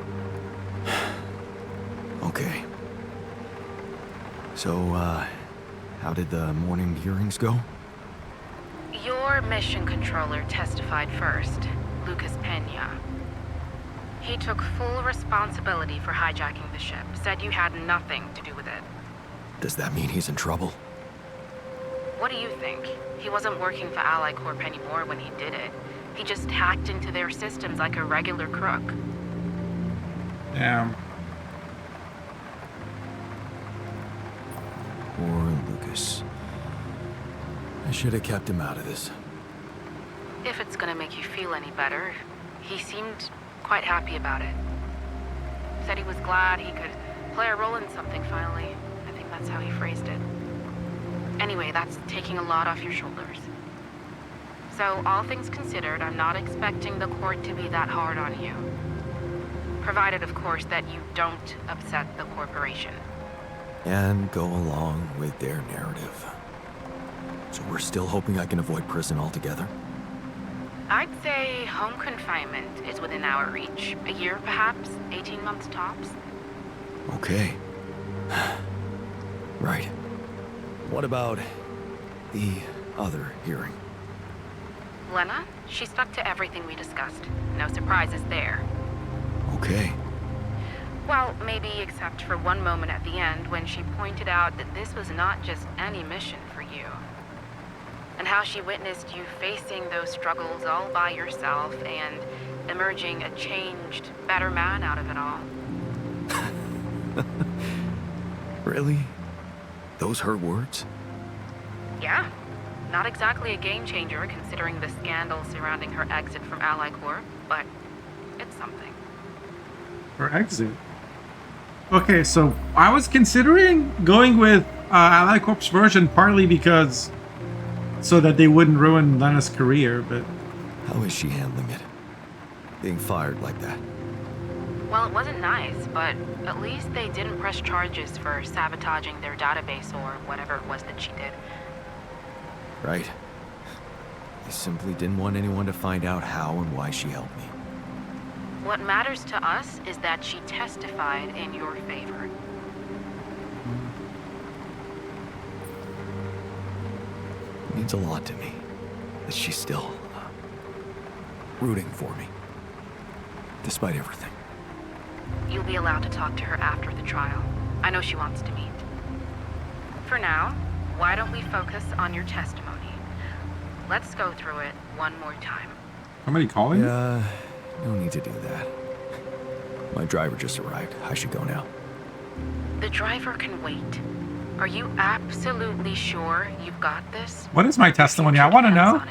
Okay. So, how did the morning hearings go? Your mission controller testified first, Lucas Pena. He took full responsibility for hijacking the ship, said you had nothing to do with it. Does that mean he's in trouble? What do you think? He wasn't working for Ally Corp anymore when he did it. He just hacked into their systems like a regular crook. Damn. Poor Lucas. I should have kept him out of this. If it's gonna make you feel any better, he seemed quite happy about it. said he was glad he could play a role in something finally. I think that's how he phrased it. Anyway, that's taking a lot off your shoulders. So, all things considered, I'm not expecting the court to be that hard on you. Provided, of course, that you don't upset the corporation. And go along with their narrative. So we're still hoping I can avoid prison altogether? I'd say home confinement is within our reach. A year, perhaps? 18 months tops? Okay. Right. What about the other hearing? Lena? She stuck to everything we discussed. No surprises there. Okay. Well, maybe except for one moment at the end when she pointed out that this was not just any mission for you. And how she witnessed you facing those struggles all by yourself and emerging a changed, better man out of it all. Really? Those her words? Yeah. Not exactly a game changer considering the scandal surrounding her exit from Ally Corp, but it's something. Her exit? Okay, so I was considering going with Ally Corp's version partly because so that they wouldn't ruin Lena's career, but How is she handling it? Being fired like that? Well, it wasn't nice, but at least they didn't press charges for sabotaging their database or whatever it was that she did. Right. I simply didn't want anyone to find out how and why she helped me. What matters to us is that she testified in your favor. It means a lot to me that she's still rooting for me, despite everything. You'll be allowed to talk to her after the trial. I know she wants to meet. For now, why don't we focus on your testimony? Let's go through it one more time. Somebody calling? Yeah, no need to do that. My driver just arrived. I should go now. The driver can wait. Are you absolutely sure you've got this? What is my testimony? I want to know.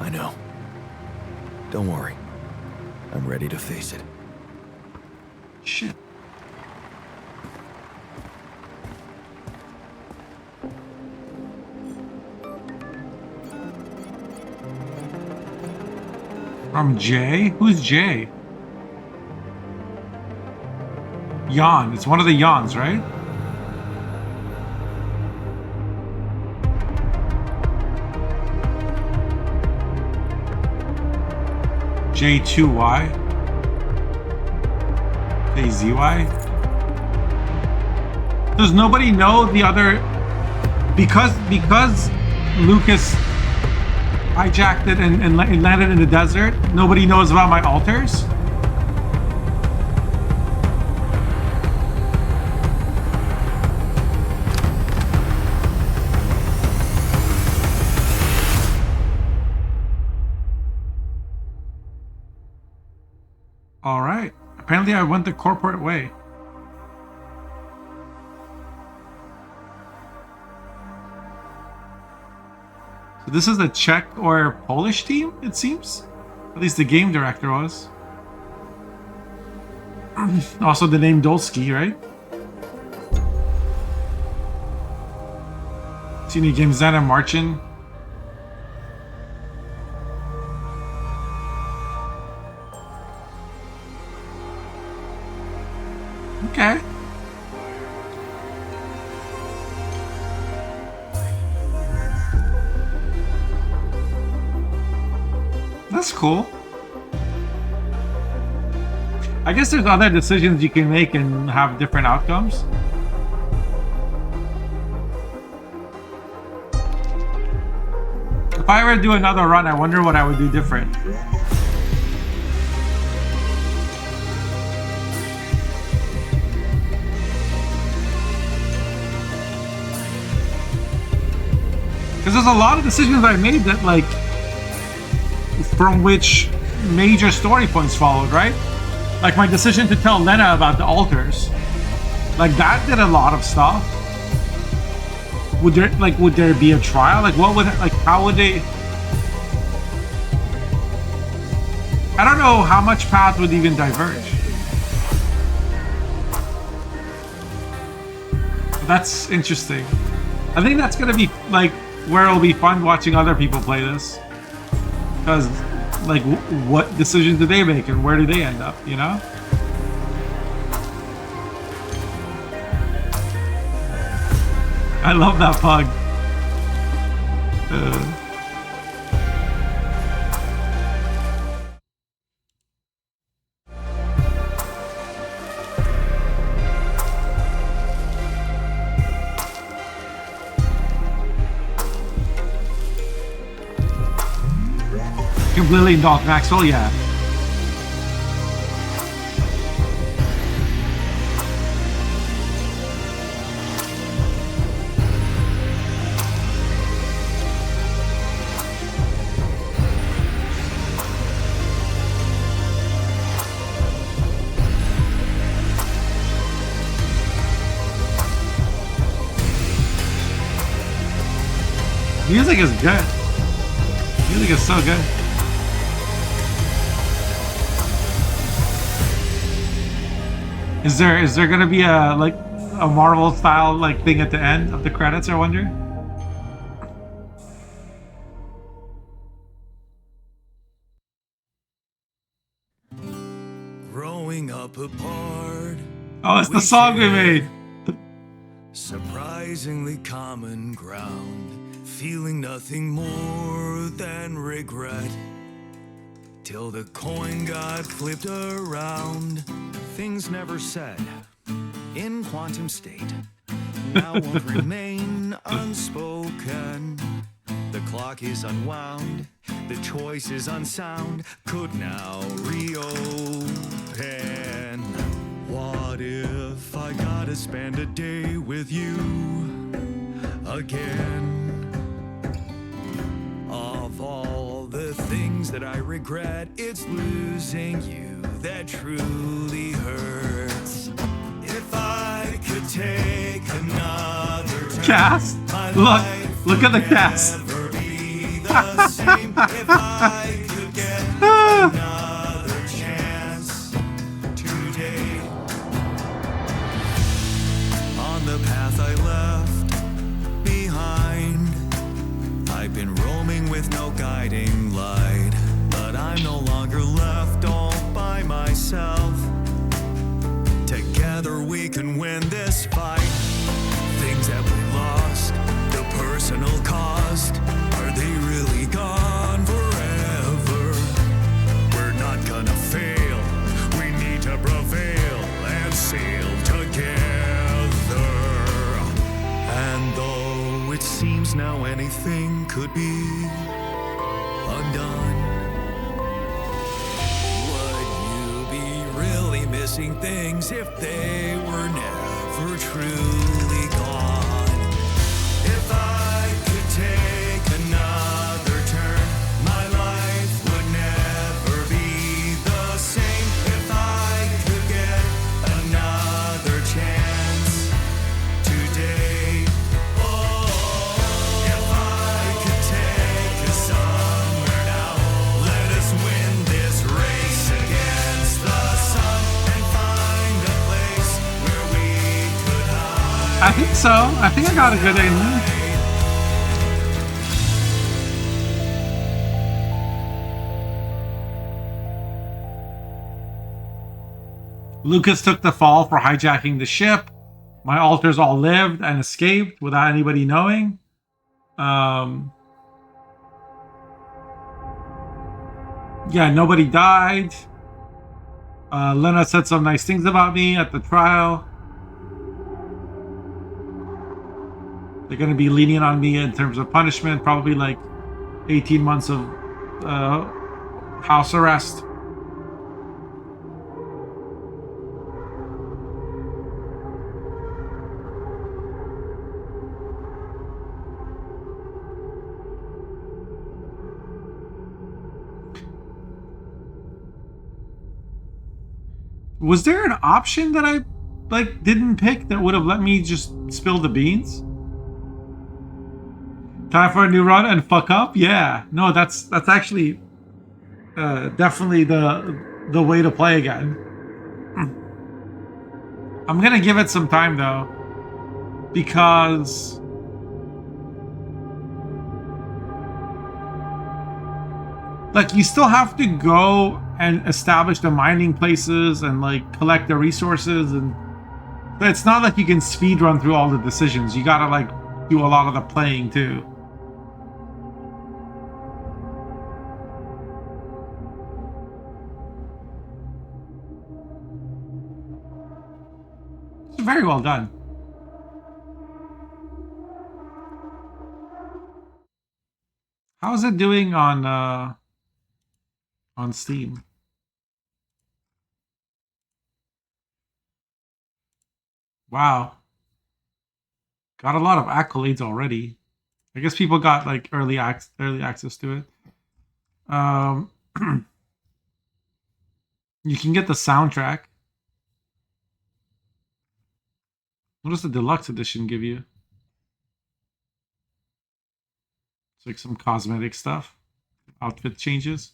I know. Don't worry. I'm ready to face it. Shit. From Jay? Who's Jay? Yawn. It's one of the Yawns, right? J2Y? JZY? Does nobody know the other... Because Lucas hijacked it and landed in the desert, nobody knows about my alters? All right. Apparently I went the corporate way. So this is the Czech or Polish team, it seems. At least the game director was. Also the name Dolsky, right? Senior game Zena Marchin. Okay. That's cool. I guess there's other decisions you can make and have different outcomes. If I were to do another run, I wonder what I would do different. Because there's a lot of decisions I made that, like, from which major story points followed, right? Like my decision to tell Lena about the altars. Like that did a lot of stuff. Would there be a trial? Like what would, like how would they... I don't know how much path would even diverge. That's interesting. I think that's gonna be like where it'll be fun watching other people play this, because like what decisions do they make and where do they end up, you know? I love that pug. Completely Doc Maxwell, yeah. Music is good. Music is so good. Is there gonna be a like a Marvel style like thing at the end of the credits, I wonder? Growing up apart. Oh, it's the song we made. Surprisingly common ground, feeling nothing more than regret. Till the coin got flipped around, things never said in quantum state now won't remain unspoken. The clock is unwound, the choice is unsound, could now reopen. What if I gotta spend a day with you again? Of all the things that I regret, it's losing you that truly hurts. If I could take another turn, Cast? Look at the cast. never be the same. If I could get another chance today. On the path I left behind, I've been roaming with no guiding light, but I'm no longer left all by myself. Together we can win this fight. Things that we lost, the personal cost, are they really gone forever? We're not gonna fail, we need to prevail and sail together. And though it seems now anything could be undone, would you be really missing things if they were never truly gone? If I could take another turn, my life would never be the same. If I could get another chance today. If I could take us somewhere now, let us win this race against the sun and find a place where we could hide. I think so. I think I got a good ending. Lucas took the fall for hijacking the ship. My alters all lived and escaped without anybody knowing. Yeah, nobody died. Lena said some nice things about me at the trial. They're going to be lenient on me in terms of punishment, probably like 18 months of house arrest. Was there an option that I like didn't pick that would have let me just spill the beans? Time for a new run and fuck up? Yeah. No, that's actually definitely the way to play again. I'm gonna give it some time though. because like you still have to go and establish the mining places and like collect the resources, and but it's not like you can speed run through all the decisions. You gotta like do a lot of the playing too. It's very well done. How is it doing on Steam? Wow. Got a lot of accolades already. I guess people got like early access to it. You can get the soundtrack. What does the deluxe edition give you? It's like some cosmetic stuff. Outfit changes.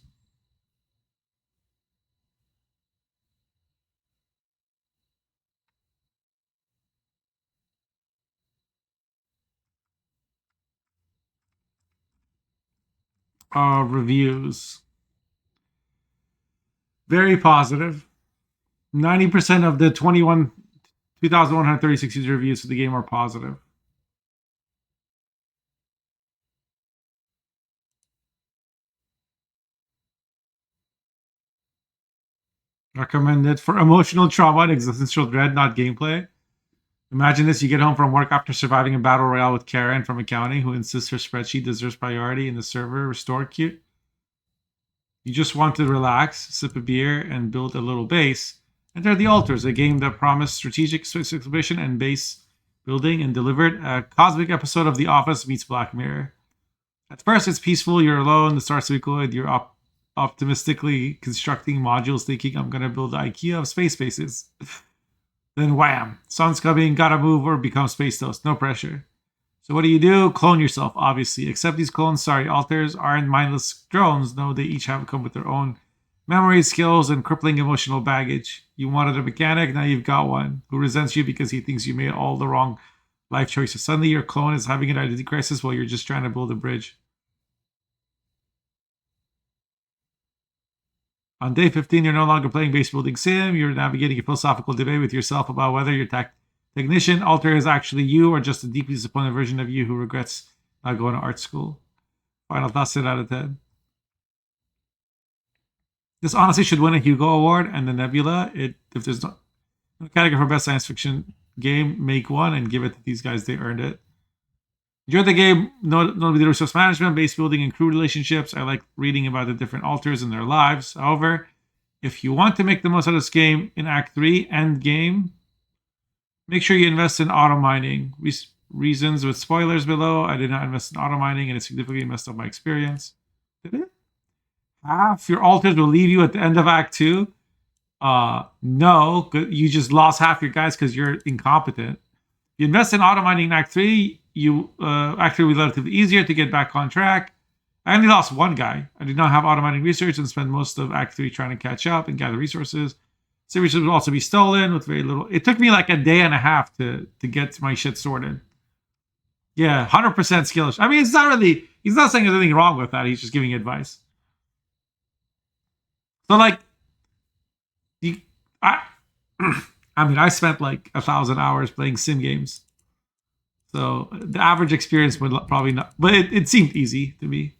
Reviews. Very positive. 90% of the 2,136 user reviews for the game are positive. Recommended for emotional trauma and existential dread, not gameplay. Imagine this: you get home from work after surviving a battle royale with Karen from accounting, who insists her spreadsheet deserves priority in the server restore queue. You just want to relax, sip a beer, and build a little base. Enter The Altars, a game that promised strategic exploration and base building and delivered a cosmic episode of The Office meets Black Mirror. At first, it's peaceful, you're alone, the stars are equal, you're optimistically constructing modules thinking, I'm going to build the IKEA of space bases. Then wham, sun's coming, gotta move or become space toast, no pressure. So what do? Clone yourself, obviously. Except these clones, altars aren't mindless drones. No, they each come with their own memory, skills, and crippling emotional baggage. You wanted a mechanic, now you've got one who resents you because he thinks you made all the wrong life choices. Suddenly your clone is having an identity crisis while you're just trying to build a bridge. On day 15, you're no longer playing base building sim. You're navigating a philosophical debate with yourself about whether your technician alter is actually you or just a deeply disappointed version of you who regrets not going to art school. Final thoughts, 10 out of 10. This honestly should win a Hugo Award and the Nebula. If there's no category for best science fiction game, make one and give it to these guys. They earned it. Enjoy the game, notably the resource management, base building, and crew relationships. I like reading about the different alters and their lives. However, if you want to make the most out of this game in Act 3, end game, make sure you invest in auto mining. Reasons with spoilers below. I did not invest in auto mining and it significantly messed up my experience. Did it? Half your alters will leave you at the end of Act 2. No, you just lost half your guys because you're incompetent. If you invest in auto mining in Act 3, Act 3 will be relatively easier to get back on track. I only lost one guy. I did not have auto mining research and spent most of Act 3 trying to catch up and gather resources. Some resources will also be stolen with very little. It took me like a day and a half to get my shit sorted. Yeah, 100% skill. I mean, he's not saying there's anything wrong with that. He's just giving advice. So like, I spent like 1,000 hours playing sim games. So the average experience would probably not, but it seemed easy to me.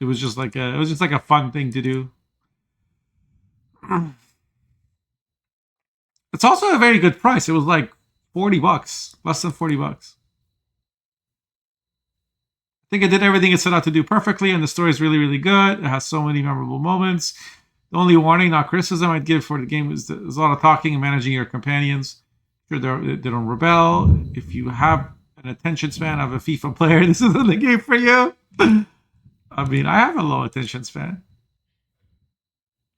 It was just like a fun thing to do. It's also a very good price. It was like $40, less than $40. I think it did everything it set out to do perfectly, and the story is really, really good. It has so many memorable moments. The only warning, not criticism, I'd give for the game is there's a lot of talking and managing your companions. Sure, they don't rebel. If you have an attention span of a FIFA player, this isn't the game for you. I mean, I have a low attention span.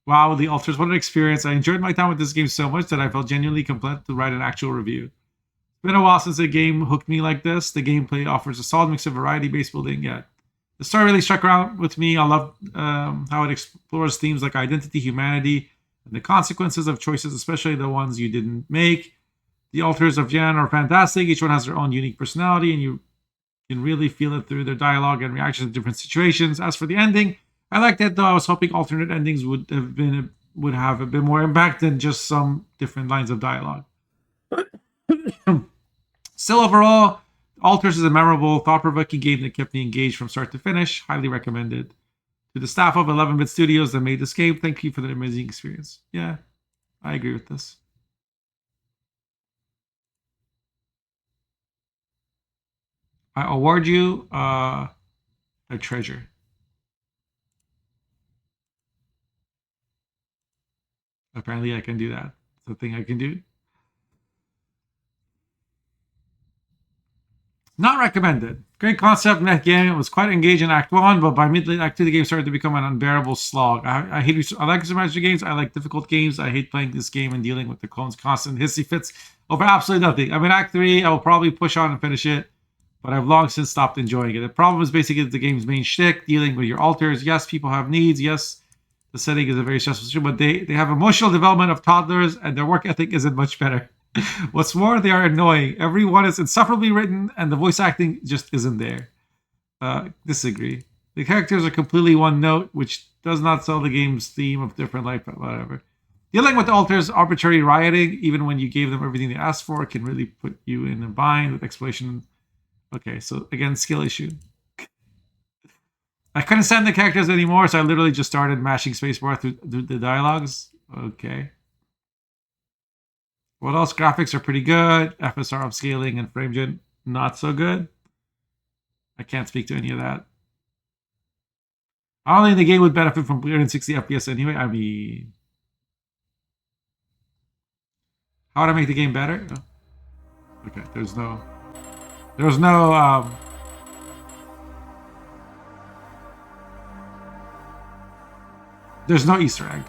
Wow, The Altars, what an experience. I enjoyed my time with this game so much that I felt genuinely compelled to write an actual review. It's been a while since a game hooked me like this. The gameplay offers a solid mix of variety, base building, yeah. The story really struck around with me. I love how it explores themes like identity, humanity, and the consequences of choices, especially the ones you didn't make. The alters of Jan are fantastic. Each one has their own unique personality, and you can really feel it through their dialogue and reactions to different situations. As for the ending, I liked it, though I was hoping alternate endings would have a bit more impact than just some different lines of dialogue. Still, overall, Alters is a memorable, thought-provoking game that kept me engaged from start to finish. Highly recommended. To the staff of 11-Bit Studios that made this game, thank you for the amazing experience. Yeah, I agree with this. I award you a treasure. Apparently I can do that. It's a thing I can do. Not recommended. Great concept, net game. It was quite engaged in Act 1, but by mid Act 2, the game started to become an unbearable slog. I like isometric games. I like difficult games. I hate playing this game and dealing with the clones' constant hissy fits over absolutely nothing. I'm in Act 3. I will probably push on and finish it, but I've long since stopped enjoying it. The problem is basically the game's main shtick, dealing with your alters. Yes, people have needs. Yes, the setting is a very stressful situation, but they have emotional development of toddlers, and their work ethic isn't much better. What's more, they are annoying. Everyone is insufferably written, and the voice acting just isn't there. Disagree. The characters are completely one note, which does not sell the game's theme of different life, whatever. Dealing with alters, arbitrary rioting, even when you gave them everything they asked for, can really put you in a bind with exploration. Okay, so again, skill issue. I couldn't stand the characters anymore, so I literally just started mashing spacebar through the dialogues. Okay. What else? Graphics are pretty good. FSR upscaling and FrameGen not so good. I can't speak to any of that. I don't think the game would benefit from 360 FPS anyway. I mean, how would I make the game better? Oh. Okay, there's no Easter egg.